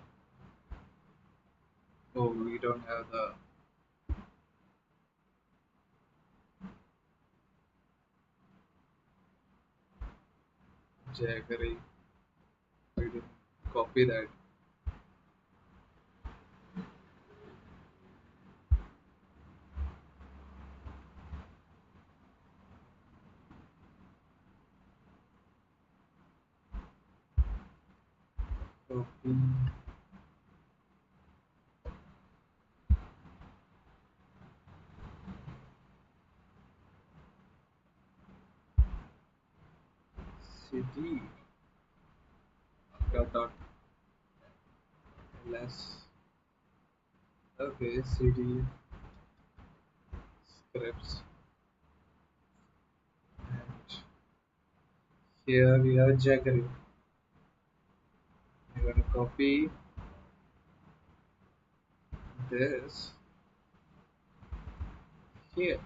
Oh, we don't have the jQuery. We didn't copy that. Copy cd dot ls. Okay, cd scripts, and here we have jQuery. I'm going to copy this here.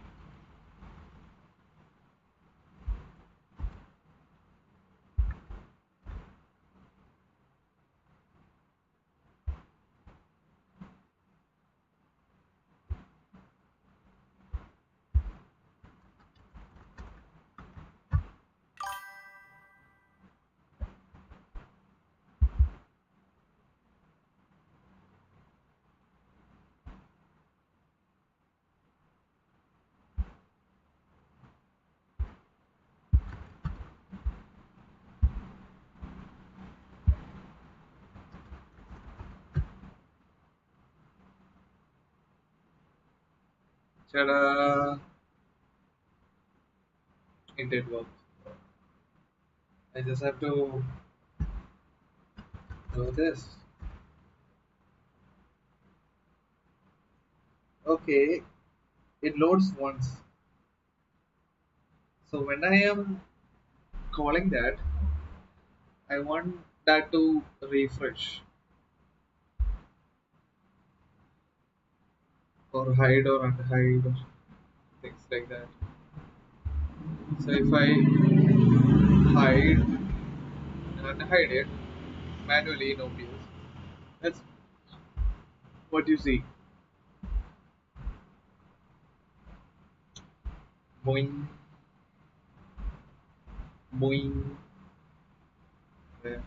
Ta-da! It did work. I just have to do this. Okay, it loads once. So when I am calling that, I want that to refresh or hide or unhide or things like that. So if I hide and unhide it manually in OBS, that's what you see. Boing, boing, there.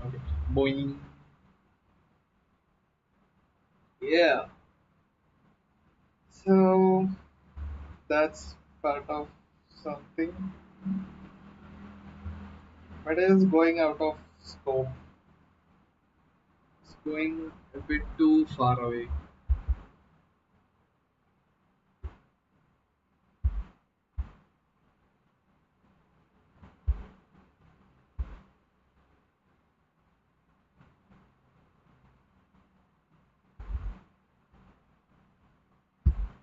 Okay, boing. Yeah. So that's part of something, but it is going out of scope. It's going a bit too far away.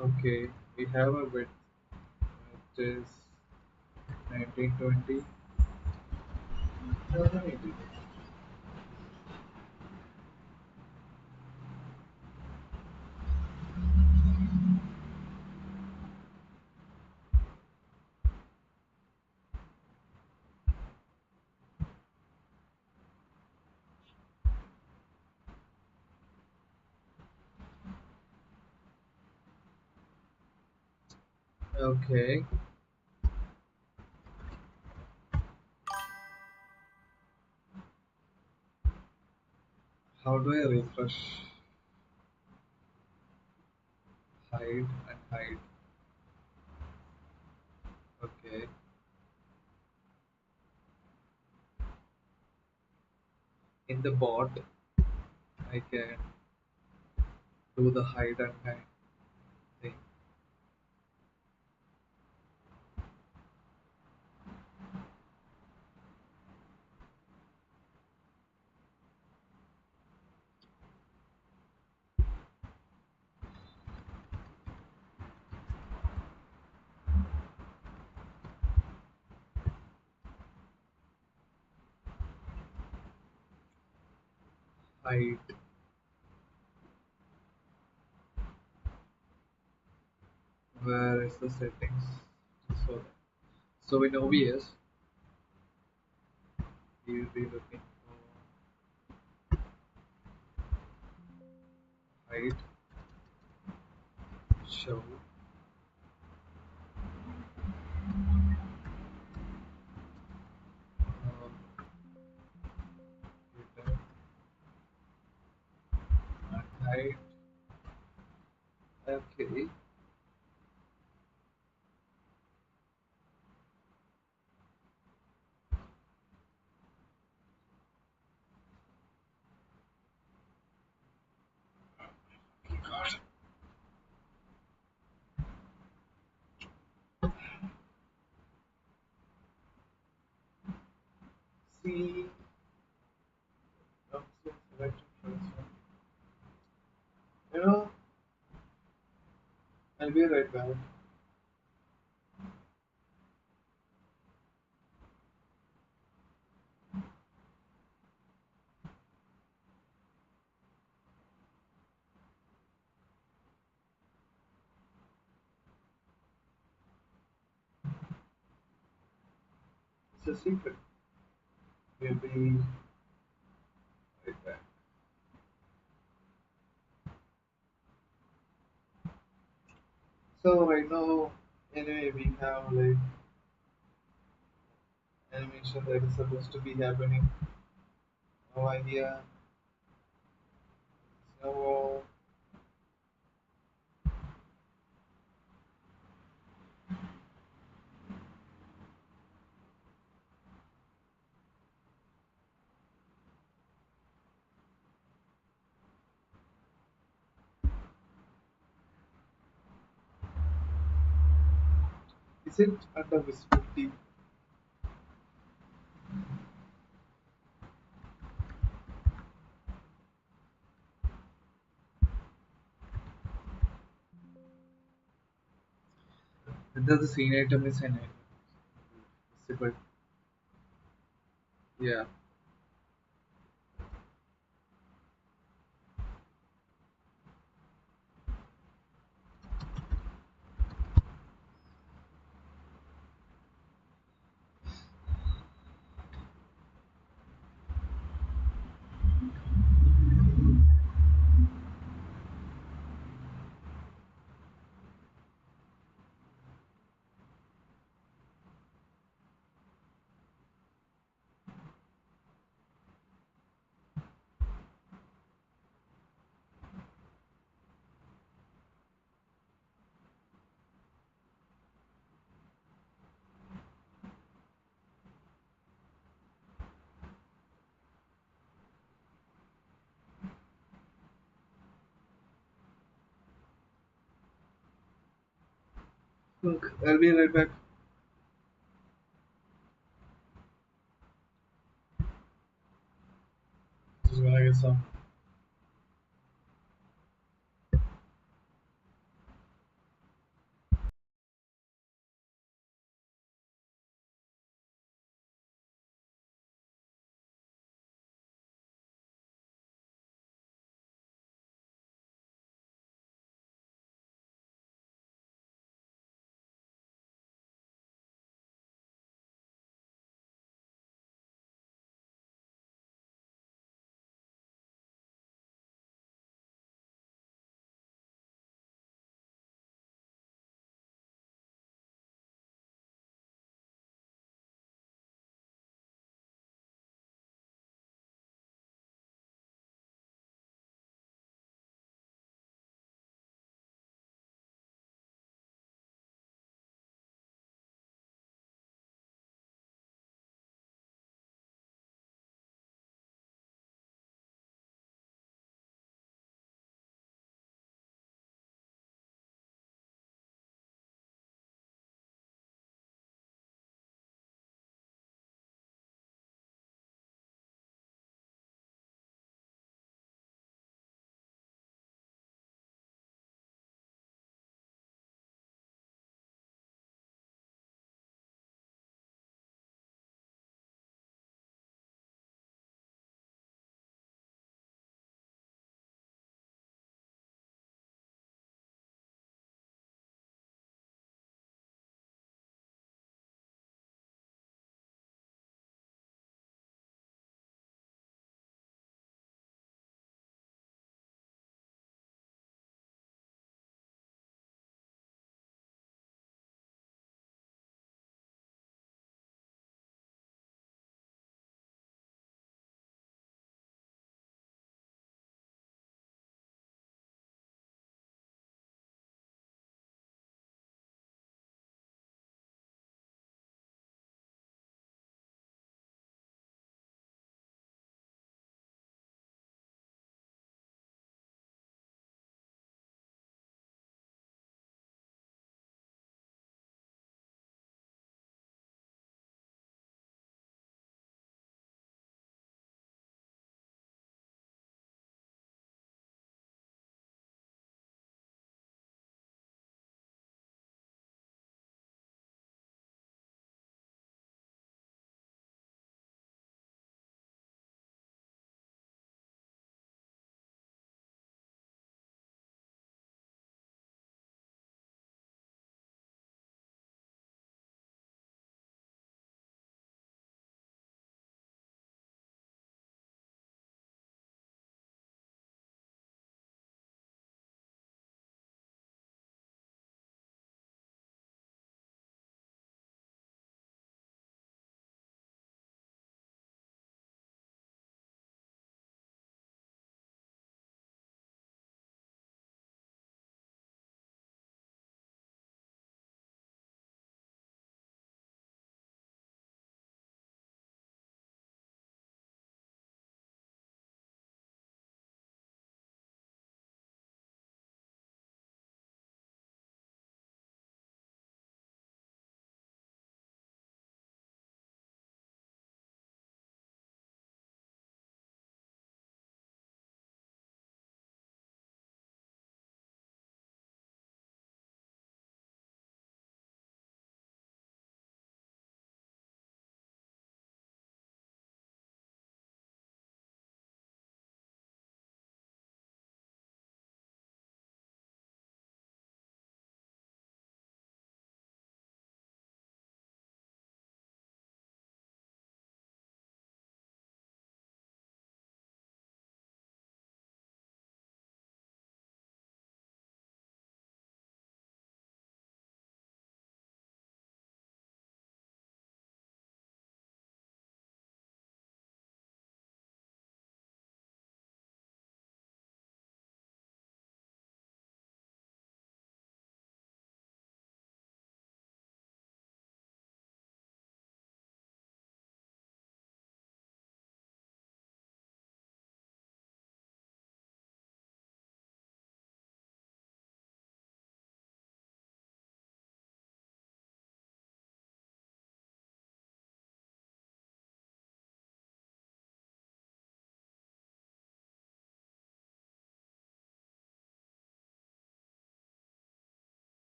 Okay, we have a bit which is 1920. 2018. Okay, how do I refresh? Hide and hide. Okay, in the bot, I can do the hide and hide thing. Hide. Where is the settings? So, so in OBS, you'll be looking for hide, show, filter, and hide. Okay, see. Option selection transform. You know, I'll be right back. It's a secret. We'll be right back. So right now, anyway, we have like animation that is supposed to be happening over here. So Is it under visibility? Whether the scene item is an visible? Yeah. Look, I'll be right back. Just gonna get some.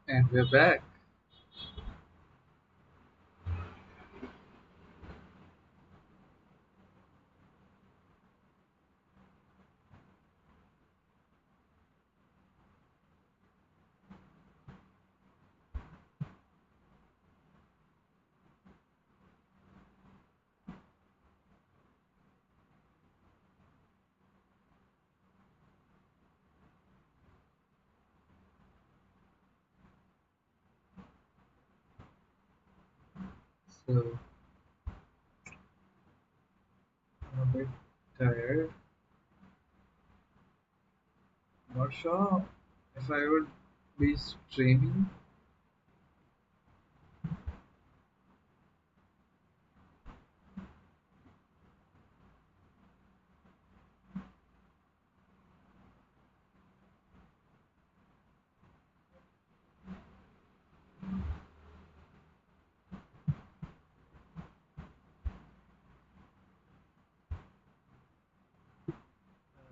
And we're back. So I'm a bit tired. Not sure if I would be streaming.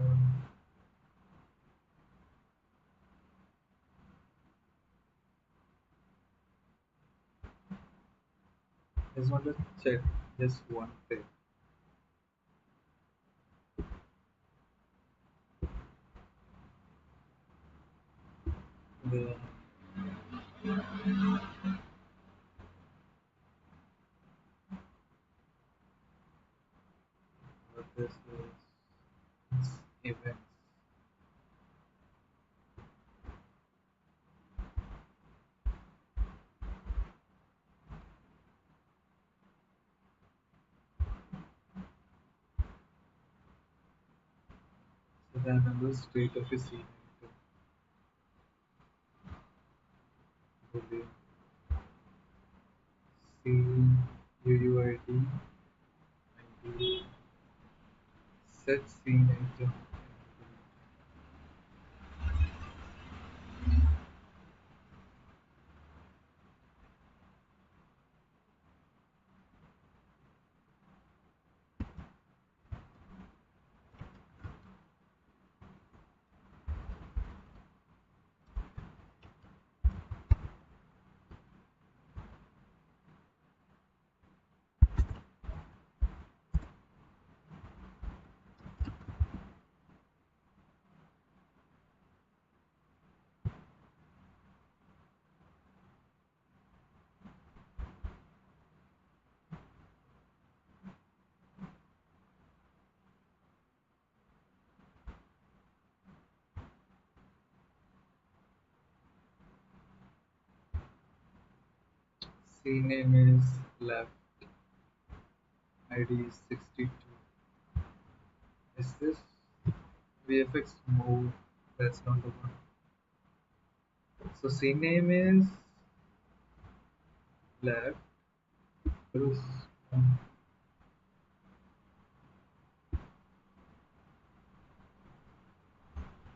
Um, just want to check just one thing. The what this is events. So then another state of a scene item. Scene UUID ID set scene item. Scene name is left. ID is 62. Is this VFX move? That's not the one. So scene name is left. Bruce.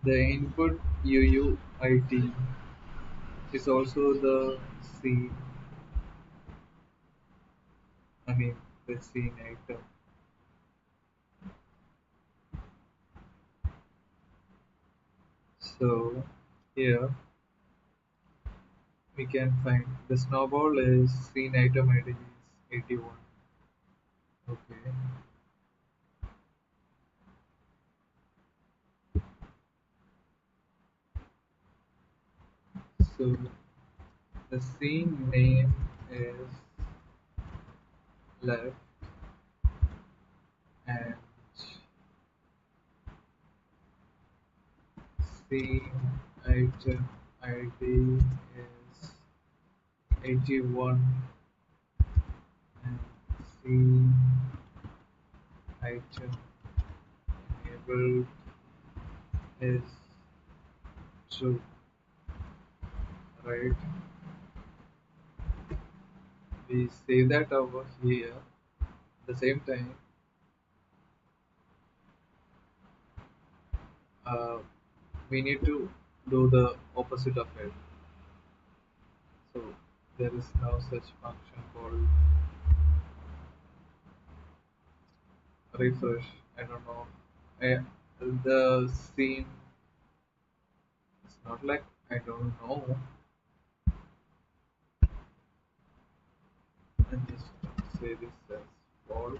The input UUID is also the scene. I mean the scene item. So here we can find the snowball is scene item ID is 81. Okay. So the scene name is left and scene item ID is 81 and scene item enabled is true, right? We save that over here. At the same time, uh, we need to do the opposite of it. So there is now such function called refresh. I don't know. I, the scene, it's not like I don't know. and just say this as false.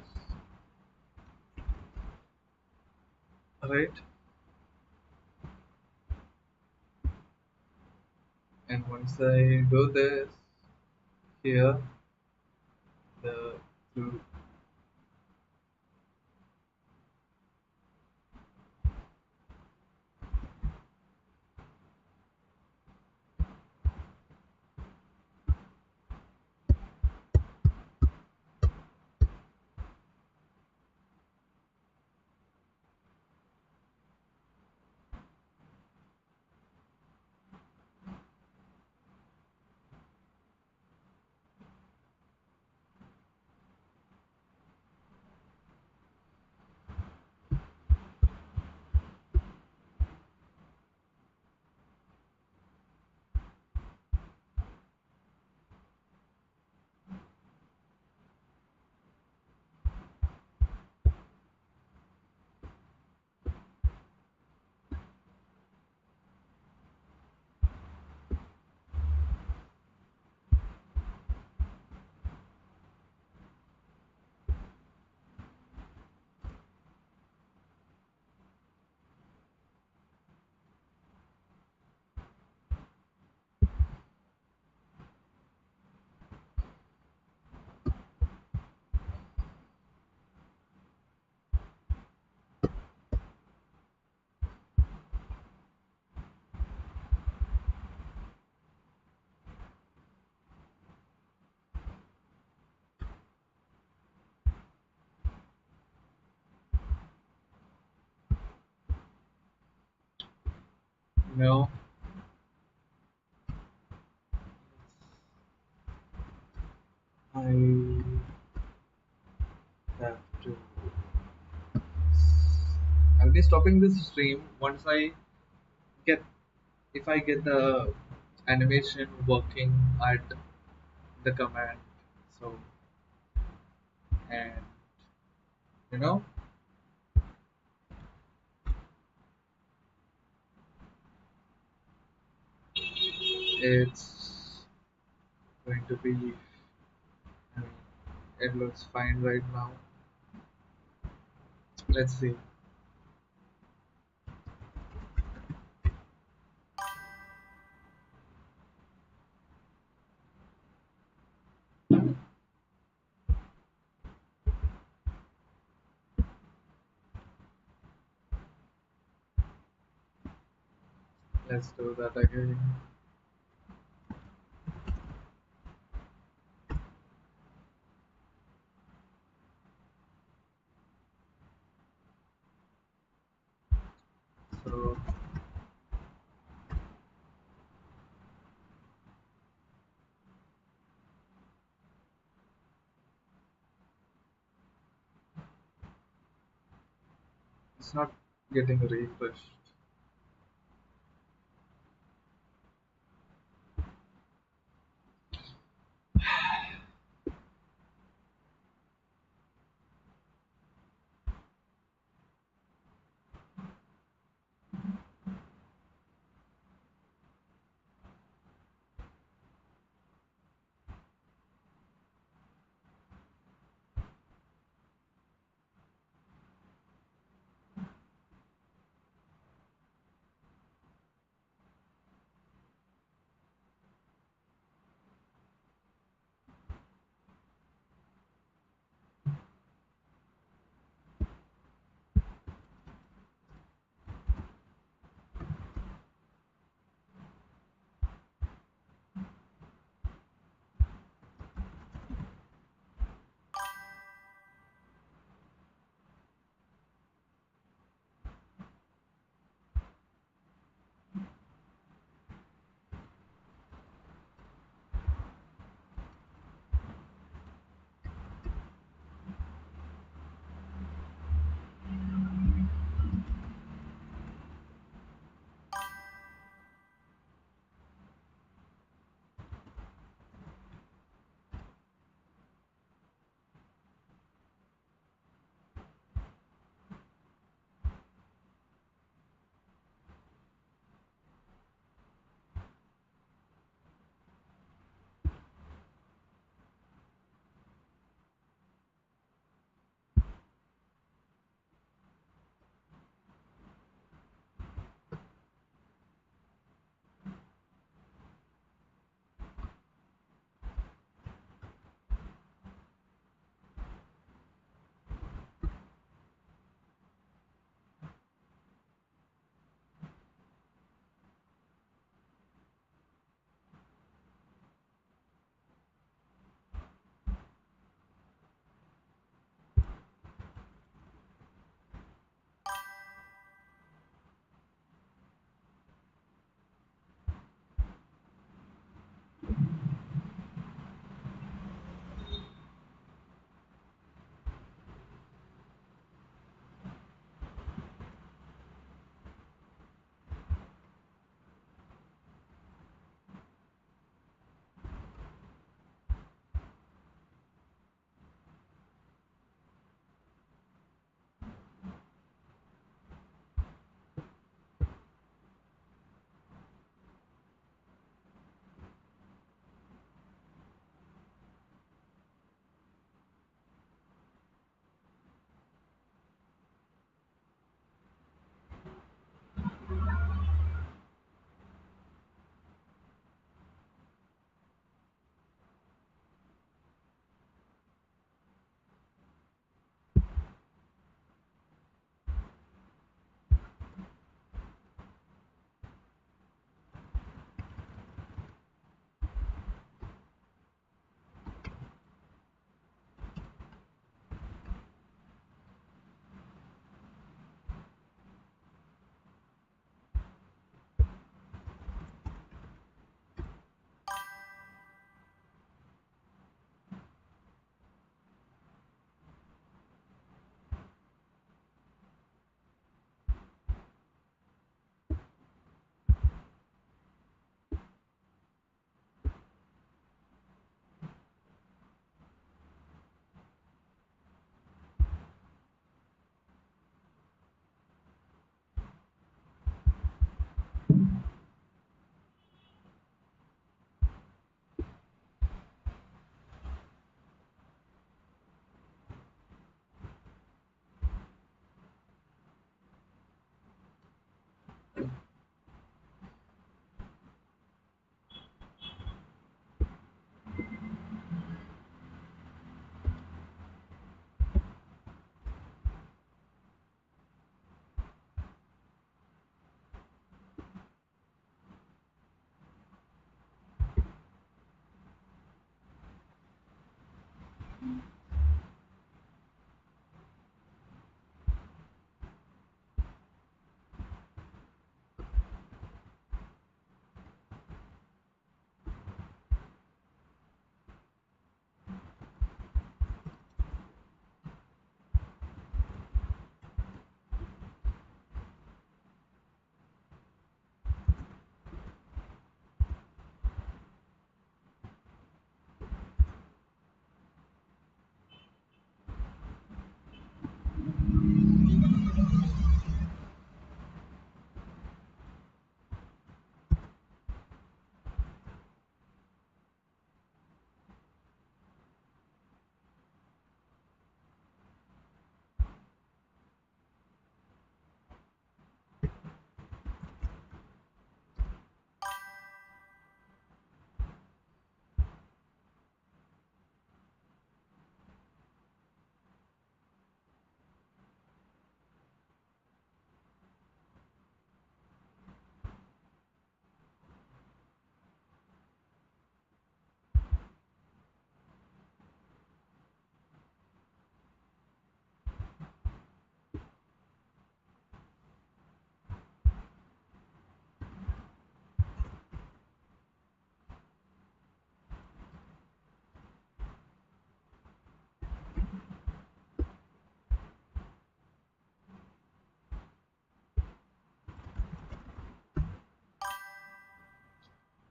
Right, and once I do this here, the through no, I have to. I'll be stopping this stream once I get if I get the animation working at the command. So and you know it's going to be. I mean, it looks fine right now. Let's see. Let's do that again. So it's not getting refreshed.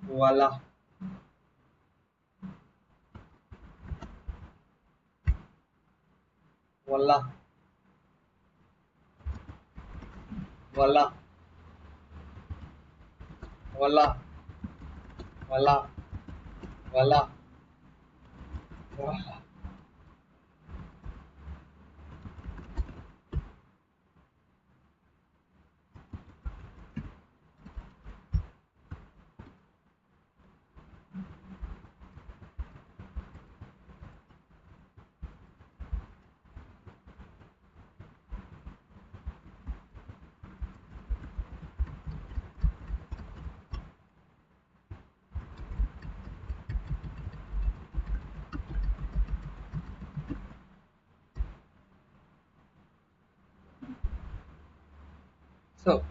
Voila, voila, voila, voila, voila, voila, voila. So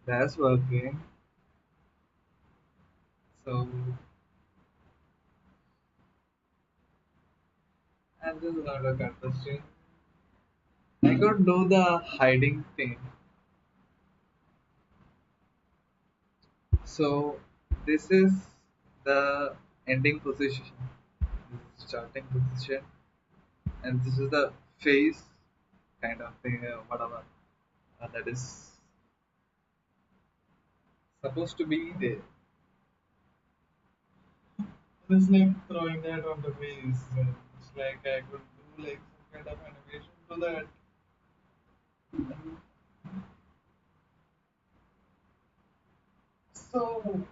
that's working. So I'm just gonna contesting. I could do the hiding thing. So this is the ending position. This is starting position, and this is the face kind of thing, whatever that is supposed to be there. It's like throwing that on the face. It's like I could do like some kind of animation to that. So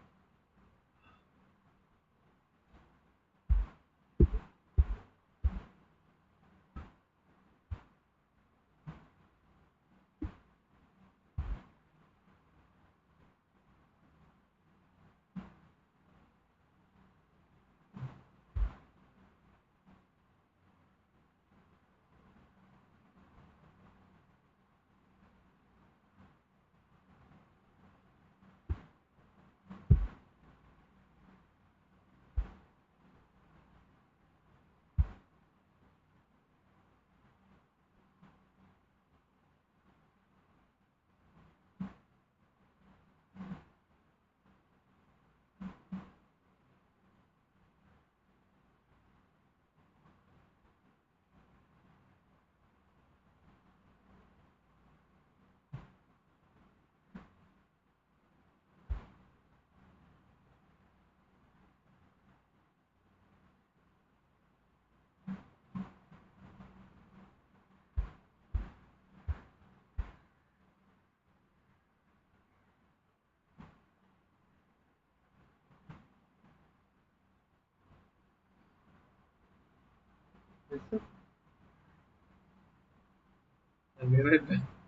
this is, I'll be right back.